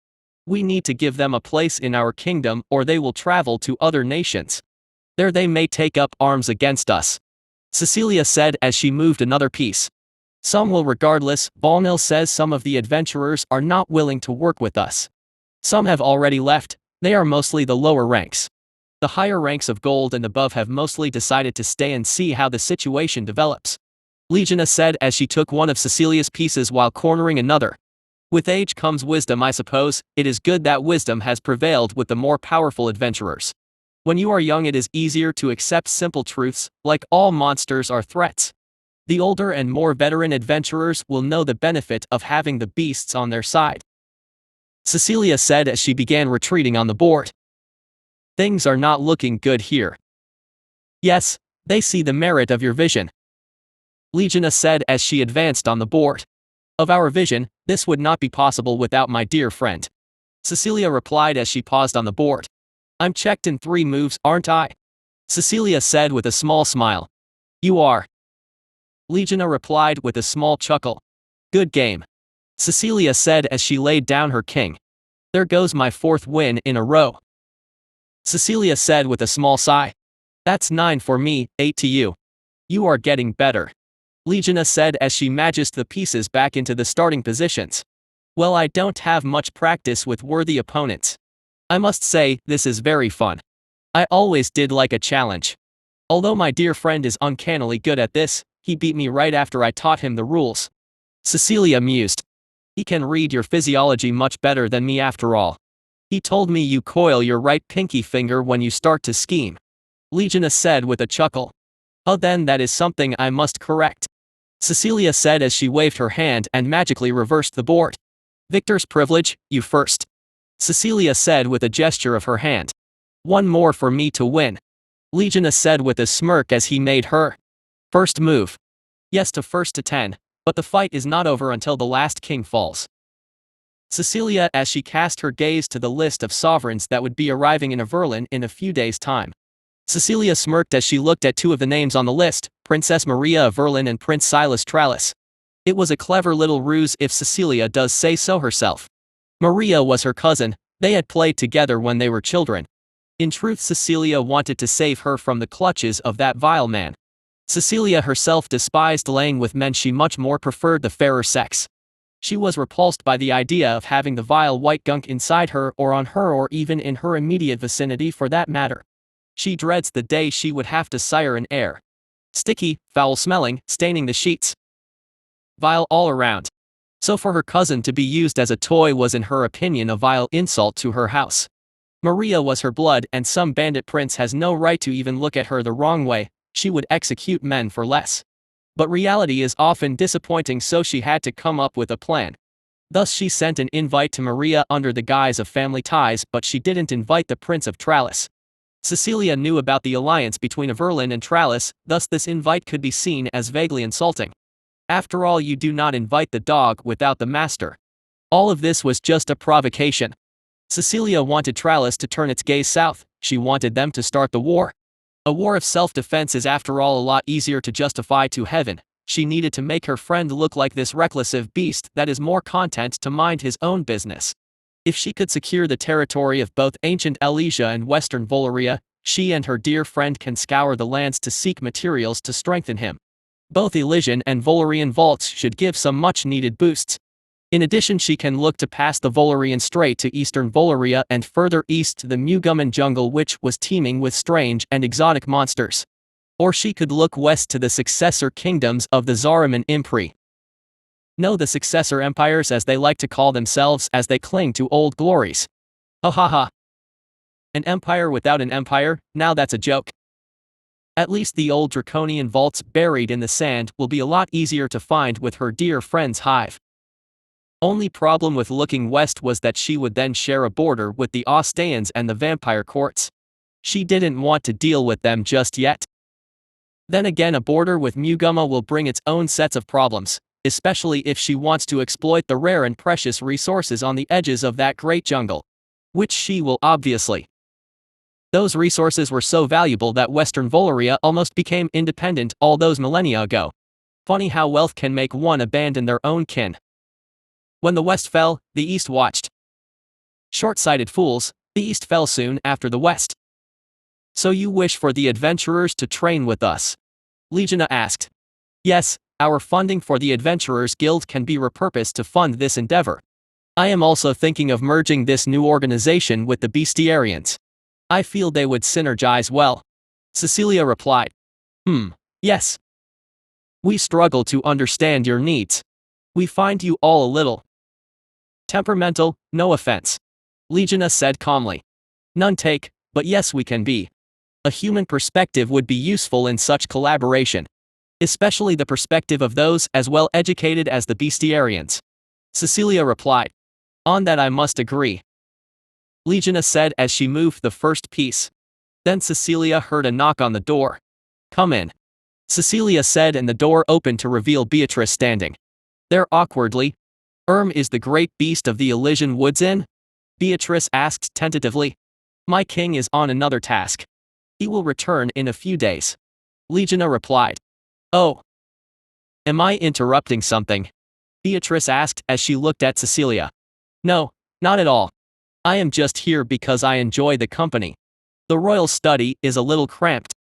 We need to give them a place in our kingdom or they will travel to other nations. There they may take up arms against us. Cecilia said as she moved another piece. Some will regardless. Volnil says some of the adventurers are not willing to work with us. Some have already left. They are mostly the lower ranks. The higher ranks of gold and above have mostly decided to stay and see how the situation develops. Legiona said as she took one of Cecilia's pieces while cornering another. With age comes wisdom, I suppose. It is good that wisdom has prevailed with the more powerful adventurers. When you are young, it is easier to accept simple truths, like all monsters are threats. The older and more veteran adventurers will know the benefit of having the beasts on their side. Cecilia said as she began retreating on the board. Things are not looking good here. Yes, they see the merit of your vision. Legiona said as she advanced on the board. Of our vision, this would not be possible without my dear friend. Cecilia replied as she paused on the board. I'm checked in 3 moves, aren't I? Cecilia said with a small smile. You are. Legiona replied with a small chuckle. Good game. Cecilia said as she laid down her king. There goes my 4th win in a row. Cecilia said with a small sigh. That's 9 for me, 8 to you. You are getting better. Legiona said as she magiced the pieces back into the starting positions. Well, I don't have much practice with worthy opponents. I must say, this is very fun. I always did like a challenge. Although my dear friend is uncannily good at this, he beat me right after I taught him the rules. Cecilia mused. He can read your physiology much better than me after all. He told me you coil your right pinky finger when you start to scheme. Legiona said with a chuckle. Oh, then that is something I must correct. Cecilia said as she waved her hand and magically reversed the board. Victor's privilege, you first. Cecilia said with a gesture of her hand. One more for me to win. Legiona said with a smirk as he made her first move. Yes, to first to 10, but the fight is not over until the last king falls. Cecilia as she cast her gaze to the list of sovereigns that would be arriving in Averlin in a few days' time. Cecilia smirked as she looked at 2 of the names on the list, Princess Maria of Averlin and Prince Silas Tralis. It was a clever little ruse if Cecilia does say so herself. Maria was her cousin, they had played together when they were children. In truth, Cecilia wanted to save her from the clutches of that vile man. Cecilia herself despised laying with men, she much more preferred the fairer sex. She was repulsed by the idea of having the vile white gunk inside her or on her or even in her immediate vicinity for that matter. She dreads the day she would have to sire an heir. Sticky, foul-smelling, staining the sheets. Vile all around. So for her cousin to be used as a toy was in her opinion a vile insult to her house. Maria was her blood and some bandit prince has no right to even look at her the wrong way, she would execute men for less. But reality is often disappointing, so she had to come up with a plan. Thus she sent an invite to Maria under the guise of family ties, but she didn't invite the Prince of Tralis. Cecilia knew about the alliance between Averlin and Tralis, thus this invite could be seen as vaguely insulting. After all, you do not invite the dog without the master. All of this was just a provocation. Cecilia wanted Tralis to turn its gaze south, she wanted them to start the war. A war of self-defense is after all a lot easier to justify to heaven. She needed to make her friend look like this reckless beast that is more content to mind his own business. If she could secure the territory of both ancient Elysia and western Valeria, she and her dear friend can scour the lands to seek materials to strengthen him. Both Elysian and Valerian vaults should give some much-needed boosts. In addition, she can look to pass the Valerian Strait to eastern Valeria and further east to the Muguman jungle, which was teeming with strange and exotic monsters. Or she could look west to the successor kingdoms of the Zariman Impri. No, the successor empires, as they like to call themselves, as they cling to old glories. Ha ha ha. An empire without an empire, now that's a joke. At least the old draconian vaults buried in the sand will be a lot easier to find with her dear friend's Hive. Only problem with looking west was that she would then share a border with the Ostaians and the vampire courts. She didn't want to deal with them just yet. Then again, a border with Muguma will bring its own sets of problems, especially if she wants to exploit the rare and precious resources on the edges of that great jungle. Which she will obviously. Those resources were so valuable that Western Valeria almost became independent all those millennia ago. Funny how wealth can make one abandon their own kin. When the West fell, the East watched. Short-sighted fools, the East fell soon after the West. So you wish for the adventurers to train with us? Legiona asked. Yes, our funding for the Adventurers Guild can be repurposed to fund this endeavor. I am also thinking of merging this new organization with the Bestiarians. I feel they would synergize well. Cecilia replied. Yes. We struggle to understand your needs. We find you all a little temperamental, no offense. Legiona said calmly. None take, but yes, we can be. A human perspective would be useful in such collaboration. Especially the perspective of those as well educated as the Bestiarians. Cecilia replied. On that I must agree. Legiona said as she moved the first piece. Then Cecilia heard a knock on the door. Come in. Cecilia said, and the door opened to reveal Beatrice standing there awkwardly. Is the great beast of the Elysian woods in? Beatrice asked tentatively. My king is on another task. He will return in a few days. Legiona replied. Oh. Am I interrupting something? Beatrice asked as she looked at Cecilia. No, not at all. I am just here because I enjoy the company. The royal study is a little cramped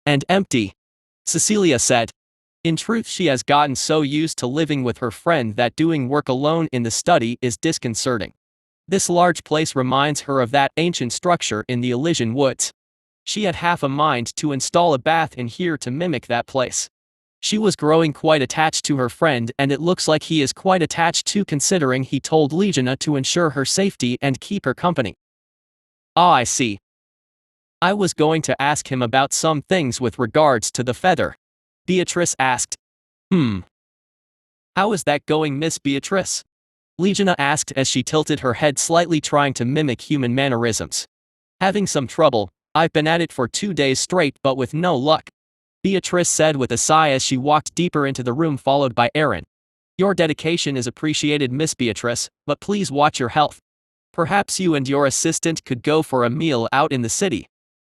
and empty, Cecilia said. In truth, she has gotten so used to living with her friend that doing work alone in the study is disconcerting. This large place reminds her of that ancient structure in the Elysian woods. She had half a mind to install a bath in here to mimic that place. She was growing quite attached to her friend, and it looks like he is quite attached too, considering he told Legiona to ensure her safety and keep her company. Ah, I see. I was going to ask him about some things with regards to the feather. Beatrice asked. How is that going, Miss Beatrice? Legiona asked as she tilted her head slightly, trying to mimic human mannerisms. Having some trouble. I've been at it for 2 days straight, but with no luck. Beatrice said with a sigh as she walked deeper into the room, followed by Aaron. Your dedication is appreciated, Miss Beatrice, but please watch your health. Perhaps you and your assistant could go for a meal out in the city.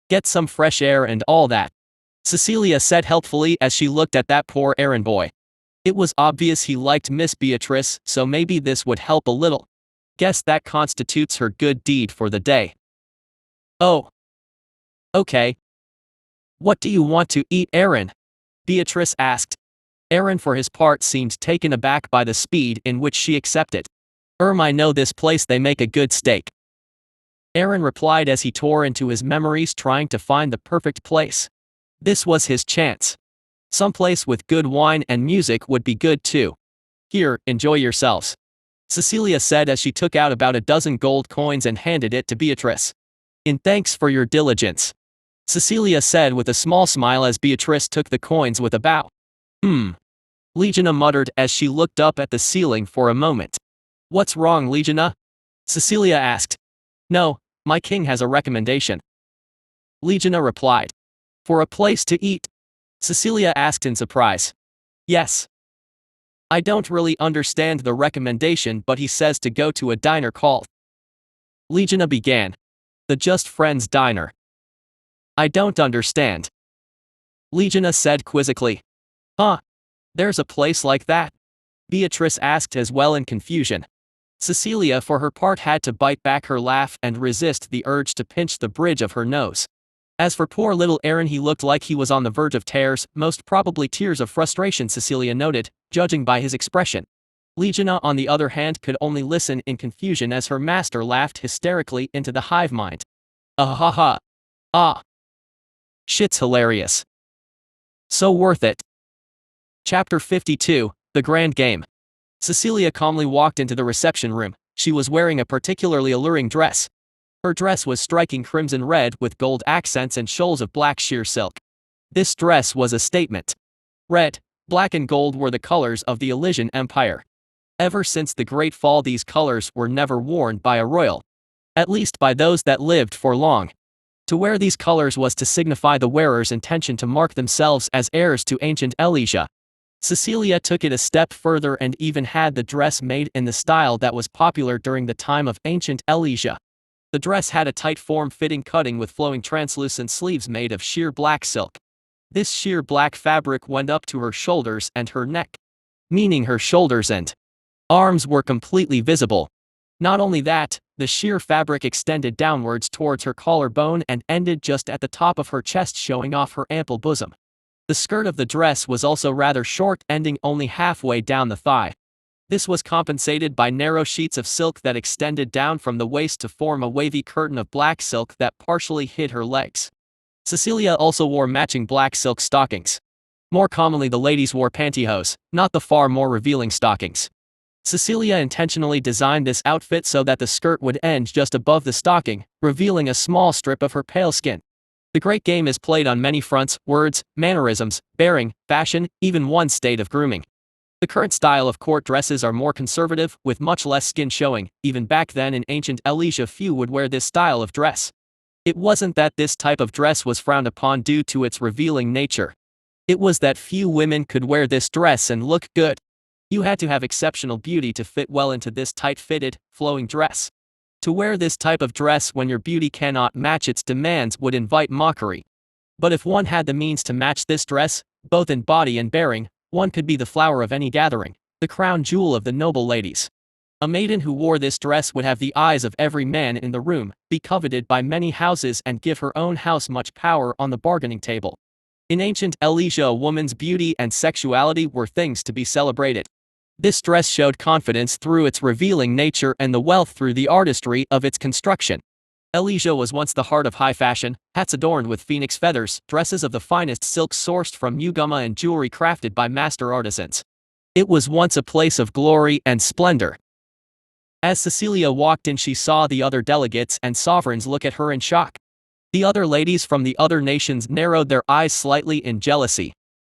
Get some fresh air and all that. Cecilia said helpfully as she looked at that poor Aaron boy. It was obvious he liked Miss Beatrice, so maybe this would help a little. Guess that constitutes her good deed for the day. Oh. Okay. What do you want to eat, Aaron? Beatrice asked. Aaron for his part seemed taken aback by the speed in which she accepted. I know this place, they make a good steak. Aaron replied as he tore into his memories, trying to find the perfect place. This was his chance. Some place with good wine and music would be good too. Here, enjoy yourselves. Cecilia said as she took out about a dozen gold coins and handed it to Beatrice. In thanks for your diligence. Cecilia said with a small smile as Beatrice took the coins with a bow. Legiona muttered as she looked up at the ceiling for a moment. What's wrong, Legiona? Cecilia asked. No, my king has a recommendation. Legiona replied. For a place to eat? Cecilia asked in surprise. Yes. I don't really understand the recommendation, but he says to go to a diner called. Legiona began. The Just Friends Diner. I don't understand. Legina said quizzically. Huh? There's a place like that? Beatrice asked as well in confusion. Cecilia for her part had to bite back her laugh and resist the urge to pinch the bridge of her nose. As for poor little Aaron, he looked like he was on the verge of tears, most probably tears of frustration, Cecilia noted, judging by his expression. Legina on the other hand could only listen in confusion as her master laughed hysterically into the hive mind. Ah ha ha. Ah. Shit's hilarious. So worth it. Chapter 52, The Grand Game. Cecilia calmly walked into the reception room. She was wearing a particularly alluring dress. Her dress was striking crimson red with gold accents and shoals of black sheer silk. This dress was a statement. Red, black and gold were the colors of the Elysian Empire. Ever since the Great Fall, these colors were never worn by a royal. At least by those that lived for long. To wear these colors was to signify the wearer's intention to mark themselves as heirs to ancient Elysia. Cecilia took it a step further and even had the dress made in the style that was popular during the time of ancient Elysia. The dress had a tight form-fitting cutting with flowing translucent sleeves made of sheer black silk. This sheer black fabric went up to her shoulders and her neck, meaning her shoulders and arms were completely visible. Not only that, the sheer fabric extended downwards towards her collarbone and ended just at the top of her chest, showing off her ample bosom. The skirt of the dress was also rather short, ending only halfway down the thigh. This was compensated by narrow sheets of silk that extended down from the waist to form a wavy curtain of black silk that partially hid her legs. Cecilia also wore matching black silk stockings. More commonly, the ladies wore pantyhose, not the far more revealing stockings. Cecilia intentionally designed this outfit so that the skirt would end just above the stocking, revealing a small strip of her pale skin. The great game is played on many fronts: words, mannerisms, bearing, fashion, even one's state of grooming. The current style of court dresses are more conservative, with much less skin showing. Even back then in ancient Elysia, few would wear this style of dress. It wasn't that this type of dress was frowned upon due to its revealing nature. It was that few women could wear this dress and look good. You had to have exceptional beauty to fit well into this tight-fitted, flowing dress. To wear this type of dress when your beauty cannot match its demands would invite mockery. But if one had the means to match this dress, both in body and bearing, one could be the flower of any gathering, the crown jewel of the noble ladies. A maiden who wore this dress would have the eyes of every man in the room, be coveted by many houses, and give her own house much power on the bargaining table. In ancient Elysia, a woman's beauty and sexuality were things to be celebrated. This dress showed confidence through its revealing nature and the wealth through the artistry of its construction. Elysia was once the heart of high fashion: hats adorned with phoenix feathers, dresses of the finest silks sourced from Ugama, and jewelry crafted by master artisans. It was once a place of glory and splendor. As Cecilia walked in, she saw the other delegates and sovereigns look at her in shock. The other ladies from the other nations narrowed their eyes slightly in jealousy.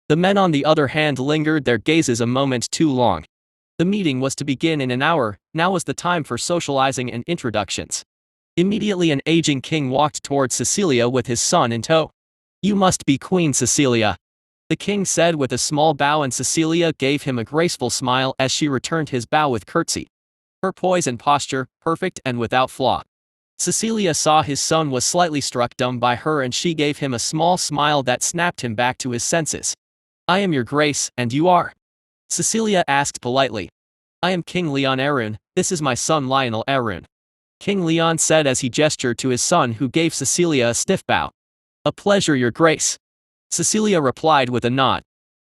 The men on the other hand lingered their gazes a moment too long. The meeting was to begin in an hour. Now was the time for socializing and introductions. Immediately an aging king walked towards Cecilia with his son in tow. "You must be Queen Cecilia," the king said with a small bow, and Cecilia gave him a graceful smile as she returned his bow with curtsy. Her poise and posture, perfect and without flaw. Cecilia saw his son was slightly struck dumb by her, and she gave him a small smile that snapped him back to his senses. "I am your grace, and you are?" Cecilia asked politely. "I am King Leon Arun. This is my son Lionel Arun," King Leon said as he gestured to his son, who gave Cecilia a stiff bow. "A pleasure, your grace," Cecilia replied with a nod.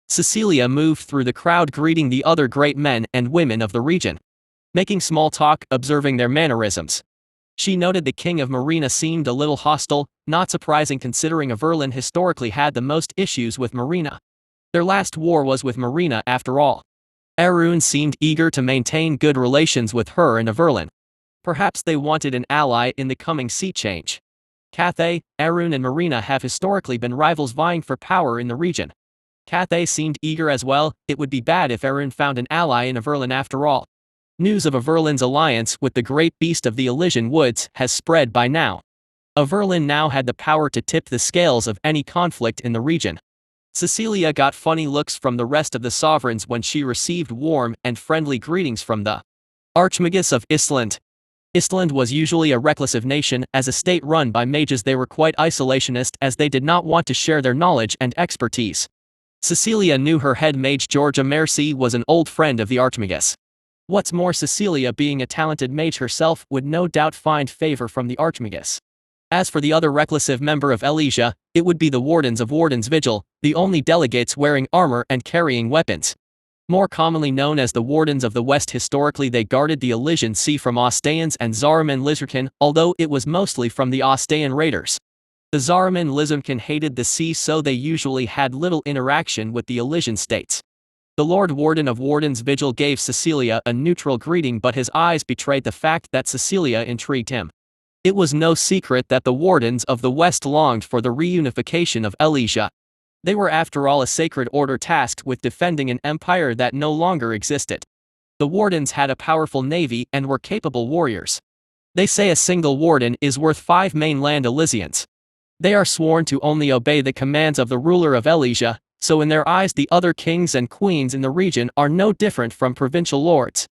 Cecilia moved through the crowd greeting the other great men and women of the region, making small talk, observing their mannerisms. She noted the king of Marina seemed a little hostile, not surprising considering Averlin historically had the most issues with Marina. Their last war was with Marina after all. Arun seemed eager to maintain good relations with her and Averlin. Perhaps they wanted an ally in the coming sea change. Cathay, Arun and Marina have historically been rivals vying for power in the region. Cathay seemed eager as well. It would be bad if Arun found an ally in Averlin after all. News of Averlin's alliance with the great beast of the Elysian woods has spread by now. Averlin now had the power to tip the scales of any conflict in the region. Cecilia got funny looks from the rest of the sovereigns when she received warm and friendly greetings from the Archmagus of Island. Istland was usually a reclusive nation. As a state run by mages, they were quite isolationist as they did not want to share their knowledge and expertise. Cecilia knew her head mage Georgia Mercy was an old friend of the Archmagus. What's more, Cecilia, being a talented mage herself, would no doubt find favor from the Archmagus. As for the other reclusive member of Elysia, it would be the Wardens of Warden's Vigil, the only delegates wearing armor and carrying weapons. More commonly known as the Wardens of the West, historically they guarded the Elysian Sea from Ostaians and Zariman Lizarkan, although it was mostly from the Ostaian raiders. The Zariman Lizarkan hated the sea, so they usually had little interaction with the Elysian states. The Lord Warden of Warden's Vigil gave Cecilia a neutral greeting, but his eyes betrayed the fact that Cecilia intrigued him. It was no secret that the Wardens of the West longed for the reunification of Elysia. They were after all a sacred order tasked with defending an empire that no longer existed. The Wardens had a powerful navy and were capable warriors. They say a single Warden is worth 5 mainland Elysians. They are sworn to only obey the commands of the ruler of Elysia, so in their eyes the other kings and queens in the region are no different from provincial lords.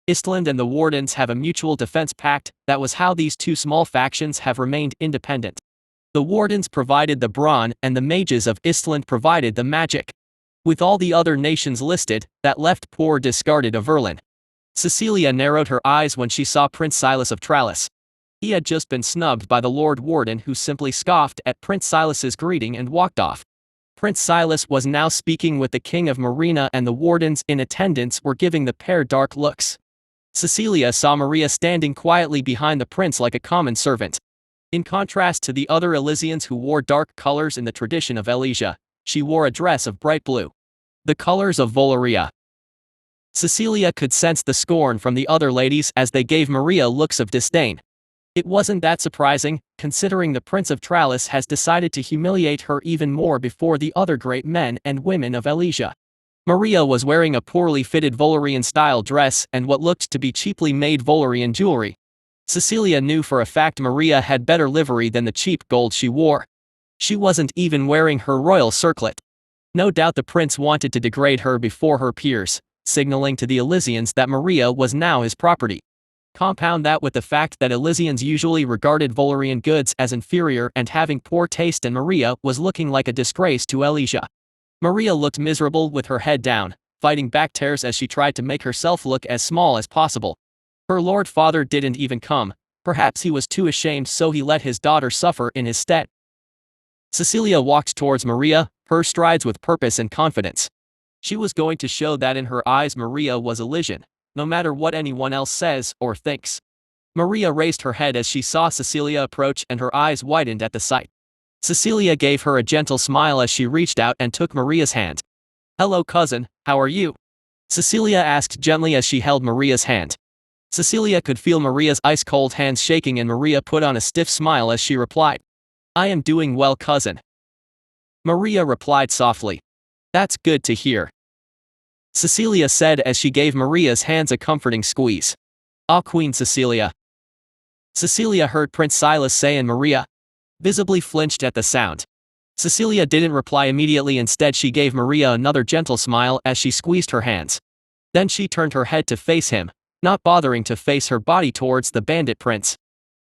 Istland and the Wardens have a mutual defense pact. That was how these two small factions have remained independent. The Wardens provided the brawn, and the mages of Istland provided the magic. With all the other nations listed, that left poor discarded Averlin. Cecilia narrowed her eyes when she saw Prince Silas of Tralis. He had just been snubbed by the Lord Warden, who simply scoffed at Prince Silas's greeting and walked off. Prince Silas was now speaking with the King of Marina, and the Wardens in attendance were giving the pair dark looks. Cecilia saw Maria standing quietly behind the prince like a common servant. In contrast to the other Elysians who wore dark colors in the tradition of Elysia, she wore a dress of bright blue. The colors of Volaria. Cecilia could sense the scorn from the other ladies as they gave Maria looks of disdain. It wasn't that surprising, considering the Prince of Tralis has decided to humiliate her even more before the other great men and women of Elysia. Maria was wearing a poorly fitted Volarian-style dress and what looked to be cheaply made Volarian jewelry. Cecilia knew for a fact Maria had better livery than the cheap gold she wore. She wasn't even wearing her royal circlet. No doubt the prince wanted to degrade her before her peers, signaling to the Elysians that Maria was now his property. Compound that with the fact that Elysians usually regarded Volarian goods as inferior and having poor taste, and Maria was looking like a disgrace to Elysia. Maria looked miserable with her head down, fighting back tears as she tried to make herself look as small as possible. Her lord father didn't even come. Perhaps he was too ashamed, so he let his daughter suffer in his stead. Cecilia walked towards Maria, her strides with purpose and confidence. She was going to show that in her eyes Maria was Elysian, no matter what anyone else says or thinks. Maria raised her head as she saw Cecilia approach, and her eyes widened at the sight. Cecilia gave her a gentle smile as she reached out and took Maria's hand. "Hello cousin, how are you?" Cecilia asked gently as she held Maria's hand. Cecilia could feel Maria's ice-cold hands shaking, and Maria put on a stiff smile as she replied, "I am doing well, cousin." Maria replied softly, "That's good to hear," Cecilia said as she gave Maria's hands a comforting squeeze. "Ah, Queen Cecilia." Cecilia heard Prince Silas say, and Maria visibly flinched at the sound. Cecilia didn't reply immediately. Instead, she gave Maria another gentle smile as she squeezed her hands. Then she turned her head to face him, not bothering to face her body towards the bandit prince.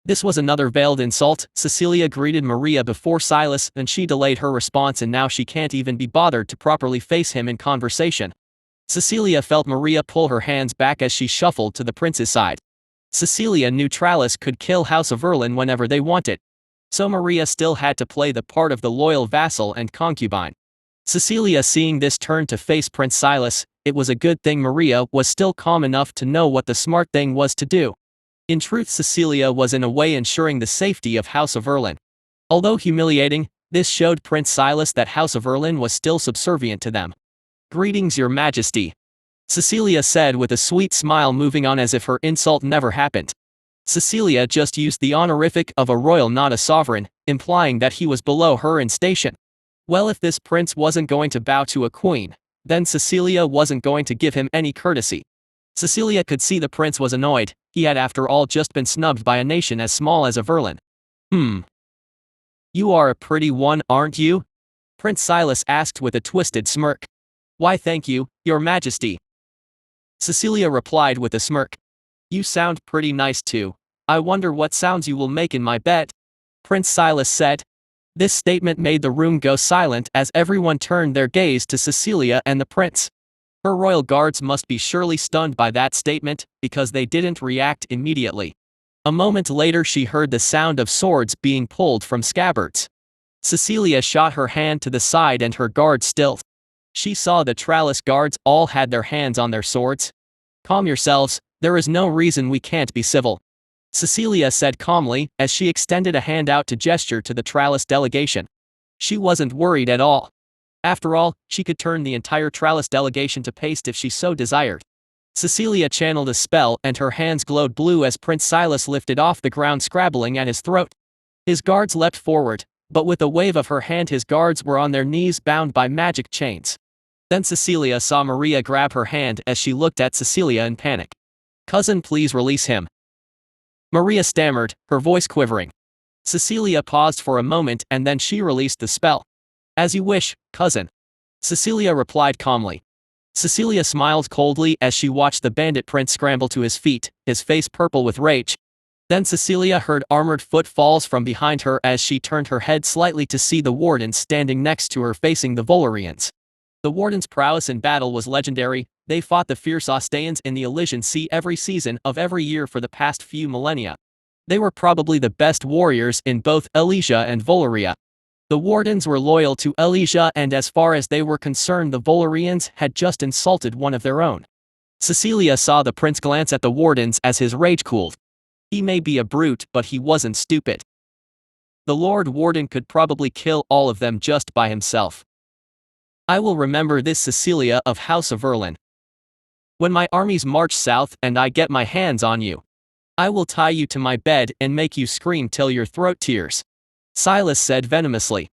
This was another veiled insult. Cecilia greeted Maria before Silas, and she delayed her response, and now she can't even be bothered to properly face him in conversation. Cecilia felt Maria pull her hands back as she shuffled to the prince's side. Cecilia knew Tralis could kill House of Erlin whenever they wanted. So Maria still had to play the part of the loyal vassal and concubine. Cecilia, seeing this, turned to face Prince Silas. It was a good thing Maria was still calm enough to know what the smart thing was to do. In truth, Cecilia was in a way ensuring the safety of House of Erlin. Although humiliating, this showed Prince Silas that House of Erlin was still subservient to them. "Greetings, Your Majesty," Cecilia said with a sweet smile, moving on as if her insult never happened. Cecilia just used the honorific of a royal, not a sovereign, implying that he was below her in station. Well, if this prince wasn't going to bow to a queen, then Cecilia wasn't going to give him any courtesy. Cecilia could see the prince was annoyed. He had after all just been snubbed by a nation as small as Averlin. "You are a pretty one, aren't you?" Prince Silas asked with a twisted smirk. "Why, thank you, Your Majesty," Cecilia replied with a smirk. "You sound pretty nice too. I wonder what sounds you will make in my bed. Prince Silas said. This statement made the room go silent as everyone turned their gaze to Cecilia and the prince. Her royal guards must be surely stunned by that statement, because they didn't react immediately. A moment later she heard the sound of swords being pulled from scabbards. Cecilia shot her hand to the side and her guard stilled. She saw the trellis guards all had their hands on their swords. Calm yourselves, there is no reason we can't be civil. Cecilia said calmly, as she extended a hand out to gesture to the trellis delegation. She wasn't worried at all. After all, she could turn the entire trellis delegation to paste if she so desired. Cecilia channeled a spell and her hands glowed blue as Prince Silas lifted off the ground scrabbling at his throat. His guards leapt forward, but with a wave of her hand his guards were on their knees bound by magic chains. Then Cecilia saw Maria grab her hand as she looked at Cecilia in panic. Cousin, please release him. Maria stammered, her voice quivering. Cecilia paused for a moment and then she released the spell. As you wish, cousin. Cecilia replied calmly. Cecilia smiled coldly as she watched the bandit prince scramble to his feet, his face purple with rage. Then Cecilia heard armored footfalls from behind her as she turned her head slightly to see the warden standing next to her facing the Volarians. The warden's prowess in battle was legendary. They fought the fierce Ostaeans in the Elysian Sea every season of every year for the past few millennia. They were probably the best warriors in both Elysia and Volaria. The wardens were loyal to Elysia and as far as they were concerned the Volarians had just insulted one of their own. Cecilia saw the prince glance at the wardens as his rage cooled. He may be a brute but he wasn't stupid. The Lord Warden could probably kill all of them just by himself. I will remember this, Cecilia of House of Erlin. When my armies march south and I get my hands on you, I will tie you to my bed and make you scream till your throat tears. Silas said venomously.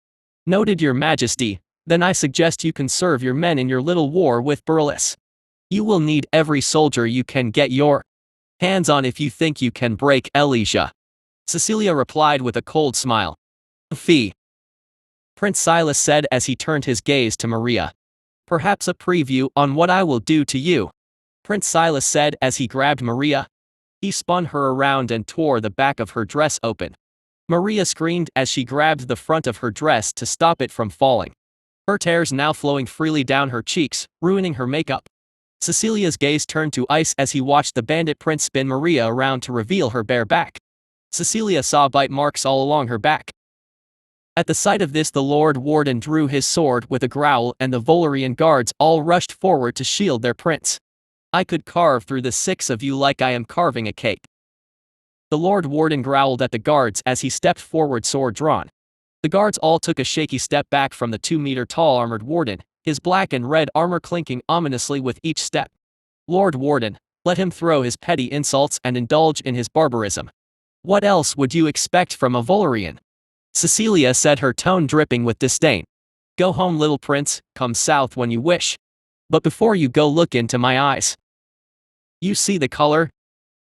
Noted, your majesty, then I suggest you conserve your men in your little war with Pelis. You will need every soldier you can get your hands on if you think you can break Elysia. Cecilia replied with a cold smile. Fee. Prince Silas said as he turned his gaze to Maria. Perhaps a preview on what I will do to you. Prince Silas said as he grabbed Maria. He spun her around and tore the back of her dress open. Maria screamed as she grabbed the front of her dress to stop it from falling. Her tears now flowing freely down her cheeks, ruining her makeup. Cecilia's gaze turned to ice as he watched the bandit prince spin Maria around to reveal her bare back. Cecilia saw bite marks all along her back. At the sight of this the Lord Warden drew his sword with a growl and the Volarian guards all rushed forward to shield their prince. I could carve through the six of you like I am carving a cake. The Lord Warden growled at the guards as he stepped forward, sword drawn. The guards all took a shaky step back from the 2-meter-tall armored warden, his black and red armor clinking ominously with each step. Lord Warden, let him throw his petty insults and indulge in his barbarism. What else would you expect from a Volarian? Cecilia said, her tone dripping with disdain. Go home, little prince, come south when you wish. But before you go, look into my eyes. You see the color?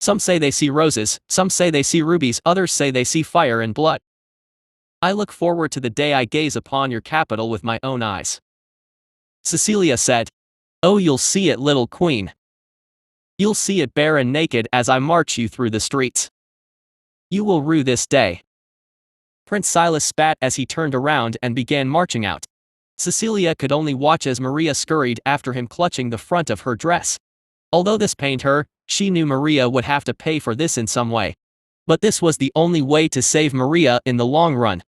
Some say they see roses, some say they see rubies, others say they see fire and blood. I look forward to the day I gaze upon your capital with my own eyes. Cecilia said. Oh, you'll see it, little queen. You'll see it bare and naked as I march you through the streets. You will rue this day. Prince Silas spat as he turned around and began marching out. Cecilia could only watch as Maria scurried after him, clutching the front of her dress. Although this pained her, she knew Maria would have to pay for this in some way. But this was the only way to save Maria in the long run.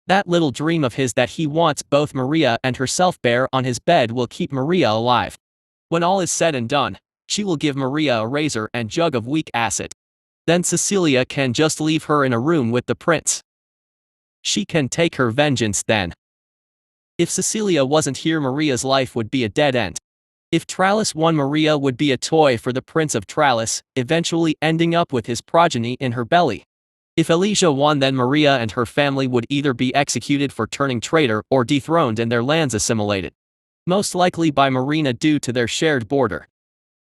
That little dream of his that he wants both Maria and herself bare on his bed will keep Maria alive. When all is said and done, she will give Maria a razor and jug of weak acid. Then Cecilia can just leave her in a room with the prince. She can take her vengeance then. If Cecilia wasn't here, Maria's life would be a dead end. If Tralis won, Maria would be a toy for the Prince of Tralis, eventually ending up with his progeny in her belly. If Elysia won, then Maria and her family would either be executed for turning traitor or dethroned and their lands assimilated. Most likely by Marina due to their shared border.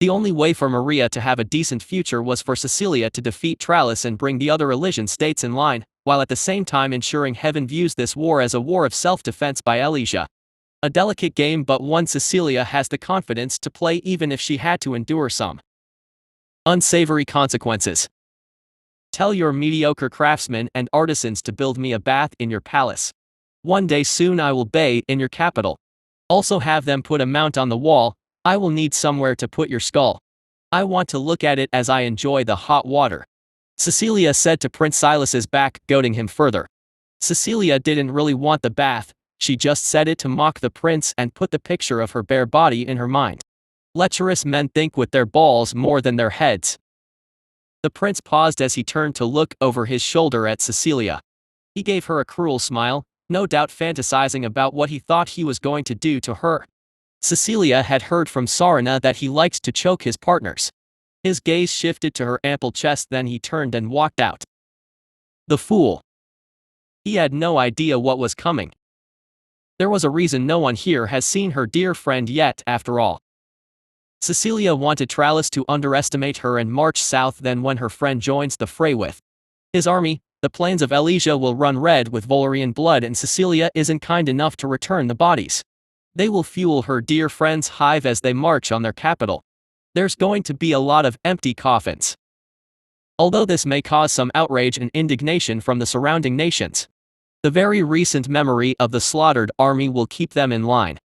The only way for Maria to have a decent future was for Cecilia to defeat Tralis and bring the other Elysian states in line, while at the same time ensuring heaven views this war as a war of self-defense by Elysia. A delicate game, but one Cecilia has the confidence to play even if she had to endure some unsavory consequences. Tell your mediocre craftsmen and artisans to build me a bath in your palace. One day soon I will bathe in your capital. Also have them put a mount on the wall. I will need somewhere to put your skull. I want to look at it as I enjoy the hot water. Cecilia said to Prince Silas's back, goading him further. Cecilia didn't really want the bath, she just said it to mock the prince and put the picture of her bare body in her mind. Lecherous men think with their balls more than their heads. The prince paused as he turned to look over his shoulder at Cecilia. He gave her a cruel smile, no doubt fantasizing about what he thought he was going to do to her. Cecilia had heard from Sarana that he liked to choke his partners. His gaze shifted to her ample chest, then he turned and walked out. The fool. He had no idea what was coming. There was a reason no one here has seen her dear friend yet, after all. Cecilia wanted Tralis to underestimate her and march south, then when her friend joins the fray with his army, the plains of Elysia will run red with Volurian blood, and Cecilia isn't kind enough to return the bodies. They will fuel her dear friend's hive as they march on their capital. There's going to be a lot of empty coffins. Although this may cause some outrage and indignation from the surrounding nations, the very recent memory of the slaughtered army will keep them in line.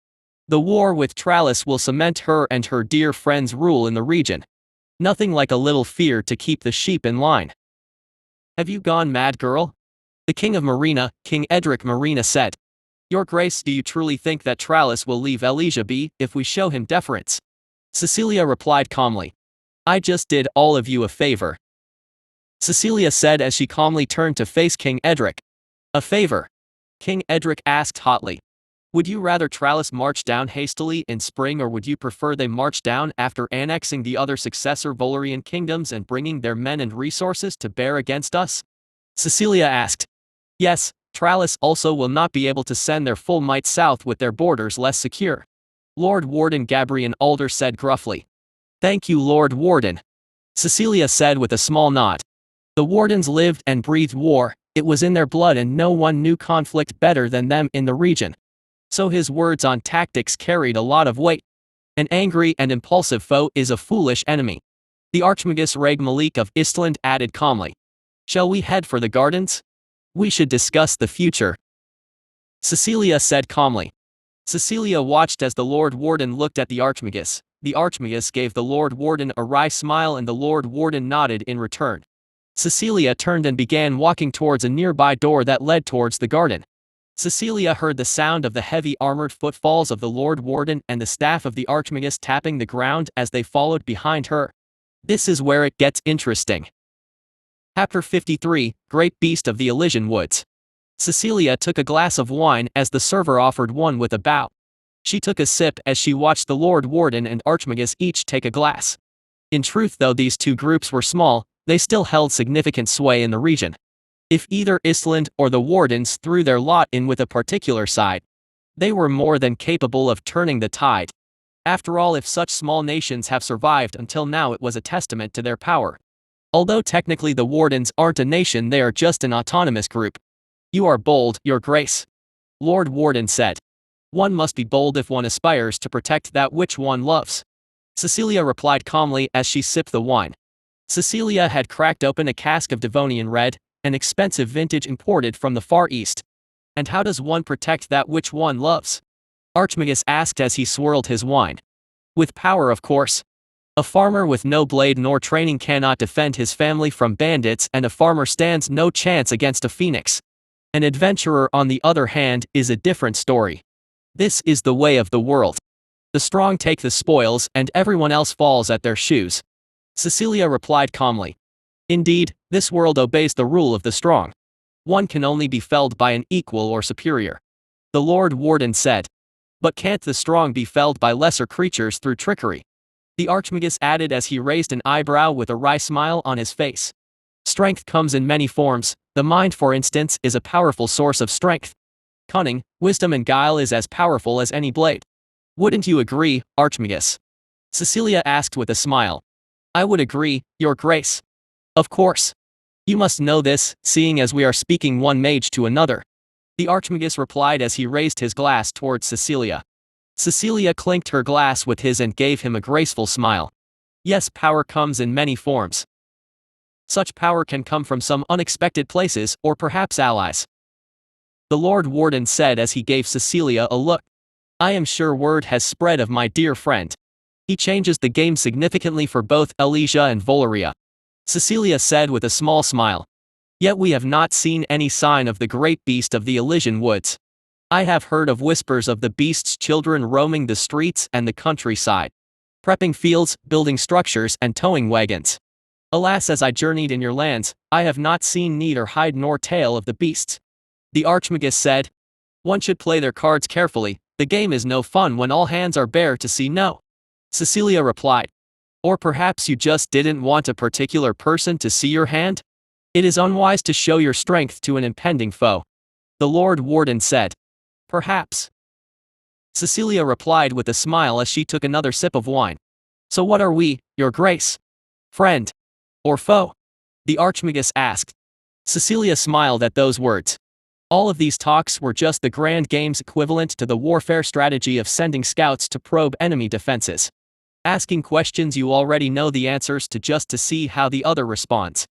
The war with Tralis will cement her and her dear friend's rule in the region. Nothing like a little fear to keep the sheep in line. Have you gone mad, girl? The king of Marina, King Edric Marina, said. Your grace, do you truly think that Tralis will leave Elysia be if we show him deference? Cecilia replied calmly. I just did all of you a favor. Cecilia said as she calmly turned to face King Edric. A favor? King Edric asked hotly. Would you rather Tralis march down hastily in spring, or would you prefer they march down after annexing the other successor Volurian kingdoms and bringing their men and resources to bear against us? Cecilia asked. Yes, Tralis also will not be able to send their full might south with their borders less secure. Lord Warden Gabrian Alder said gruffly. Thank you, Lord Warden. Cecilia said with a small nod. The Wardens lived and breathed war, it was in their blood, and no one knew conflict better than them in the region. So his words on tactics carried a lot of weight. An angry and impulsive foe is a foolish enemy. The Archmagus Reg Malik of Istland added calmly. Shall we head for the gardens? We should discuss the future. Cecilia said calmly. Cecilia watched as the Lord Warden looked at the Archmagus. The Archmagus gave the Lord Warden a wry smile, and the Lord Warden nodded in return. Cecilia turned and began walking towards a nearby door that led towards the garden. Cecilia heard the sound of the heavy armored footfalls of the Lord Warden and the staff of the Archmagus tapping the ground as they followed behind her. This is where it gets interesting. Chapter 53, Great Beast of the Elysian Woods. Cecilia took a glass of wine as the server offered one with a bow. She took a sip as she watched the Lord Warden and Archmagus each take a glass. In truth, though these two groups were small, they still held significant sway in the region. If either Istland or the Wardens threw their lot in with a particular side, they were more than capable of turning the tide. After all, if such small nations have survived until now, it was a testament to their power. Although technically the Wardens aren't a nation, they are just an autonomous group. You are bold, Your Grace. Lord Warden said. One must be bold if one aspires to protect that which one loves. Cecilia replied calmly as she sipped the wine. Cecilia had cracked open a cask of Devonian Red, an expensive vintage imported from the Far East. And how does one protect that which one loves? Archmagus asked as he swirled his wine. With power, of course. A farmer with no blade nor training cannot defend his family from bandits, and a farmer stands no chance against a phoenix. An adventurer, on the other hand, is a different story. This is the way of the world. The strong take the spoils, and everyone else falls at their shoes. Cecilia replied calmly. Indeed, this world obeys the rule of the strong. One can only be felled by an equal or superior. The Lord Warden said. But can't the strong be felled by lesser creatures through trickery? The Archmagus added as he raised an eyebrow with a wry smile on his face. Strength comes in many forms. The mind, for instance, is a powerful source of strength. Cunning, wisdom, and guile is as powerful as any blade. Wouldn't you agree, Archmagus? Cecilia asked with a smile. I would agree, Your Grace. Of course. You must know this, seeing as we are speaking one mage to another. The Archmagus replied as he raised his glass towards Cecilia. Cecilia clinked her glass with his and gave him a graceful smile. Yes, power comes in many forms. Such power can come from some unexpected places or perhaps allies. The Lord Warden said as he gave Cecilia a look. I am sure word has spread of my dear friend. He changes the game significantly for both Elysia and Valeria. Cecilia said with a small smile. Yet we have not seen any sign of the great beast of the Elysian woods. I have heard of whispers of the beast's children roaming the streets and the countryside, prepping fields, building structures and towing wagons. Alas, as I journeyed in your lands, I have not seen neither hide nor tail of the beasts. The Archmagus said. One should play their cards carefully, the game is no fun when all hands are bare to see no. Cecilia replied. Or perhaps you just didn't want a particular person to see your hand? It is unwise to show your strength to an impending foe. The Lord Warden said. Perhaps. Cecilia replied with a smile as she took another sip of wine. So what are we, your grace? Friend? Or foe? The Archmagus asked. Cecilia smiled at those words. All of these talks were just the grand game's equivalent to the warfare strategy of sending scouts to probe enemy defenses. Asking questions you already know the answers to just to see how the other responds.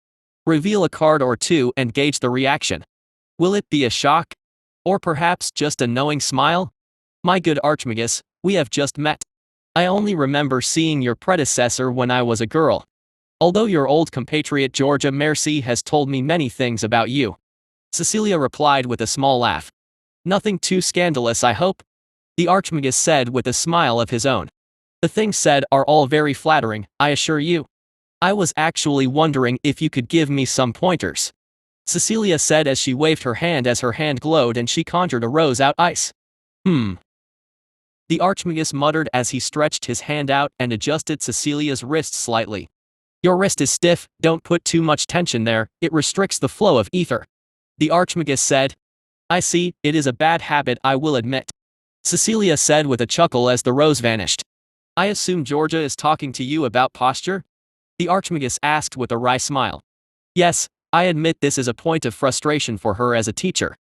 Reveal a card or two and gauge the reaction. Will it be a shock? Or perhaps just a knowing smile? My good Archmagus, we have just met. I only remember seeing your predecessor when I was a girl. Although your old compatriot Georgia Mercy has told me many things about you. Cecilia replied with a small laugh. Nothing too scandalous, I hope? The Archmagus said with a smile of his own. The things said are all very flattering, I assure you. I was actually wondering if you could give me some pointers. Cecilia said as she waved her hand as her hand glowed and she conjured a rose out ice. The Archmagus muttered as he stretched his hand out and adjusted Cecilia's wrist slightly. Your wrist is stiff, don't put too much tension there, it restricts the flow of ether. The Archmagus said. I see, it is a bad habit, I will admit. Cecilia said with a chuckle as the rose vanished. I assume Georgia is talking to you about posture? The Archmagus asked with a wry smile. Yes, I admit this is a point of frustration for her as a teacher.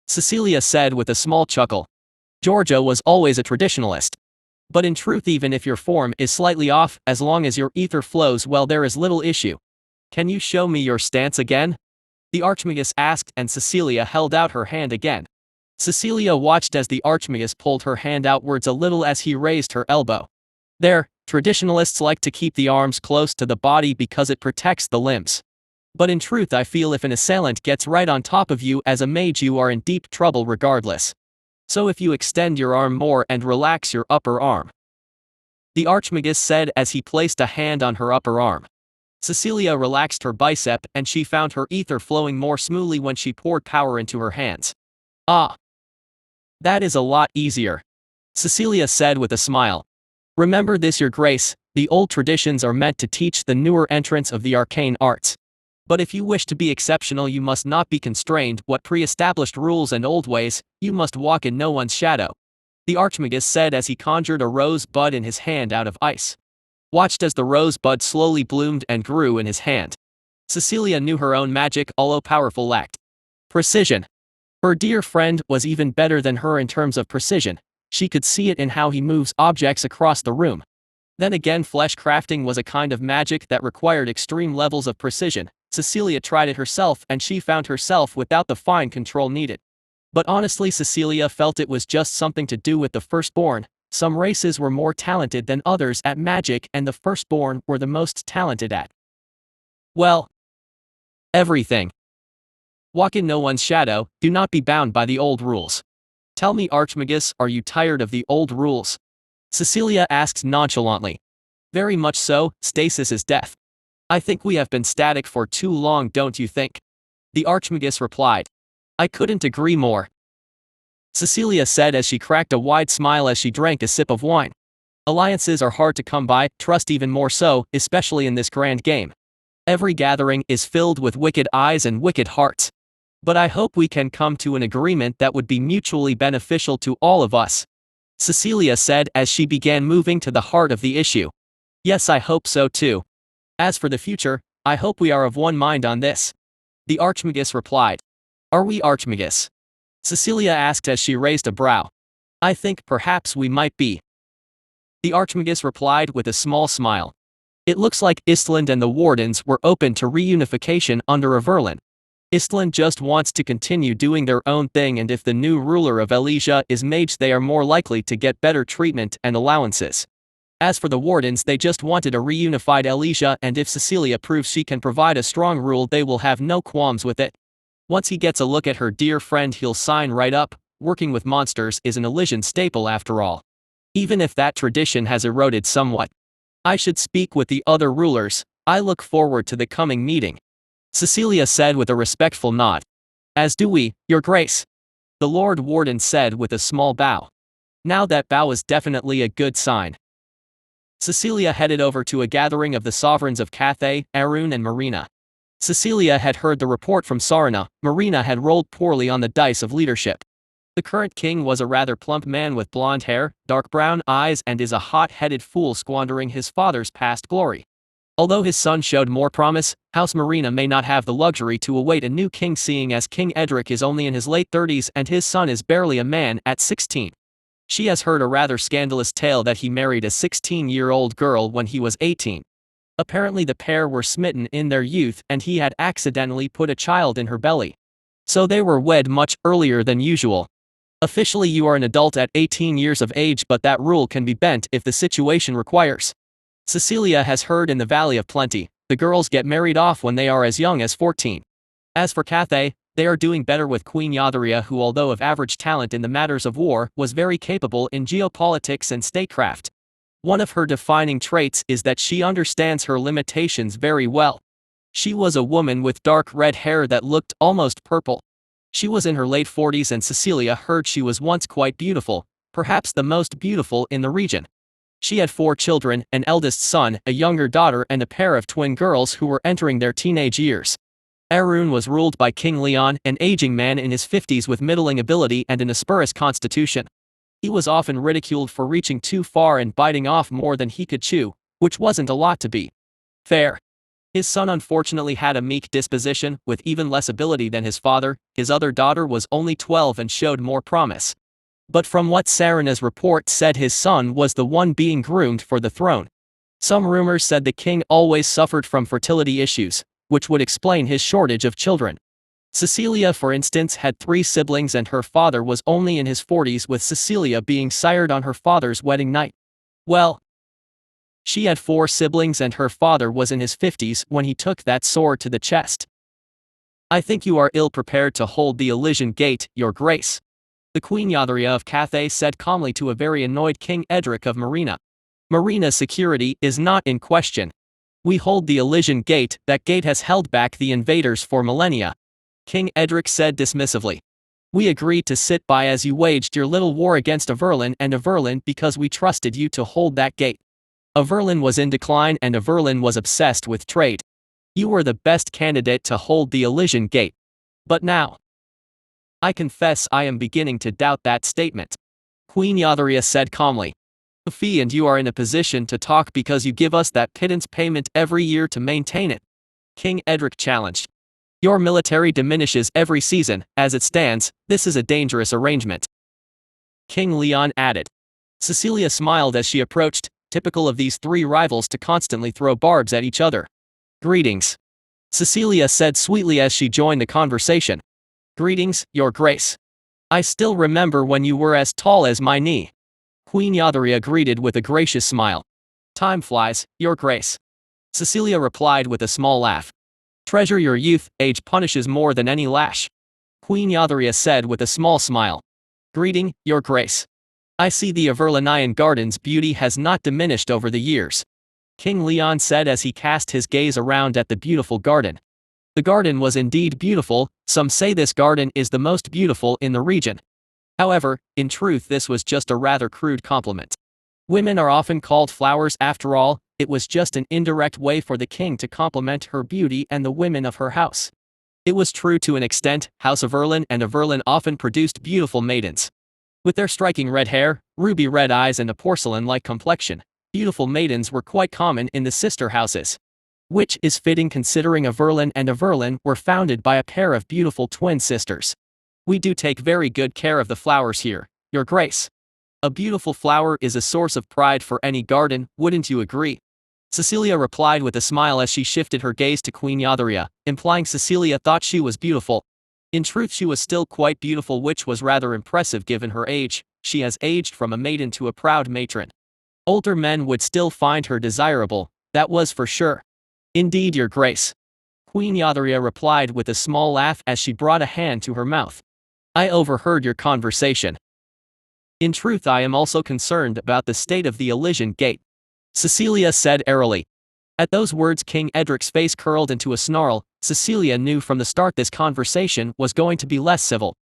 Cecilia said with a small chuckle. Georgia was always a traditionalist. But in truth, even if your form is slightly off, as long as your ether flows well, there is little issue. Can you show me your stance again? The Archmagus asked and Cecilia held out her hand again. Cecilia watched as the Archmagus pulled her hand outwards a little as he raised her elbow. There, traditionalists like to keep the arms close to the body because it protects the limbs. But in truth, I feel if an assailant gets right on top of you as a mage, you are in deep trouble regardless. So if you extend your arm more and relax your upper arm. The Archmagus said as he placed a hand on her upper arm. Cecilia relaxed her bicep and she found her ether flowing more smoothly when she poured power into her hands. Ah. That is a lot easier. Cecilia said with a smile. Remember this, your grace, the old traditions are meant to teach the newer entrants of the arcane arts. But if you wish to be exceptional, you must not be constrained what pre-established rules and old ways, you must walk in no one's shadow. The Archmagus said as he conjured a rose bud in his hand out of ice. Watched as the rose bud slowly bloomed and grew in his hand. Cecilia knew her own magic, although powerful, lacked precision. Her dear friend was even better than her in terms of precision. She could see it in how he moves objects across the room. Then again, flesh crafting was a kind of magic that required extreme levels of precision. Cecilia tried it herself and she found herself without the fine control needed. But honestly, Cecilia felt it was just something to do with the firstborn. Some races were more talented than others at magic and the firstborn were the most talented at, well, everything. Walk in no one's shadow, do not be bound by the old rules. Tell me, Archmagus, are you tired of the old rules? Cecilia asked nonchalantly. Very much so, stasis is death. I think we have been static for too long, don't you think? The Archmagus replied. I couldn't agree more. Cecilia said as she cracked a wide smile as she drank a sip of wine. Alliances are hard to come by, trust even more so, especially in this grand game. Every gathering is filled with wicked eyes and wicked hearts. But I hope we can come to an agreement that would be mutually beneficial to all of us. Cecilia said as she began moving to the heart of the issue. Yes, I hope so too. As for the future, I hope we are of one mind on this. The Archmagus replied. Are we, Archmagus? Cecilia asked as she raised a brow. I think perhaps we might be. The Archmagus replied with a small smile. It looks like Istland and the Wardens were open to reunification under Averlin. Istland just wants to continue doing their own thing, and if the new ruler of Elysia is mage, they are more likely to get better treatment and allowances. As for the Wardens, they just wanted a reunified Elysia, and if Cecilia proves she can provide a strong rule, they will have no qualms with it. Once he gets a look at her dear friend, he'll sign right up. Working with monsters is an Elysian staple after all. Even if that tradition has eroded somewhat. I should speak with the other rulers. I look forward to the coming meeting, Cecilia said with a respectful nod. As do we, Your Grace, the Lord Warden said with a small bow. Now that bow is definitely a good sign. Cecilia headed over to a gathering of the sovereigns of Cathay, Arun and Marina. Cecilia had heard the report from Sarana. Marina had rolled poorly on the dice of leadership. The current king was a rather plump man with blonde hair, dark brown eyes, and is a hot-headed fool squandering his father's past glory. Although his son showed more promise, House Marina may not have the luxury to await a new king, seeing as King Edric is only in his late 30s and his son is barely a man at 16. She has heard a rather scandalous tale that he married a 16-year-old girl when he was 18. Apparently the pair were smitten in their youth and he had accidentally put a child in her belly. So they were wed much earlier than usual. Officially you are an adult at 18 years of age, but that rule can be bent if the situation requires. Cecilia has heard in the Valley of Plenty, the girls get married off when they are as young as 14. As for Cathay, they are doing better with Queen Yadharia, who although of average talent in the matters of war, was very capable in geopolitics and statecraft. One of her defining traits is that she understands her limitations very well. She was a woman with dark red hair that looked almost purple. She was in her late 40s and Cecilia heard she was once quite beautiful, perhaps the most beautiful in the region. She had 4 children, an eldest son, a younger daughter, and a pair of twin girls who were entering their teenage years. Arun was ruled by King Leon, an aging man in his 50s with middling ability and an aspirous constitution. He was often ridiculed for reaching too far and biting off more than he could chew, which wasn't a lot to be fair. His son unfortunately had a meek disposition, with even less ability than his father. His other daughter was only 12 and showed more promise. But from what Sarana's report said, his son was the one being groomed for the throne. Some rumors said the king always suffered from fertility issues, which would explain his shortage of children. Cecilia, for instance, had 3 siblings and her father was only in his 40s, with Cecilia being sired on her father's wedding night. Well, she had 4 siblings and her father was in his 50s when he took that sword to the chest. I think you are ill-prepared to hold the Elysian Gate, Your Grace, the Queen Yadharia of Cathay said calmly to a very annoyed King Edric of Marina. Marina's security is not in question. We hold the Elysian Gate. That gate has held back the invaders for millennia, King Edric said dismissively. We agreed to sit by as you waged your little war against Averlin and Averlin because we trusted you to hold that gate. Averlin was in decline and Averlin was obsessed with trade. You were the best candidate to hold the Elysian Gate. But now, I confess I am beginning to doubt that statement, Queen Yadharia said calmly. Fee, and you are in a position to talk because you give us that pittance payment every year to maintain it, King Edric challenged. Your military diminishes every season. As it stands, this is a dangerous arrangement, King Leon added. Cecilia smiled as she approached, typical of these 3 rivals to constantly throw barbs at each other. Greetings, Cecilia said sweetly as she joined the conversation. Greetings, Your Grace. I still remember when you were as tall as my knee, Queen Yadharia greeted with a gracious smile. Time flies, Your Grace, Cecilia replied with a small laugh. Treasure your youth, age punishes more than any lash, Queen Yadharia said with a small smile. Greeting, Your Grace. I see the Averlinian garden's beauty has not diminished over the years, King Leon said as he cast his gaze around at the beautiful garden. The garden was indeed beautiful. Some say this garden is the most beautiful in the region. However, in truth this was just a rather crude compliment. Women are often called flowers after all. It was just an indirect way for the king to compliment her beauty and the women of her house. It was true to an extent. House Averlin and Averlin often produced beautiful maidens. With their striking red hair, ruby red eyes and a porcelain-like complexion, beautiful maidens were quite common in the sister houses. Which is fitting considering Averlin and Averlin were founded by a pair of beautiful twin sisters. We do take very good care of the flowers here, Your Grace. A beautiful flower is a source of pride for any garden, wouldn't you agree? Cecilia replied with a smile as she shifted her gaze to Queen Yadharia, implying Cecilia thought she was beautiful. In truth, she was still quite beautiful, which was rather impressive given her age. She has aged from a maiden to a proud matron. Older men would still find her desirable, that was for sure. Indeed, Your Grace. Queen Yadharia replied with a small laugh as she brought a hand to her mouth. I overheard your conversation. In truth, I am also concerned about the state of the Elysian Gate, Cecilia said airily. At those words, King Edric's face curled into a snarl. Cecilia knew from the start this conversation was going to be less civil.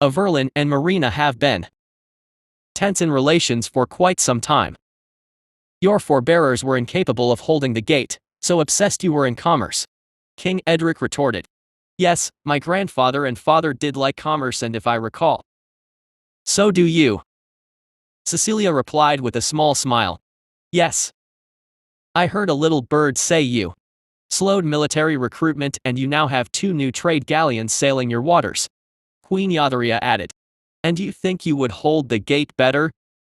Verlin and Marina have been tense in relations for quite some time. Your forebearers were incapable of holding the gate, so obsessed you were in commerce. King Edric retorted. Yes, my grandfather and father did like commerce, and if I recall, so do you. Cecilia replied with a small smile. Yes. I heard a little bird say you slowed military recruitment and you now have 2 new trade galleons sailing your waters. Queen Yadharia added. And you think you would hold the gate better?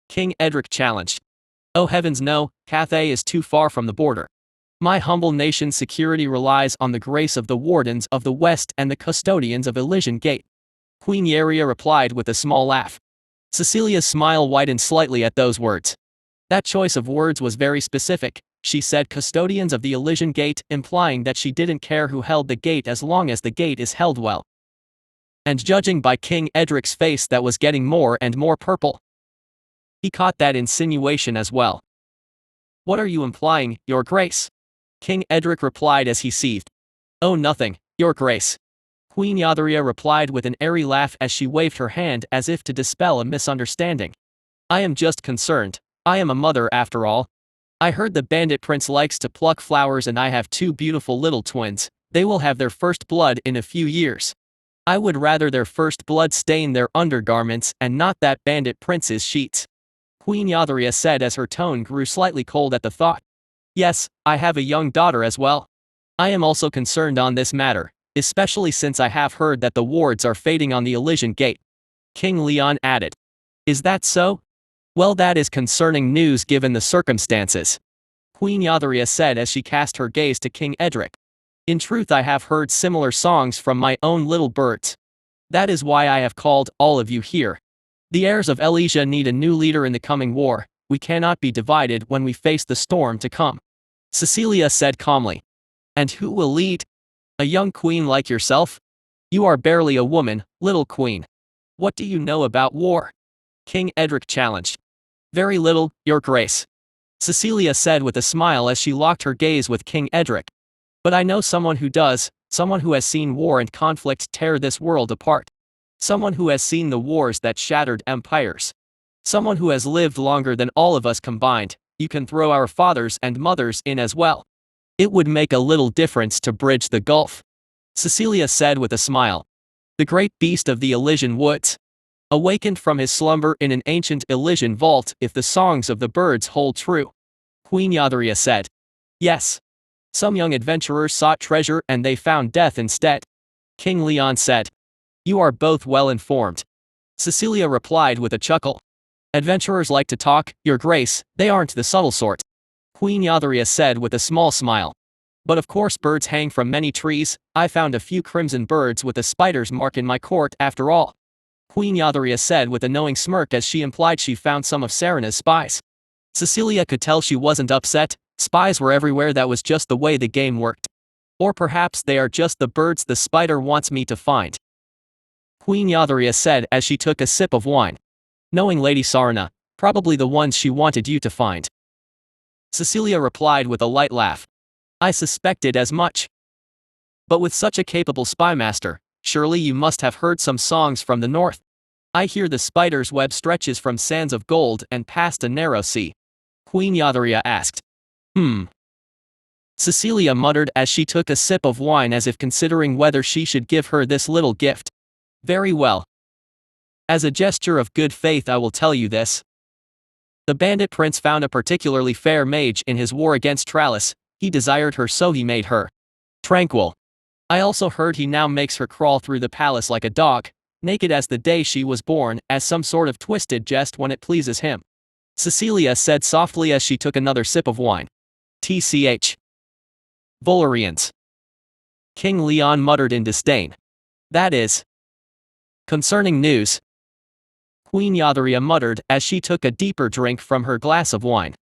King Edric challenged. Oh heavens no, Cathay is too far from the border. My humble nation's security relies on the grace of the wardens of the West and the custodians of Elysian Gate. Queen Yadharia replied with a small laugh. Cecilia's smile widened slightly at those words. That choice of words was very specific. She said custodians of the Elysian Gate, implying that she didn't care who held the gate as long as the gate is held well. And judging by King Edric's face that was getting more and more purple, he caught that insinuation as well. What are you implying, Your Grace? King Edric replied as he seethed. Oh nothing, Your Grace. Queen Yadharia replied with an airy laugh as she waved her hand as if to dispel a misunderstanding. I am just concerned. I am a mother after all. I heard the bandit prince likes to pluck flowers and I have 2 beautiful little twins. They will have their first blood in a few years. I would rather their first blood stain their undergarments and not that bandit prince's sheets. Queen Yadharia said as her tone grew slightly cold at the thought. Yes, I have a young daughter as well. I am also concerned on this matter, especially since I have heard that the wards are fading on the Elysian Gate. King Leon added. Is that so? Well, that is concerning news given the circumstances. Queen Yadharia said as she cast her gaze to King Edric. In truth, I have heard similar songs from my own little birds. That is why I have called all of you here. The heirs of Elysia need a new leader in the coming war. We cannot be divided when we face the storm to come. Cecilia said calmly. And who will lead? A young queen like yourself? You are barely a woman, little queen. What do you know about war? King Edric challenged. Very little, Your Grace. Cecilia said with a smile as she locked her gaze with King Edric. But I know someone who does, someone who has seen war and conflict tear this world apart. Someone who has seen the wars that shattered empires. Someone who has lived longer than all of us combined. You can throw our fathers and mothers in as well. It would make a little difference to bridge the gulf. Cecilia said with a smile. The great beast of the Elysian woods. Awakened from his slumber in an ancient Elysian vault, if the songs of the birds hold true. Queen Yadharia said. Yes. Some young adventurers sought treasure and they found death instead. King Leon said. You are both well informed. Cecilia replied with a chuckle. Adventurers like to talk, Your Grace, they aren't the subtle sort. Queen Yadharia said with a small smile. But of course birds hang from many trees. I found a few crimson birds with a spider's mark in my court after all. Queen Yadharia said with a knowing smirk as she implied she found some of Serena's spies. Cecilia could tell she wasn't upset. Spies were everywhere, that was just the way the game worked. Or perhaps they are just the birds the spider wants me to find. Queen Yadharia said as she took a sip of wine. Knowing Lady Serena, probably the ones she wanted you to find. Cecilia replied with a light laugh. I suspected as much. But with such a capable spymaster, surely you must have heard some songs from the north. I hear the spider's web stretches from sands of gold and past a narrow sea. Queen Yadharia asked. Cecilia muttered as she took a sip of wine as if considering whether she should give her this little gift. Very well. As a gesture of good faith I will tell you this. The bandit prince found a particularly fair mage in his war against Tralis. He desired her, so he made her tranquil. I also heard he now makes her crawl through the palace like a dog, naked as the day she was born, as some sort of twisted jest when it pleases him. Cecilia said softly as she took another sip of wine. TCH. Volarians. King Leon muttered in disdain. That is concerning news. Queen Yadharia muttered as she took a deeper drink from her glass of wine.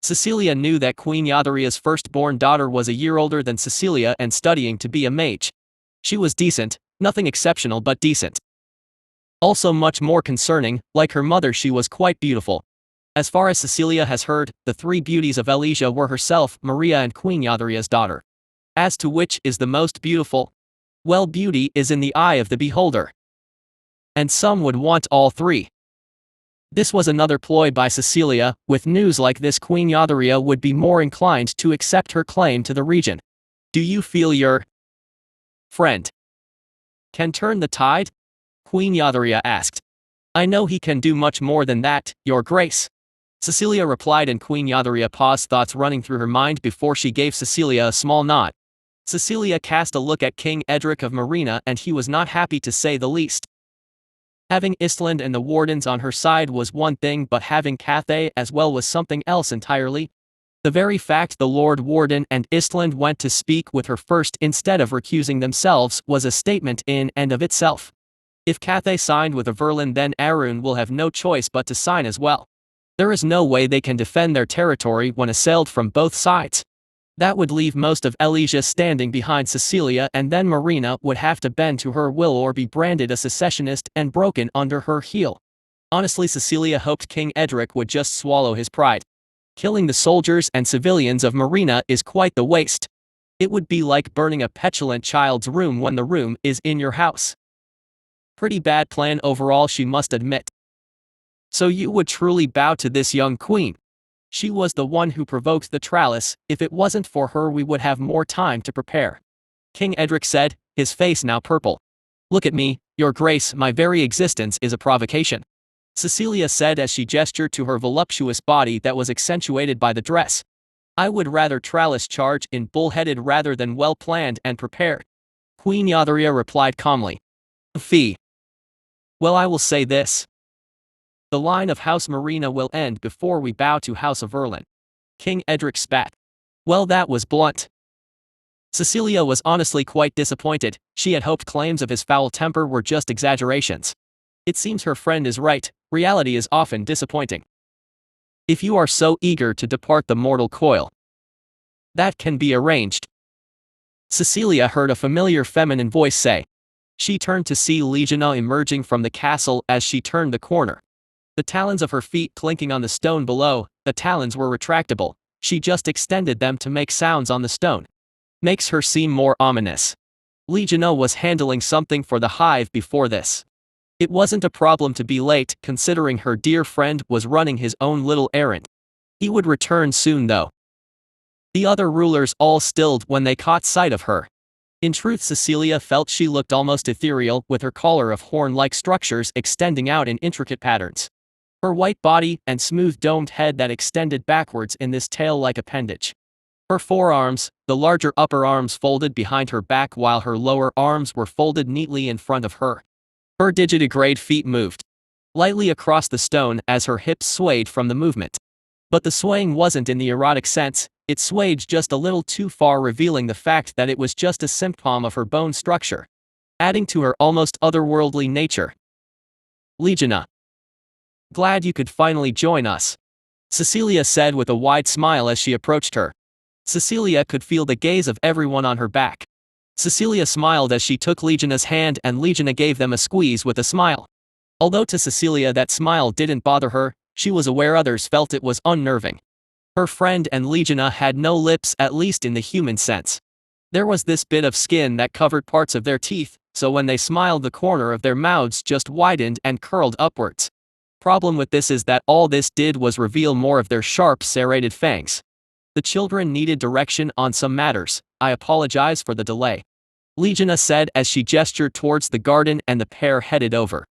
Cecilia knew that Queen Yadharia's firstborn daughter was a year older than Cecilia and studying to be a mage. She was decent, nothing exceptional but decent. Also much more concerning, like her mother she was quite beautiful. As far as Cecilia has heard, the three beauties of Elysia were herself, Maria and Queen Yadharia's daughter. As to which is the most beautiful? Well, beauty is in the eye of the beholder. And some would want all three. This was another ploy by Cecilia. With news like this, Queen Yadharia would be more inclined to accept her claim to the region. Do you feel your friend can turn the tide? Queen Yadharia asked. I know he can do much more than that, your grace. Cecilia replied, and Queen Yadharia paused, thoughts running through her mind before she gave Cecilia a small nod. Cecilia cast a look at King Edric of Marina and he was not happy to say the least. Having Istland and the wardens on her side was one thing, but having Cathay as well was something else entirely. The very fact the Lord Warden and Istland went to speak with her first instead of recusing themselves was a statement in and of itself. If Cathay signed with Averlin, then Arun will have no choice but to sign as well. There is no way they can defend their territory when assailed from both sides. That would leave most of Elysia standing behind Cecilia, and then Marina would have to bend to her will or be branded a secessionist and broken under her heel. Honestly, Cecilia hoped King Edric would just swallow his pride. Killing the soldiers and civilians of Marina is quite the waste. It would be like burning a petulant child's room when the room is in your house. Pretty bad plan overall, she must admit. So you would truly bow to this young queen? She was the one who provoked the trallis. If it wasn't for her we would have more time to prepare. King Edric said, his face now purple. Look at me, your grace, my very existence is a provocation. Cecilia said as she gestured to her voluptuous body that was accentuated by the dress. I would rather trallis charge in bullheaded rather than well planned and prepared. Queen Yadharia replied calmly. Fee. Well, I will say this. The line of House Marina will end before we bow to House of Erlin. King Edric spat. Well, that was blunt. Cecilia was honestly quite disappointed. She had hoped claims of his foul temper were just exaggerations. It seems her friend is right, reality is often disappointing. If you are so eager to depart the mortal coil, that can be arranged. Cecilia heard a familiar feminine voice say. She turned to see Legina emerging from the castle as she turned the corner. The talons of her feet clinking on the stone below, the talons were retractable, she just extended them to make sounds on the stone. Makes her seem more ominous. Legina was handling something for the Hive before this. It wasn't a problem to be late, considering her dear friend was running his own little errand. He would return soon though. The other rulers all stilled when they caught sight of her. In truth, Cecilia felt she looked almost ethereal, with her collar of horn-like structures extending out in intricate patterns. Her white body and smooth domed head that extended backwards in this tail-like appendage. Her forearms, the larger upper arms folded behind her back while her lower arms were folded neatly in front of her. Her digitigrade feet moved lightly across the stone as her hips swayed from the movement. But the swaying wasn't in the erotic sense, it swayed just a little too far, revealing the fact that it was just a symptom of her bone structure, adding to her almost otherworldly nature. Legina. Glad you could finally join us, Cecilia said with a wide smile as she approached her. Cecilia could feel the gaze of everyone on her back. Cecilia smiled as she took Legina's hand and Legina gave them a squeeze with a smile. Although to Cecilia that smile didn't bother her, she was aware others felt it was unnerving. Her friend and Legina had no lips, at least in the human sense. There was this bit of skin that covered parts of their teeth, so when they smiled the corner of their mouths just widened and curled upwards. Problem with this is that all this did was reveal more of their sharp serrated fangs. The children needed direction on some matters. I apologize for the delay, Legina said as she gestured towards the garden and the pair headed over.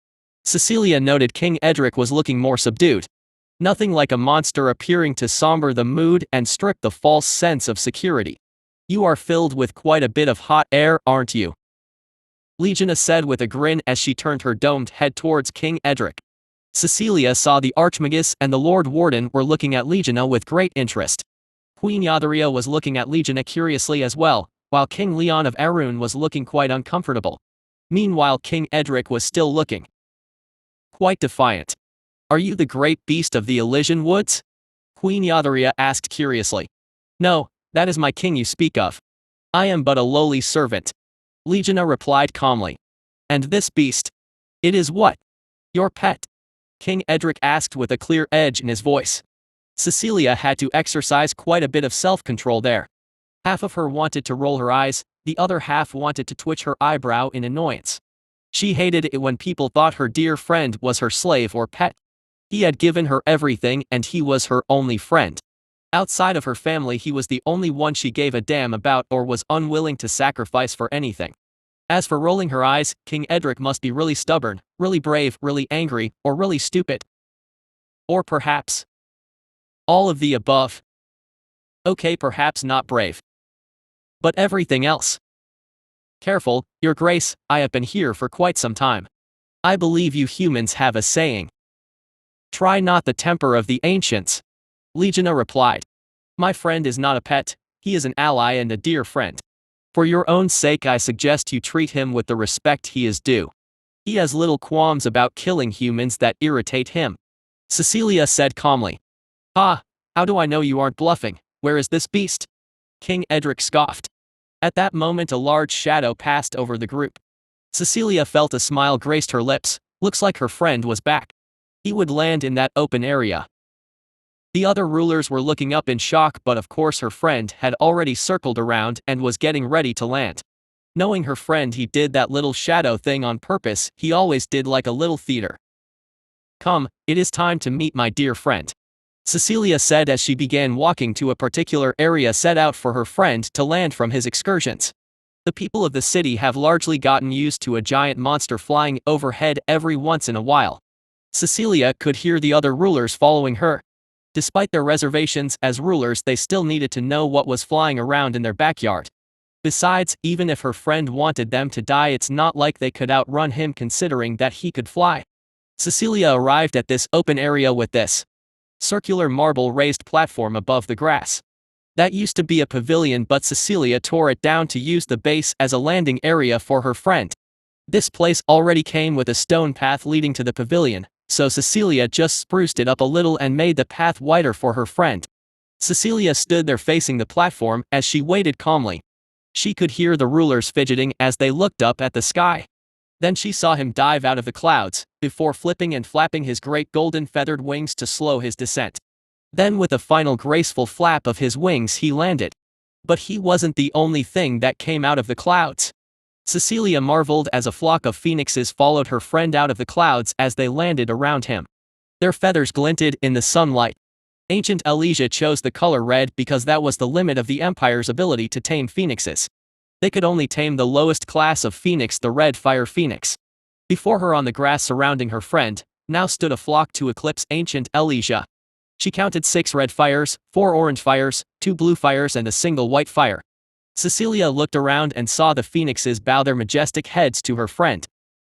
Cecilia noted King Edric was looking more subdued. Nothing like a monster appearing to somber the mood and strip the false sense of security. You are filled with quite a bit of hot air, aren't you? Legina said with a grin as she turned her domed head towards King Edric. Cecilia saw the Archmagus and the Lord Warden were looking at Legina with great interest. Queen Yadharia was looking at Legionnaire curiously as well, while King Leon of Arun was looking quite uncomfortable. Meanwhile, King Edric was still looking quite defiant. "Are you the great beast of the Elysian woods?" Queen Yadharia asked curiously. "No, that is my king you speak of. I am but a lowly servant," Legionnaire replied calmly. "And this beast? It is what? Your pet?" King Edric asked with a clear edge in his voice. Cecilia had to exercise quite a bit of self-control there. Half of her wanted to roll her eyes, the other half wanted to twitch her eyebrow in annoyance. She hated it when people thought her dear friend was her slave or pet. He had given her everything and he was her only friend. Outside of her family, he was the only one she gave a damn about or was unwilling to sacrifice for anything. As for rolling her eyes, King Edric must be really stubborn, really brave, really angry, or really stupid. Or perhaps all of the above. Okay, perhaps not brave. But everything else. "Careful, Your Grace, I have been here for quite some time. I believe you humans have a saying. Try not the temper of the ancients," Legionnaire replied. "My friend is not a pet, he is an ally and a dear friend. For your own sake I suggest you treat him with the respect he is due. He has little qualms about killing humans that irritate him," Cecilia said calmly. "Ah, how do I know you aren't bluffing? Where is this beast?" King Edric scoffed. At that moment a large shadow passed over the group. Cecilia felt a smile graced her lips. Looks like her friend was back. He would land in that open area. The other rulers were looking up in shock, but of course her friend had already circled around and was getting ready to land. Knowing her friend, he did that little shadow thing on purpose. He always did, like a little theater. "Come, it is time to meet my dear friend," Cecilia said as she began walking to a particular area set out for her friend to land from his excursions. The people of the city have largely gotten used to a giant monster flying overhead every once in a while. Cecilia could hear the other rulers following her. Despite their reservations as rulers, they still needed to know what was flying around in their backyard. Besides, even if her friend wanted them to die, it's not like they could outrun him considering that he could fly. Cecilia arrived at this open area with this circular marble raised platform above the grass. That used to be a pavilion, but Cecilia tore it down to use the base as a landing area for her friend. This place already came with a stone path leading to the pavilion, so Cecilia just spruced it up a little and made the path wider for her friend. Cecilia stood there facing the platform as she waited calmly. She could hear the rulers fidgeting as they looked up at the sky. Then she saw him dive out of the clouds, before flipping and flapping his great golden feathered wings to slow his descent. Then with a final graceful flap of his wings he landed. But he wasn't the only thing that came out of the clouds. Cecilia marveled as a flock of phoenixes followed her friend out of the clouds as they landed around him. Their feathers glinted in the sunlight. Ancient Elysia chose the color red because that was the limit of the Empire's ability to tame phoenixes. They could only tame the lowest class of phoenix, the red fire phoenix. Before her on the grass surrounding her friend, now stood a flock to eclipse ancient Elysia. She counted 6 red fires, 4 orange fires, 2 blue fires and a single white fire. Cecilia looked around and saw the phoenixes bow their majestic heads to her friend.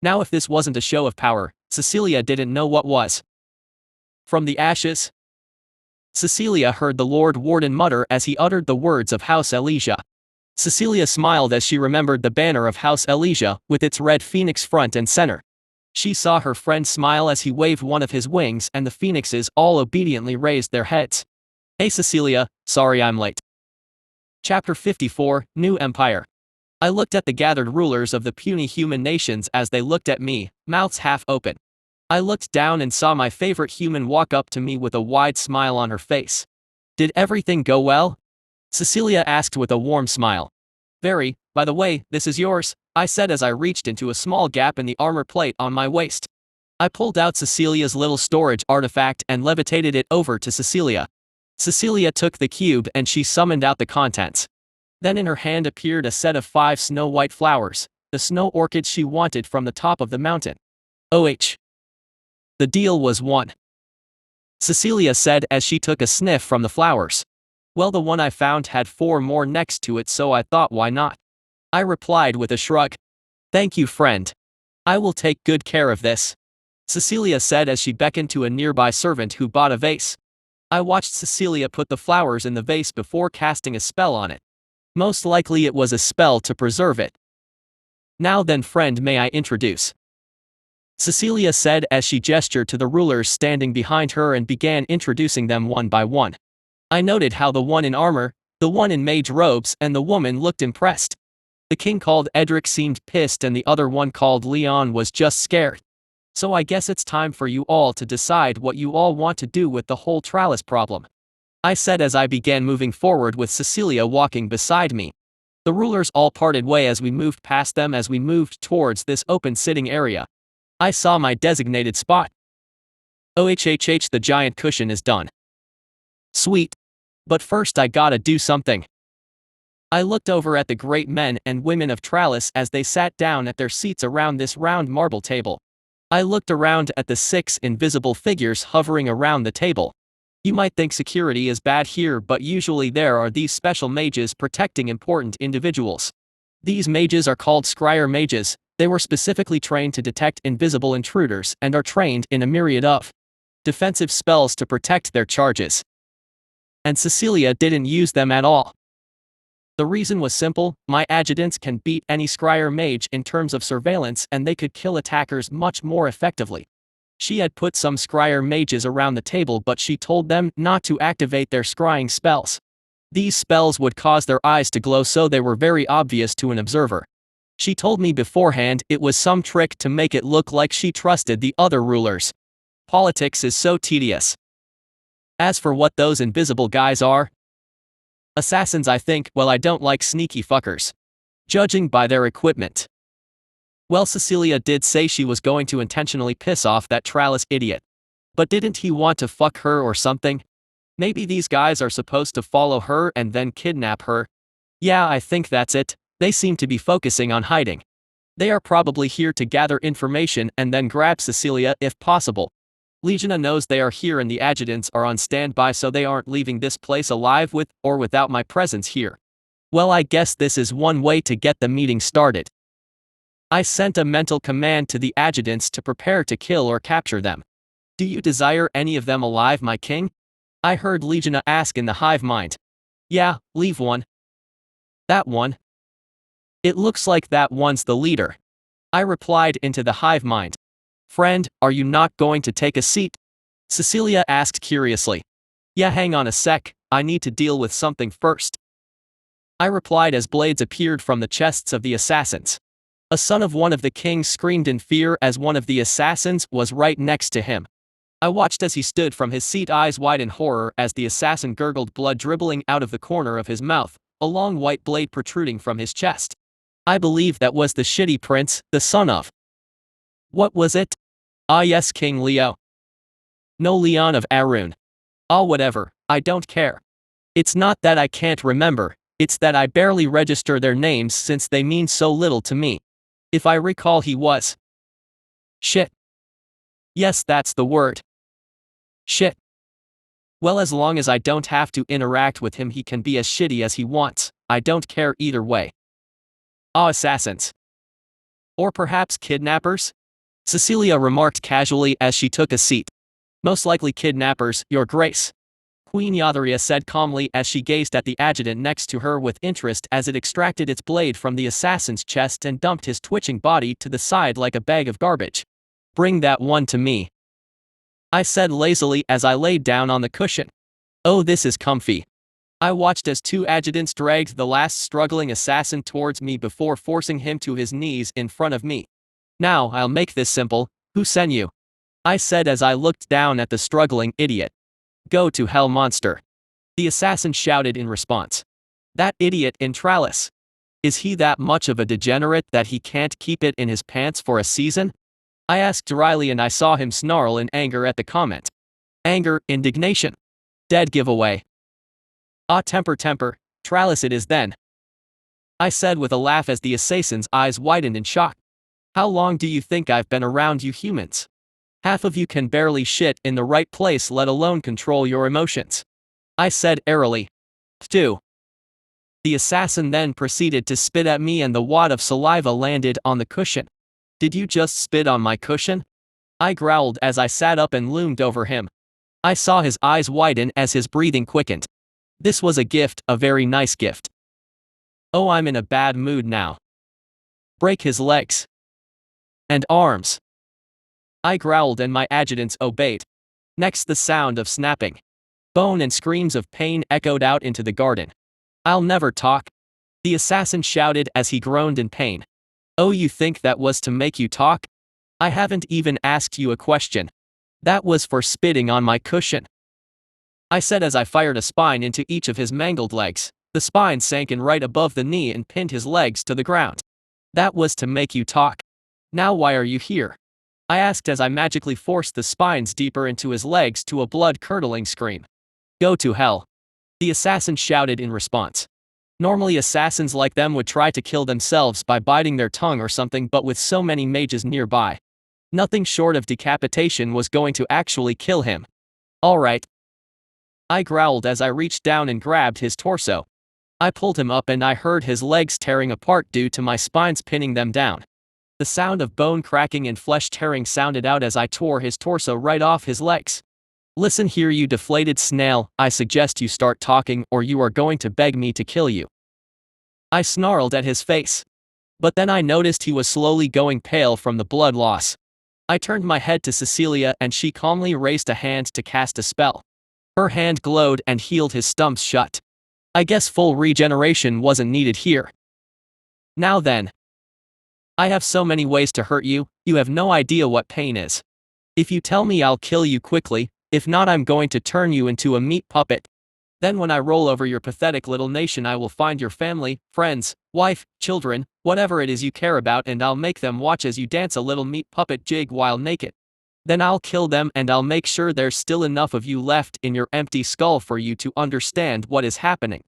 Now if this wasn't a show of power, Cecilia didn't know what was. "From the ashes?" Cecilia heard the Lord Warden mutter as he uttered the words of House Elysia. Cecilia smiled as she remembered the banner of House Elysia with its red phoenix front and center. She saw her friend smile as he waved one of his wings and the phoenixes all obediently raised their heads. "Hey Cecilia, sorry I'm late." Chapter 54, New Empire. I looked at the gathered rulers of the puny human nations as they looked at me, mouths half open. I looked down and saw my favorite human walk up to me with a wide smile on her face. "Did everything go well?" Cecilia asked with a warm smile. "Very, by the way, this is yours," I said as I reached into a small gap in the armor plate on my waist. I pulled out Cecilia's little storage artifact and levitated it over to Cecilia. Cecilia took the cube and she summoned out the contents. Then in her hand appeared a set of 5 snow-white flowers, the snow orchids she wanted from the top of the mountain. "Oh. The deal was won," Cecilia said as she took a sniff from the flowers. "Well, the one I found had 4 more next to it, so I thought why not?" I replied with a shrug. "Thank you, friend. I will take good care of this," Cecilia said as she beckoned to a nearby servant who bought a vase. I watched Cecilia put the flowers in the vase before casting a spell on it. Most likely it was a spell to preserve it. Now then, friend, may I introduce? Cecilia said as she gestured to the rulers standing behind her and began introducing them one by one. I noted how the one in armor, the one in mage robes, and the woman looked impressed. The king called Edric seemed pissed and the other one called Leon was just scared. So I guess it's time for you all to decide what you all want to do with the whole trellis problem, I said as I began moving forward with Cecilia walking beside me. The rulers all parted way as we moved past them as we moved towards this open sitting area. I saw my designated spot. OHHH, the giant cushion is done. Sweet. But first I gotta do something. I looked over at the great men and women of Trellis as they sat down at their seats around this round marble table. I looked around at the 6 invisible figures hovering around the table. You might think security is bad here, but usually there are these special mages protecting important individuals. These mages are called scryer mages. They were specifically trained to detect invisible intruders and are trained in a myriad of defensive spells to protect their charges. And Cecilia didn't use them at all. The reason was simple: my adjutants can beat any scryer mage in terms of surveillance and they could kill attackers much more effectively. She had put some scryer mages around the table, but she told them not to activate their scrying spells. These spells would cause their eyes to glow, so they were very obvious to an observer. She told me beforehand it was some trick to make it look like she trusted the other rulers. Politics is so tedious. As for what those invisible guys are, assassins, I think. Well, I don't like sneaky fuckers, judging by their equipment. Well, Cecilia did say she was going to intentionally piss off that Trellis idiot. But didn't he want to fuck her or something? Maybe these guys are supposed to follow her and then kidnap her. Yeah, I think that's it. They seem to be focusing on hiding. They are probably here to gather information and then grab Cecilia if possible. Legiona knows they are here and the adjutants are on standby, so they aren't leaving this place alive with or without my presence here. Well, I guess this is one way to get the meeting started. I sent a mental command to the adjutants to prepare to kill or capture them. Do you desire any of them alive, my king? I heard Legiona ask in the hive mind. Yeah, leave one. That one? It looks like that one's the leader, I replied into the hive mind. Friend, are you not going to take a seat? Cecilia asked curiously. Yeah, hang on a sec, I need to deal with something first, I replied as blades appeared from the chests of the assassins. A son of one of the kings screamed in fear as one of the assassins was right next to him. I watched as he stood from his seat, eyes wide in horror, as the assassin gurgled blood dribbling out of the corner of his mouth, a long white blade protruding from his chest. I believe that was the shitty prince, the son of. What was it? Ah yes, King Leo. No, Leon of Arun. Ah, whatever, I don't care. It's not that I can't remember, it's that I barely register their names since they mean so little to me. If I recall, he was. Shit. Yes, that's the word. Shit. Well, as long as I don't have to interact with him, he can be as shitty as he wants. I don't care either way. Ah, assassins. Or perhaps kidnappers? Cecilia remarked casually as she took a seat. Most likely kidnappers, Your Grace, Queen Yadharia said calmly as she gazed at the adjutant next to her with interest as it extracted its blade from the assassin's chest and dumped his twitching body to the side like a bag of garbage. Bring that one to me, I said lazily as I laid down on the cushion. Oh, this is comfy. I watched as 2 adjutants dragged the last struggling assassin towards me before forcing him to his knees in front of me. Now, I'll make this simple. Who sent you? I said as I looked down at the struggling idiot. Go to hell, monster, the assassin shouted in response. That idiot in Trellis. Is he that much of a degenerate that he can't keep it in his pants for a season? I asked dryly and I saw him snarl in anger at the comment. Anger, indignation. Dead giveaway. Ah, temper, Trellis it is then, I said with a laugh as the assassin's eyes widened in shock. How long do you think I've been around you humans? Half of you can barely shit in the right place, let alone control your emotions, I said airily. Phew. The assassin then proceeded to spit at me and the wad of saliva landed on the cushion. Did you just spit on my cushion? I growled as I sat up and loomed over him. I saw his eyes widen as his breathing quickened. This was a gift, a very nice gift. Oh, I'm in a bad mood now. Break his legs and arms. I growled and my adjutants obeyed. Next, the sound of snapping bone and screams of pain echoed out into the garden. I'll never talk, the assassin shouted as he groaned in pain. Oh, you think that was to make you talk? I haven't even asked you a question. That was for spitting on my cushion, I said as I fired a spine into each of his mangled legs. The spine sank in right above the knee and pinned his legs to the ground. That was to make you talk. Now why are you here? I asked as I magically forced the spines deeper into his legs to a blood-curdling scream. Go to hell, the assassin shouted in response. Normally assassins like them would try to kill themselves by biting their tongue or something, but with so many mages nearby, nothing short of decapitation was going to actually kill him. All right, I growled as I reached down and grabbed his torso. I pulled him up and I heard his legs tearing apart due to my spines pinning them down. The sound of bone cracking and flesh tearing sounded out as I tore his torso right off his legs. Listen here, you deflated snail, I suggest you start talking or you are going to beg me to kill you. I snarled at his face. But then I noticed he was slowly going pale from the blood loss. I turned my head to Cecilia and she calmly raised a hand to cast a spell. Her hand glowed and healed his stumps shut. I guess full regeneration wasn't needed here. Now then. I have so many ways to hurt you, you have no idea what pain is. If you tell me, I'll kill you quickly, if not I'm going to turn you into a meat puppet. Then when I roll over your pathetic little nation, I will find your family, friends, wife, children, whatever it is you care about, and I'll make them watch as you dance a little meat puppet jig while naked. Then I'll kill them and I'll make sure there's still enough of you left in your empty skull for you to understand what is happening.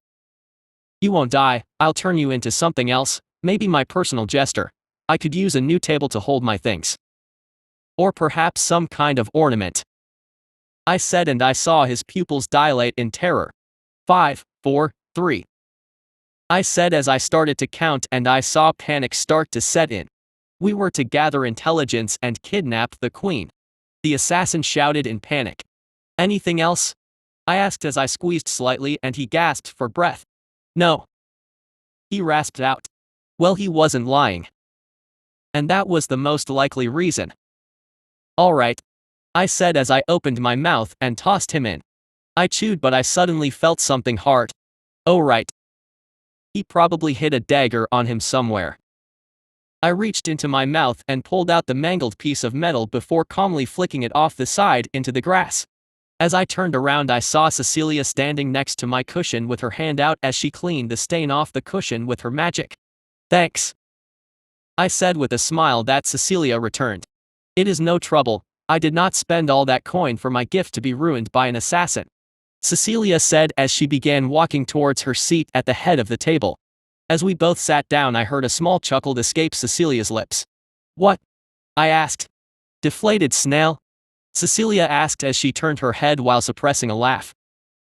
You won't die, I'll turn you into something else, maybe my personal jester. I could use a new table to hold my things. Or perhaps some kind of ornament, I said, and I saw his pupils dilate in terror. 5, 4, 3. I said as I started to count, and I saw panic start to set in. We were to gather intelligence and kidnap the queen, the assassin shouted in panic. Anything else? I asked as I squeezed slightly and he gasped for breath. No, he rasped out. Well, he wasn't lying. And that was the most likely reason. All right, I said as I opened my mouth and tossed him in. I chewed, but I suddenly felt something hard. Oh right. He probably hid a dagger on him somewhere. I reached into my mouth and pulled out the mangled piece of metal before calmly flicking it off the side into the grass. As I turned around, I saw Cecilia standing next to my cushion with her hand out as she cleaned the stain off the cushion with her magic. Thanks, I said with a smile that Cecilia returned. It is no trouble, I did not spend all that coin for my gift to be ruined by an assassin, Cecilia said as she began walking towards her seat at the head of the table. As we both sat down, I heard a small chuckle escape Cecilia's lips. What? I asked. Deflated snail? Cecilia asked as she turned her head while suppressing a laugh.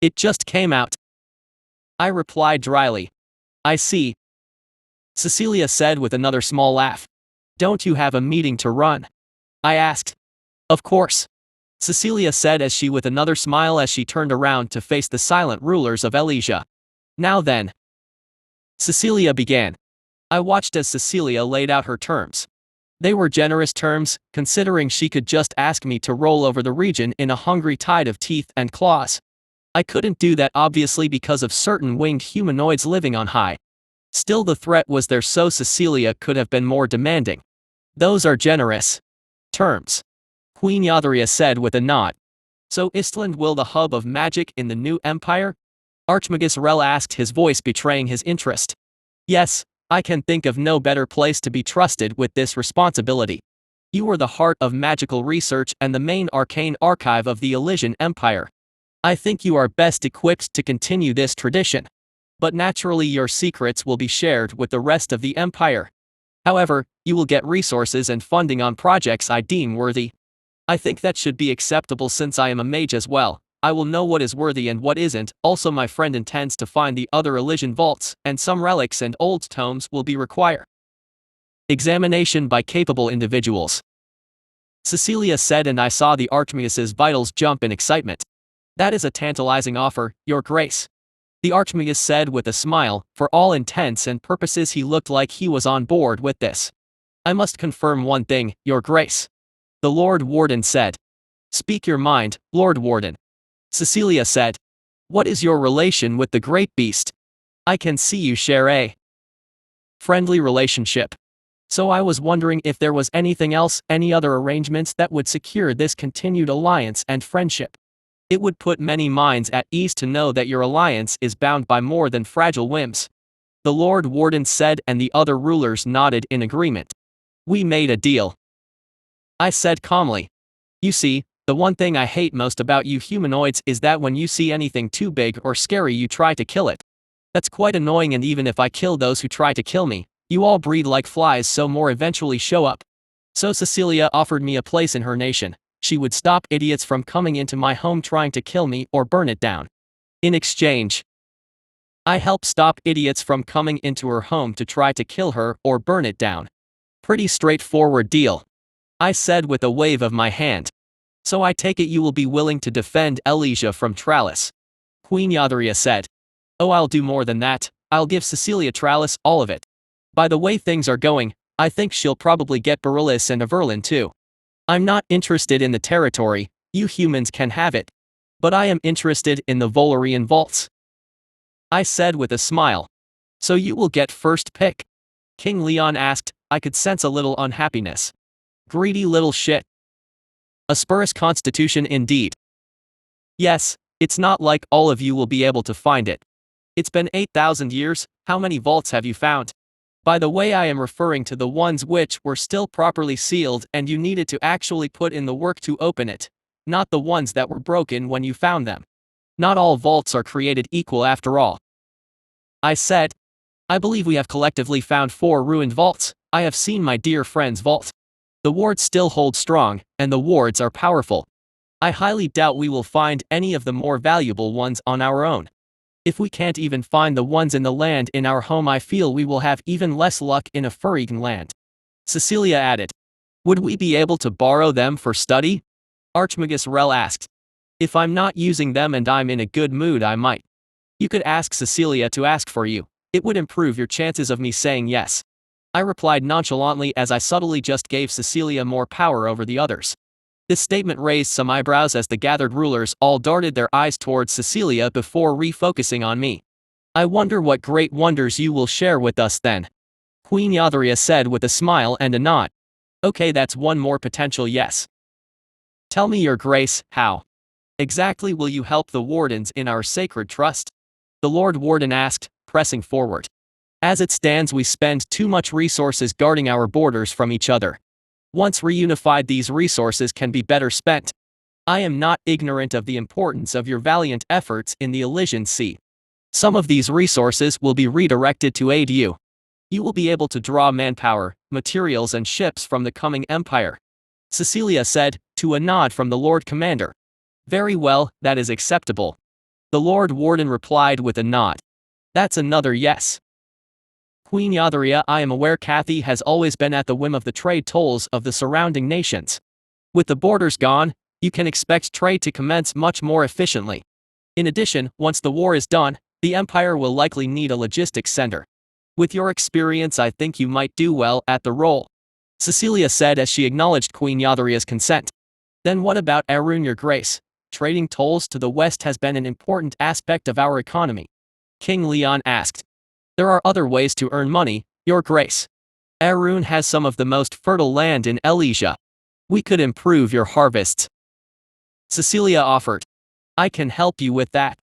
It just came out, I replied dryly. I see, Cecilia said with another small laugh. Don't you have a meeting to run? I asked. Of course, Cecilia said as she with another smile as she turned around to face the silent rulers of Elysia. Now then, Cecilia began. I watched as Cecilia laid out her terms. They were generous terms, considering she could just ask me to roll over the region in a hungry tide of teeth and claws. I couldn't do that obviously because of certain winged humanoids living on high. Still, the threat was there, so Cecilia could have been more demanding. Those are generous terms, Queen Yadria said with a nod. So Istland will the hub of magic in the new empire? Archmagus Rel asked, his voice betraying his interest. Yes, I can think of no better place to be trusted with this responsibility. You are the heart of magical research and the main arcane archive of the Elysian Empire. I think you are best equipped to continue this tradition. But naturally your secrets will be shared with the rest of the Empire. However, you will get resources and funding on projects I deem worthy. I think that should be acceptable since I am a mage as well. I will know what is worthy and what isn't. Also, my friend intends to find the other Elysian vaults, and some relics and old tomes will be required. Examination by capable individuals, Cecilia said, and I saw the Archmagus' vitals jump in excitement. That is a tantalizing offer, Your Grace. The Archmagus said with a smile. For all intents and purposes he looked like he was on board with this. I must confirm one thing, Your Grace. The Lord Warden said. Speak your mind, Lord Warden. Cecilia said. What is your relation with the great beast? I can see you share a friendly relationship. So I was wondering if there was anything else, any other arrangements that would secure this continued alliance and friendship. It would put many minds at ease to know that your alliance is bound by more than fragile whims. The Lord Warden said, and the other rulers nodded in agreement. We made a deal. I said calmly. You see, the one thing I hate most about you humanoids is that when you see anything too big or scary you try to kill it. That's quite annoying, and even if I kill those who try to kill me, you all breed like flies, so more eventually show up. So Cecilia offered me a place in her nation. She would stop idiots from coming into my home trying to kill me or burn it down. In exchange, I help stop idiots from coming into her home to try to kill her or burn it down. Pretty straightforward deal, I said with a wave of my hand. So I take it you will be willing to defend Elysia from Tralis? Queen Yadria said. Oh, I'll do more than that. I'll give Cecilia Tralis, all of it. By the way things are going, I think she'll probably get Pelis and Everlin too. I'm not interested in the territory, you humans can have it. But I am interested in the Volarian vaults, I said with a smile. So you will get first pick? King Leon asked. I could sense a little unhappiness. Greedy little shit. A spurious constitution indeed. Yes, it's not like all of you will be able to find it. It's been 8,000 years, how many vaults have you found? By the way, I am referring to the ones which were still properly sealed and you needed to actually put in the work to open it, not the ones that were broken when you found them. Not all vaults are created equal after all, I said. I believe we have collectively found 4 ruined vaults. I have seen my dear friend's vault. The wards still hold strong, and the wards are powerful. I highly doubt we will find any of the more valuable ones on our own. If we can't even find the ones in the land in our home, I feel we will have even less luck in a Furigan land. Cecilia added. Would we be able to borrow them for study? Archmagus Rel asked. If I'm not using them and I'm in a good mood, I might. You could ask Cecilia to ask for you. It would improve your chances of me saying yes. I replied nonchalantly as I subtly just gave Cecilia more power over the others. This statement raised some eyebrows as the gathered rulers all darted their eyes towards Cecilia before refocusing on me. I wonder what great wonders you will share with us then, Queen Yadria said with a smile and a nod. Okay, that's one more potential yes. Tell me, Your Grace, how exactly will you help the wardens in our sacred trust? The Lord Warden asked, pressing forward. As it stands, we spend too much resources guarding our borders from each other. Once reunified, these resources can be better spent. I am not ignorant of the importance of your valiant efforts in the Elysian Sea. Some of these resources will be redirected to aid you. You will be able to draw manpower, materials and ships from the coming empire, Cecilia said, to a nod from the Lord Commander. Very well, that is acceptable. The Lord Warden replied with a nod. That's another yes. Queen Yadria, I am aware Kathy has always been at the whim of the trade tolls of the surrounding nations. With the borders gone, you can expect trade to commence much more efficiently. In addition, once the war is done, the Empire will likely need a logistics center. With your experience, I think you might do well at the role, Cecilia said as she acknowledged Queen Yadria's consent. Then what about Arun, Your Grace? Trading tolls to the west has been an important aspect of our economy, King Leon asked. There are other ways to earn money, Your Grace. Arun has some of the most fertile land in Elysia. We could improve your harvests, Cecilia offered. I can help you with that.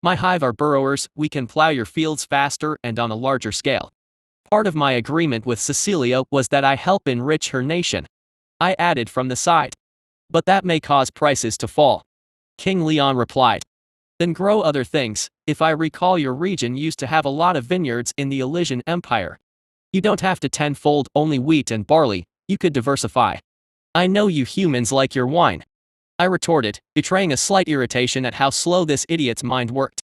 My Hive are burrowers, we can plow your fields faster and on a larger scale. Part of my agreement with Cecilia was that I help enrich her nation, I added from the side. But that may cause prices to fall, King Leon replied. Then grow other things. If I recall, your region used to have a lot of vineyards in the Elysian Empire. You don't have to tenfold only wheat and barley, you could diversify. I know you humans like your wine, I retorted, betraying a slight irritation at how slow this idiot's mind worked.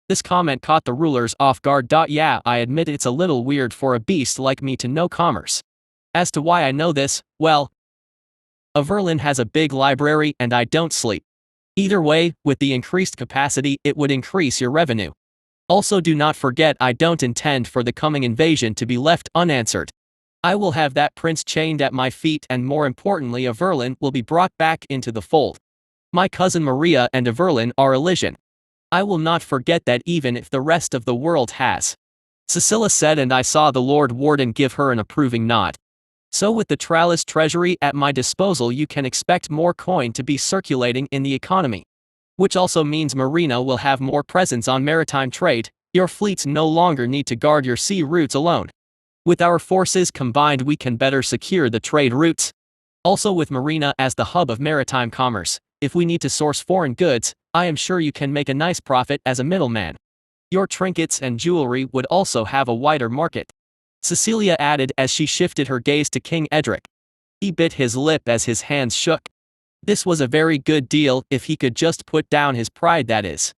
This comment caught the rulers off guard. Yeah, I admit it's a little weird for a beast like me to know commerce. As to why I know this, well, Everlin has a big library and I don't sleep. Either way, with the increased capacity, it would increase your revenue. Also, do not forget, I don't intend for the coming invasion to be left unanswered. I will have that prince chained at my feet, and more importantly, Everlyn will be brought back into the fold. My cousin Maria and Everlyn are Elysian. I will not forget that, even if the rest of the world has. Cecilia said, and I saw the Lord Warden give her an approving nod. So with the Tralis treasury at my disposal, you can expect more coin to be circulating in the economy. Which also means Marina will have more presence on maritime trade. Your fleets no longer need to guard your sea routes alone. With our forces combined, we can better secure the trade routes. Also, with Marina as the hub of maritime commerce, if we need to source foreign goods, I am sure you can make a nice profit as a middleman. Your trinkets and jewelry would also have a wider market. Cecilia added as she shifted her gaze to King Edric. He bit his lip as his hands shook. This was a very good deal if he could just put down his pride, that is.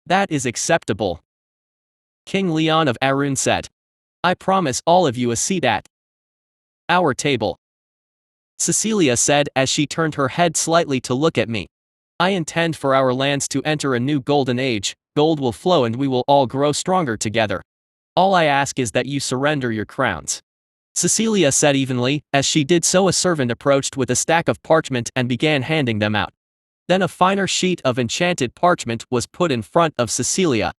That is acceptable. King Leon of Arun said. I promise all of you a seat at our table. Cecilia said as she turned her head slightly to look at me. I intend for our lands to enter a new golden age. Gold will flow and we will all grow stronger together. All I ask is that you surrender your crowns. Cecilia said evenly. As she did so, a servant approached with a stack of parchment and began handing them out. Then a finer sheet of enchanted parchment was put in front of Cecilia.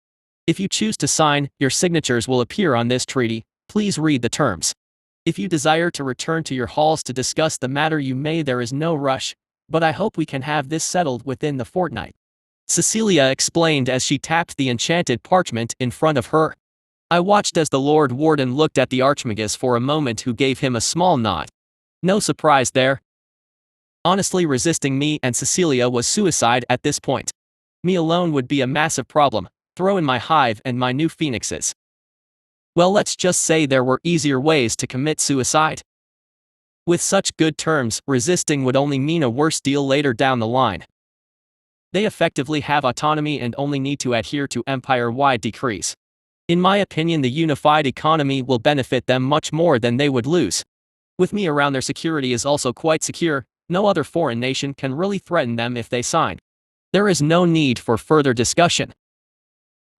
If you choose to sign, your signatures will appear on this treaty. Please read the terms. If you desire to return to your halls to discuss the matter, you may. There is no rush, but I hope we can have this settled within the fortnight. Cecilia explained as she tapped the enchanted parchment in front of her. I watched as the Lord Warden looked at the Archmagus for a moment, who gave him a small nod. No surprise there. Honestly, resisting me and Cecilia was suicide at this point. Me alone would be a massive problem. Throw in my hive and my new phoenixes. Well, let's just say there were easier ways to commit suicide. With such good terms, resisting would only mean a worse deal later down the line. They effectively have autonomy and only need to adhere to empire-wide decrees. In my opinion, the unified economy will benefit them much more than they would lose. With me around, their security is also quite secure. No other foreign nation can really threaten them if they sign. There is no need for further discussion.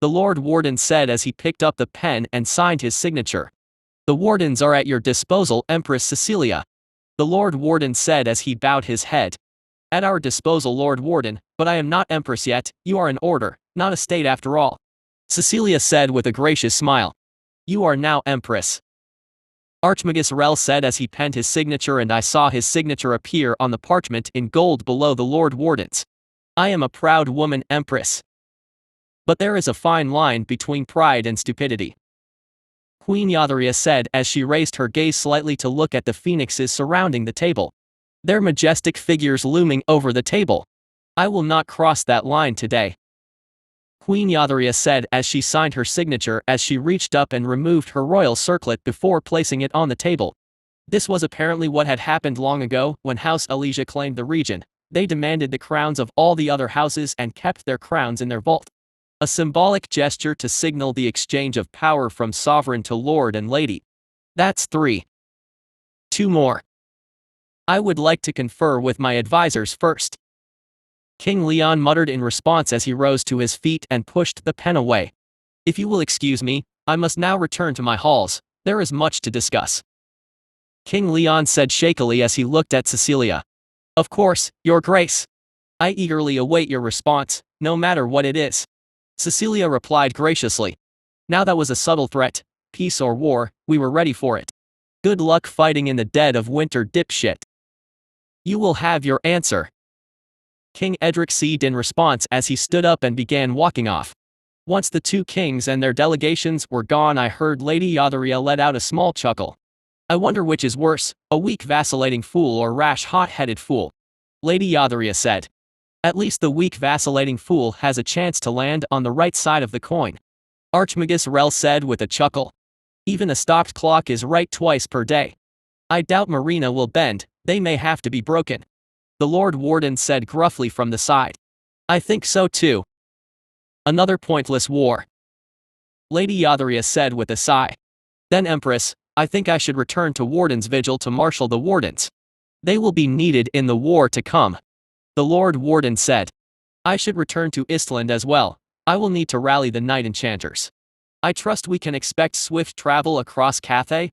The Lord Warden said as he picked up the pen and signed his signature. The wardens are at your disposal, Empress Cecilia. The Lord Warden said as he bowed his head. At our disposal, Lord Warden, but I am not Empress yet. You are an order, not a state after all. Cecilia said with a gracious smile. You are now Empress. Archmagus Rel said as he penned his signature, and I saw his signature appear on the parchment in gold below the Lord Warden's. I am a proud woman, Empress. But there is a fine line between pride and stupidity. Queen Yadharia said as she raised her gaze slightly to look at the phoenixes surrounding the table. Their majestic figures looming over the table. I will not cross that line today. Queen Yadharia said as she signed her signature, as she reached up and removed her royal circlet before placing it on the table. This was apparently what had happened long ago when House Elysia claimed the region. They demanded the crowns of all the other houses and kept their crowns in their vault. A symbolic gesture to signal the exchange of power from sovereign to lord and lady. That's 3. 2 more. I would like to confer with my advisors first. King Leon muttered in response as he rose to his feet and pushed the pen away. If you will excuse me, I must now return to my halls. There is much to discuss. King Leon said shakily as he looked at Cecilia. Of course, Your Grace. I eagerly await your response, no matter what it is. Cecilia replied graciously. Now that was a subtle threat. Peace or war, we were ready for it. Good luck fighting in the dead of winter, dipshit. You will have your answer. King Edric said in response as he stood up and began walking off. Once the 2 kings and their delegations were gone, I heard Lady Yadharia let out a small chuckle. I wonder which is worse, a weak vacillating fool or rash hot-headed fool. Lady Yadharia said. At least the weak vacillating fool has a chance to land on the right side of the coin. Archmagus Rel said with a chuckle. Even a stopped clock is right twice per day. I doubt Marina will bend, they may have to be broken. The Lord Warden said gruffly from the side. I think so too. Another pointless war. Lady Yadharia said with a sigh. Then Empress, I think I should return to Warden's Vigil to marshal the wardens. They will be needed in the war to come. The Lord Warden said. I should return to Istland as well. I will need to rally the Night Enchanters. I trust we can expect swift travel across Cathay?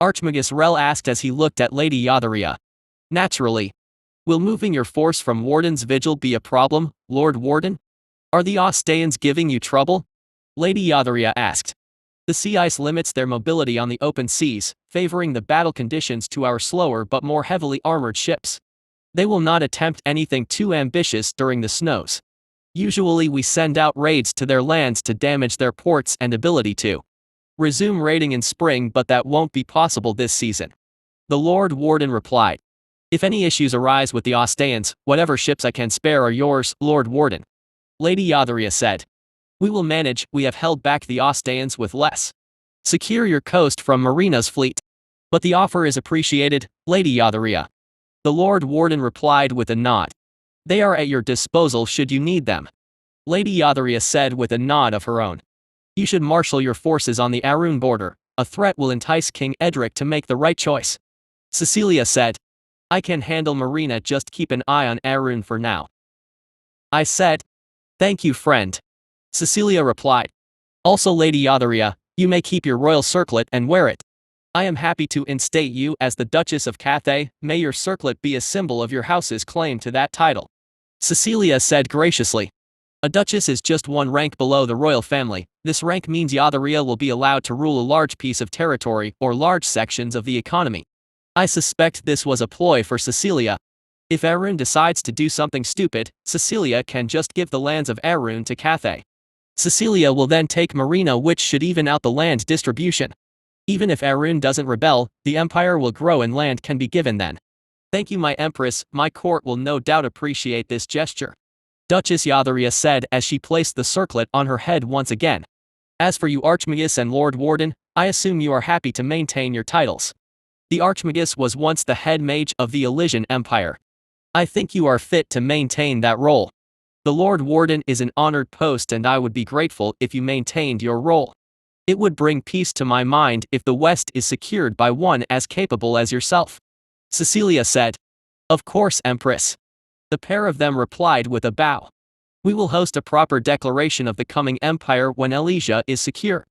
Archmagus Rel asked as he looked at Lady Yadharia. Naturally. Will moving your force from Warden's Vigil be a problem, Lord Warden? Are the Ostayans giving you trouble? Lady Yadharia asked. The sea ice limits their mobility on the open seas, favoring the battle conditions to our slower but more heavily armored ships. They will not attempt anything too ambitious during the snows. Usually we send out raids to their lands to damage their ports and ability to resume raiding in spring, but that won't be possible this season. The Lord Warden replied. If any issues arise with the Ostayans, whatever ships I can spare are yours, Lord Warden. Lady Yadharia said. We will manage. We have held back the Ostayans with less. Secure your coast from Marina's fleet. But the offer is appreciated, Lady Yadharia. The Lord Warden replied with a nod. They are at your disposal should you need them. Lady Yadharia said with a nod of her own. You should marshal your forces on the Arun border. A threat will entice King Edric to make the right choice. Cecilia said. I can handle Marina, just keep an eye on Arun for now. I said. Thank you, friend. Cecilia replied. Also, Lady Yadharia, you may keep your royal circlet and wear it. I am happy to instate you as the Duchess of Cathay. May your circlet be a symbol of your house's claim to that title. Cecilia said graciously. A duchess is just one rank below the royal family. This rank means Yadharia will be allowed to rule a large piece of territory or large sections of the economy. I suspect this was a ploy for Cecilia. If Arun decides to do something stupid, Cecilia can just give the lands of Arun to Cathay. Cecilia will then take Marina, which should even out the land distribution. Even if Arun doesn't rebel, the empire will grow and land can be given then. Thank you, my empress. My court will no doubt appreciate this gesture. Duchess Yadharia said as she placed the circlet on her head once again. As for you, Archmagus and Lord Warden, I assume you are happy to maintain your titles. The Archmagus was once the head mage of the Elysian Empire. I think you are fit to maintain that role. The Lord Warden is an honored post and I would be grateful if you maintained your role. It would bring peace to my mind if the West is secured by one as capable as yourself. Cecilia said. Of course, Empress. The pair of them replied with a bow. We will host a proper declaration of the coming empire when Elysia is secure.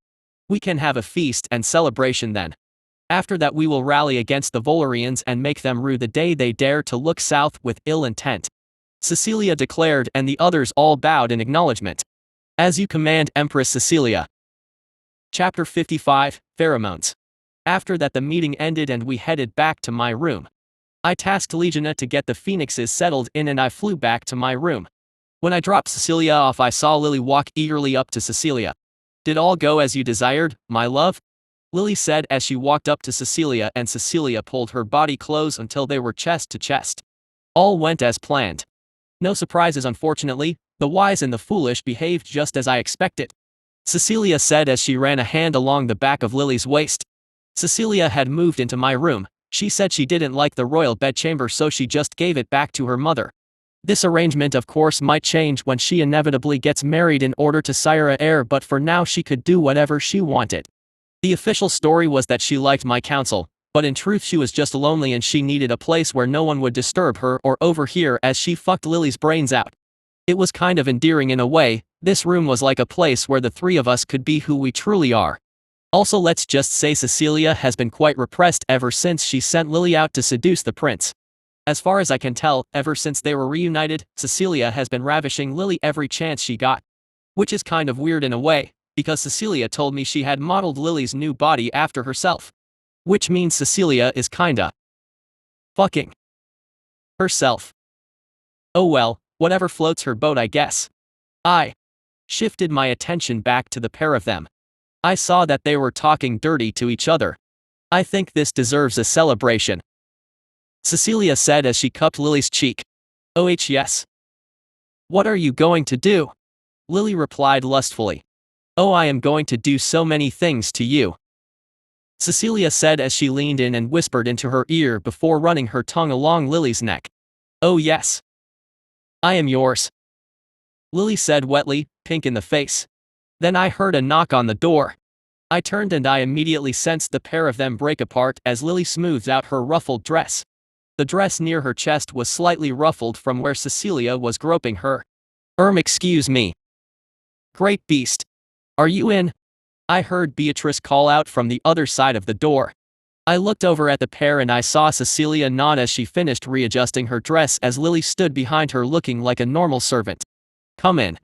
We can have a feast and celebration then. After that we will rally against the Volarians and make them rue the day they dare to look south with ill intent. Cecilia declared, and the others all bowed in acknowledgement. As you command, Empress Cecilia. Chapter 55, Pheromones. After that the meeting ended and we headed back to my room. I tasked Legiona to get the phoenixes settled in and I flew back to my room. When I dropped Cecilia off, I saw Lily walk eagerly up to Cecilia. Did all go as you desired, my love? Lily said as she walked up to Cecilia, and Cecilia pulled her body close until they were chest to chest. All went as planned. No surprises, unfortunately. The wise and the foolish behaved just as I expected. Cecilia said as she ran a hand along the back of Lily's waist. Cecilia had moved into my room. She said she didn't like the royal bedchamber, so she just gave it back to her mother. This arrangement of course might change when she inevitably gets married in order to sire an heir, but for now she could do whatever she wanted. The official story was that she liked my counsel, but in truth she was just lonely and she needed a place where no one would disturb her or overhear as she fucked Lily's brains out. It was kind of endearing in a way. This room was like a place where the three of us could be who we truly are. Also, let's just say Cecilia has been quite repressed ever since she sent Lily out to seduce the prince. As far as I can tell, ever since they were reunited, Cecilia has been ravishing Lily every chance she got. Which is kind of weird in a way, because Cecilia told me she had modeled Lily's new body after herself. Which means Cecilia is kinda fucking herself. Oh well, whatever floats her boat, I guess. I shifted my attention back to the pair of them. I saw that they were talking dirty to each other. I think this deserves a celebration. Cecilia said as she cupped Lily's cheek. Oh yes. What are you going to do? Lily replied lustfully. Oh, I am going to do so many things to you. Cecilia said as she leaned in and whispered into her ear before running her tongue along Lily's neck. Oh yes. I am yours. Lily said wetly, pink in the face. Then I heard a knock on the door. I turned and I immediately sensed the pair of them break apart as Lily smoothed out her ruffled dress. The dress near her chest was slightly ruffled from where Cecilia was groping her. Excuse me. Great beast. Are you in? I heard Beatrice call out from the other side of the door. I looked over at the pair and I saw Cecilia nod as she finished readjusting her dress as Lily stood behind her looking like a normal servant. Come in,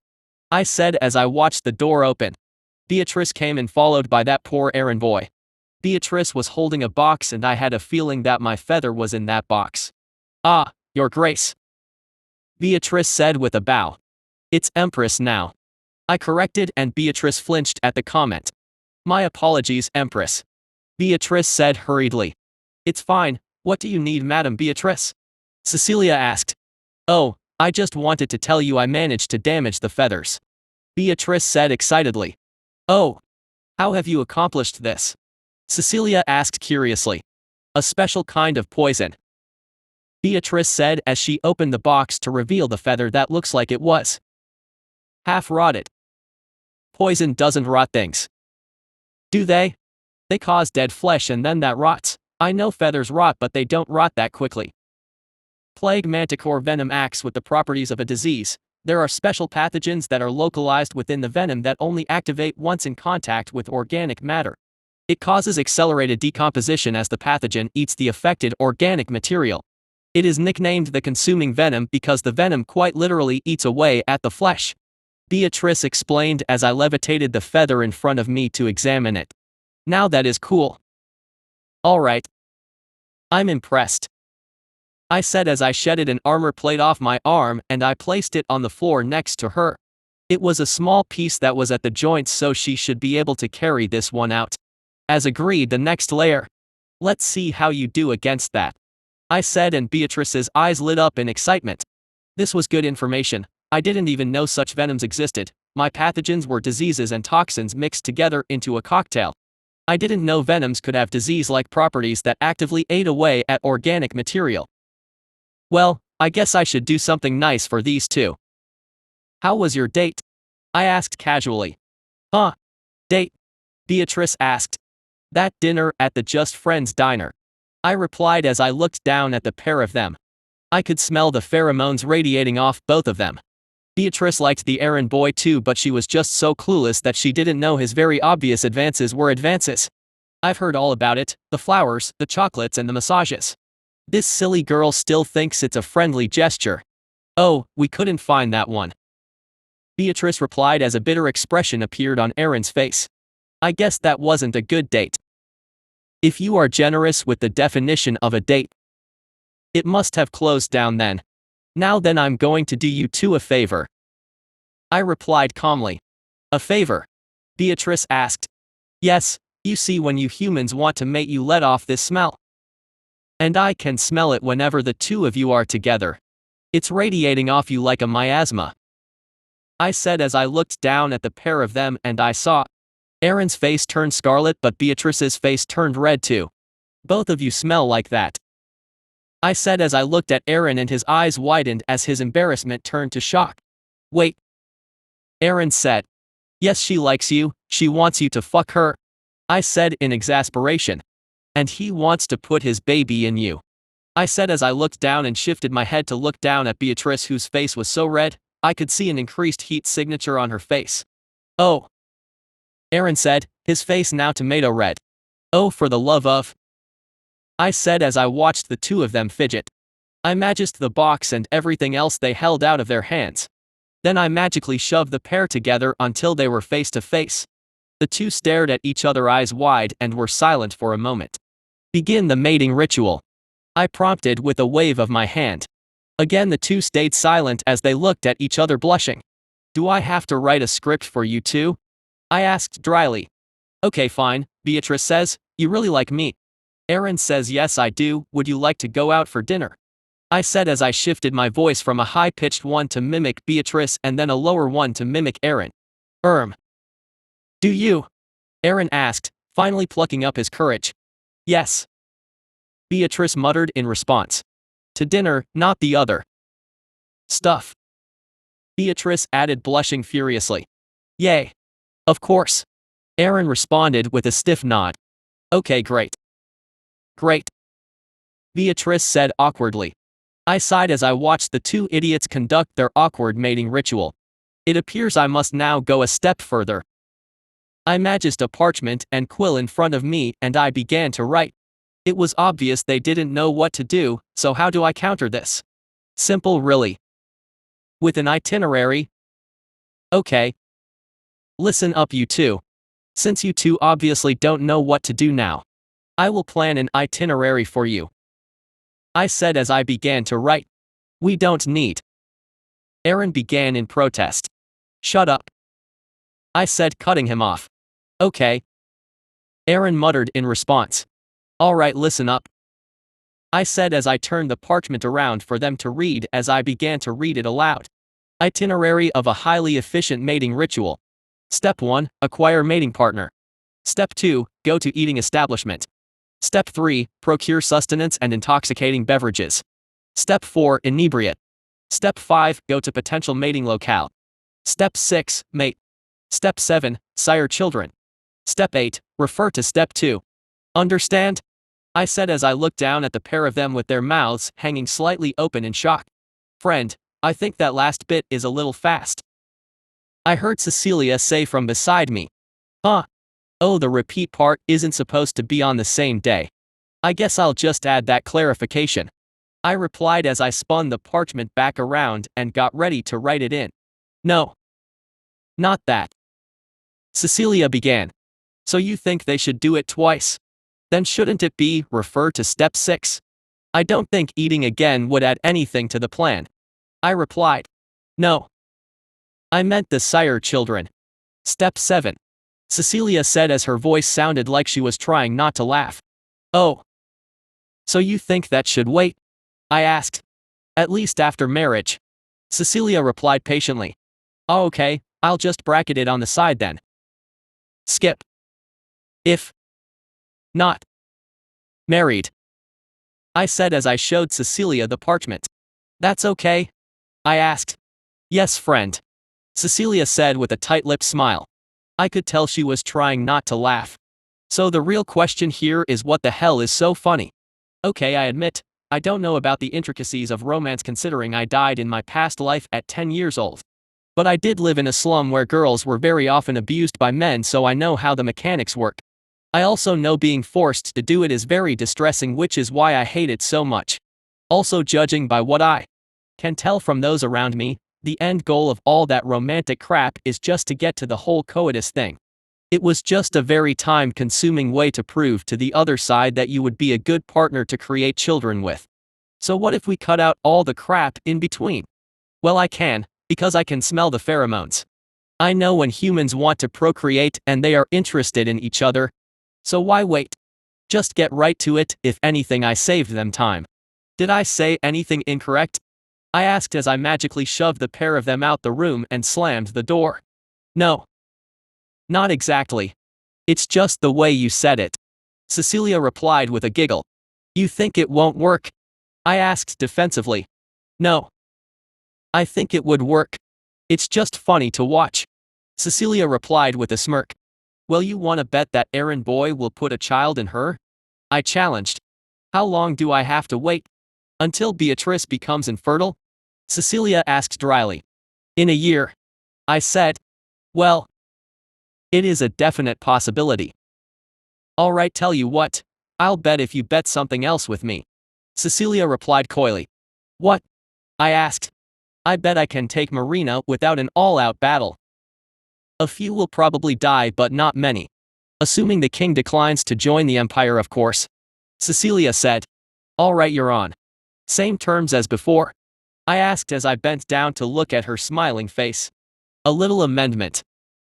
I said as I watched the door open. Beatrice came in followed by that poor errand boy. Beatrice was holding a box and I had a feeling that my feather was in that box. Ah, Your Grace, Beatrice said with a bow. It's Empress now, I corrected and Beatrice flinched at the comment. My apologies, Empress, Beatrice said hurriedly. It's fine, what do you need, Madam Beatrice? Cecilia asked. Oh, I just wanted to tell you I managed to damage the feathers, Beatrice said excitedly. Oh, how have you accomplished this? Cecilia asked curiously. A special kind of poison, Beatrice said as she opened the box to reveal the feather that looks like it was half rotted. Poison doesn't rot things, do they? They cause dead flesh and then that rots. I know feathers rot but they don't rot that quickly. Plague manticore venom acts with the properties of a disease. There are special pathogens that are localized within the venom that only activate once in contact with organic matter. It causes accelerated decomposition as the pathogen eats the affected organic material. It is nicknamed the consuming venom because the venom quite literally eats away at the flesh, Beatrice explained as I levitated the feather in front of me to examine it. Now that is cool. Alright. I'm impressed, I said as I shedded an armor plate off my arm and I placed it on the floor next to her. It was a small piece that was at the joints so she should be able to carry this one out. As agreed, the next layer. Let's see how you do against that, I said and Beatrice's eyes lit up in excitement. This was good information. I didn't even know such venoms existed. My pathogens were diseases and toxins mixed together into a cocktail. I didn't know venoms could have disease-like properties that actively ate away at organic material. Well, I guess I should do something nice for these two. How was your date? I asked casually. Huh? Date? Beatrice asked. That dinner at the Just Friends diner, I replied as I looked down at the pair of them. I could smell the pheromones radiating off both of them. Beatrice liked the errand boy too, but she was just so clueless that she didn't know his very obvious advances were advances. I've heard all about it, the flowers, the chocolates and the massages. This silly girl still thinks it's a friendly gesture. Oh, we couldn't find that one, Beatrice replied as a bitter expression appeared on Aaron's face. I guess that wasn't a good date. If you are generous with the definition of a date, it must have closed down then. Now then I'm going to do you two a favor, I replied calmly. A favor? Beatrice asked. Yes, you see when you humans want to mate you let off this smell. And I can smell it whenever the two of you are together. It's radiating off you like a miasma, I said as I looked down at the pair of them and I saw Aaron's face turned scarlet but Beatrice's face turned red too. Both of you smell like that, I said as I looked at Aaron and his eyes widened as his embarrassment turned to shock. Wait, Aaron said. Yes, she likes you, she wants you to fuck her, I said in exasperation. And he wants to put his baby in you, I said as I looked down and shifted my head to look down at Beatrice whose face was so red, I could see an increased heat signature on her face. Oh, Aaron said, his face now tomato red. Oh, for the love of, I said as I watched the two of them fidget. I magiced the box and everything else they held out of their hands. Then I magically shoved the pair together until they were face to face. The two stared at each other eyes wide and were silent for a moment. Begin the mating ritual, I prompted with a wave of my hand. Again the two stayed silent as they looked at each other blushing. Do I have to write a script for you two? I asked dryly. Okay fine, Beatrice says, you really like me. Aaron says yes I do, would you like to go out for dinner? I said as I shifted my voice from a high-pitched one to mimic Beatrice and then a lower one to mimic Aaron. Do you? Aaron asked, finally plucking up his courage. Yes, Beatrice muttered in response. To dinner, not the other stuff, Beatrice added blushing furiously. Yay. Of course, Aaron responded with a stiff nod. Okay great. Great, Beatrice said awkwardly. I sighed as I watched the two idiots conduct their awkward mating ritual. It appears I must now go a step further. I imagined a parchment and quill in front of me and I began to write. It was obvious they didn't know what to do, so how do I counter this? Simple, really. With an itinerary? Okay. Listen up, you two. Since you two obviously don't know what to do now, I will plan an itinerary for you, I said as I began to write. We don't need. Aaron began in protest. Shut up, I said, cutting him off. Okay, Aaron muttered in response. All right, listen up, I said as I turned the parchment around for them to read as I began to read it aloud. Itinerary of a highly efficient mating ritual. Step 1, acquire mating partner. Step 2, go to eating establishment. Step 3, procure sustenance and intoxicating beverages. Step 4, inebriate. Step 5, go to potential mating locale. Step 6, mate. Step 7, sire children. Step 8, refer to Step 2. Understand? I said as I looked down at the pair of them with their mouths hanging slightly open in shock. Friend, I think that last bit is a little fast, I heard Cecilia say from beside me. Huh? Oh, the repeat part isn't supposed to be on the same day. I guess I'll just add that clarification, I replied as I spun the parchment back around and got ready to write it in. No. Not that. Cecilia began. So you think they should do it twice? Then shouldn't it be refer to Step 6? I don't think eating again would add anything to the plan, I replied. No. I meant the sire children. Step 7. Cecilia said as her voice sounded like she was trying not to laugh. Oh. So you think that should wait? I asked. At least after marriage, Cecilia replied patiently. Oh, okay, I'll just bracket it on the side then. Skip. If not married, I said as I showed Cecilia the parchment. That's okay? I asked. Yes, friend, Cecilia said with a tight-lipped smile. I could tell she was trying not to laugh. So the real question here is, what the hell is so funny? Okay, I admit, I don't know about the intricacies of romance considering I died in my past life at 10 years old. But I did live in a slum where girls were very often abused by men, so I know how the mechanics work. I also know being forced to do it is very distressing, which is why I hate it so much. Also, judging by what I can tell from those around me, the end goal of all that romantic crap is just to get to the whole coitus thing. It was just a very time-consuming way to prove to the other side that you would be a good partner to create children with. So what if we cut out all the crap in between? Well, I can, because I can smell the pheromones. I know when humans want to procreate and they are interested in each other. So why wait? Just get right to it. If anything, I saved them time. Did I say anything incorrect? I asked as I magically shoved the pair of them out the room and slammed the door. No. Not exactly. It's just the way you said it, Cecilia replied with a giggle. You think it won't work? I asked defensively. No. I think it would work. It's just funny to watch, Cecilia replied with a smirk. Well, you wanna bet that Aaron boy will put a child in her? I challenged. How long do I have to wait? Until Beatrice becomes infertile? Cecilia asked dryly. In a year, I said. Well, it is a definite possibility. All right, tell you what, I'll bet if you bet something else with me, Cecilia replied coyly. What? I asked. I bet I can take Marina without an all-out battle. A few will probably die, but not many. Assuming the king declines to join the empire, of course, Cecilia said. All right, you're on. Same terms as before? I asked as I bent down to look at her smiling face. A little amendment.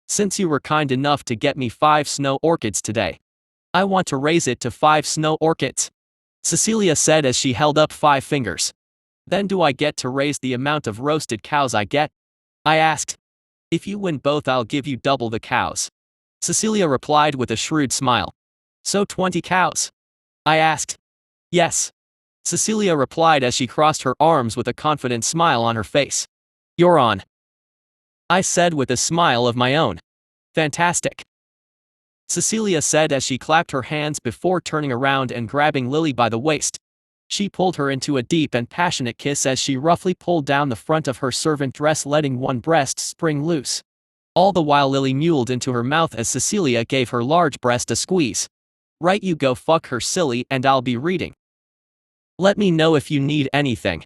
Since you were kind enough to get me 5 snow orchids today, I want to raise it to 5 snow orchids, Cecilia said as she held up 5 fingers. Then do I get to raise the amount of roasted cows I get? I asked. If you win both, I'll give you double the cows, Cecilia replied with a shrewd smile. So 20 cows? I asked. Yes, Cecilia replied as she crossed her arms with a confident smile on her face. You're on, I said with a smile of my own. Fantastic, Cecilia said as she clapped her hands before turning around and grabbing Lily by the waist. She pulled her into a deep and passionate kiss as she roughly pulled down the front of her servant dress, letting one breast spring loose. All the while Lily mewled into her mouth as Cecilia gave her large breast a squeeze. "Right, you go fuck her, silly, and I'll be reading. Let me know if you need anything."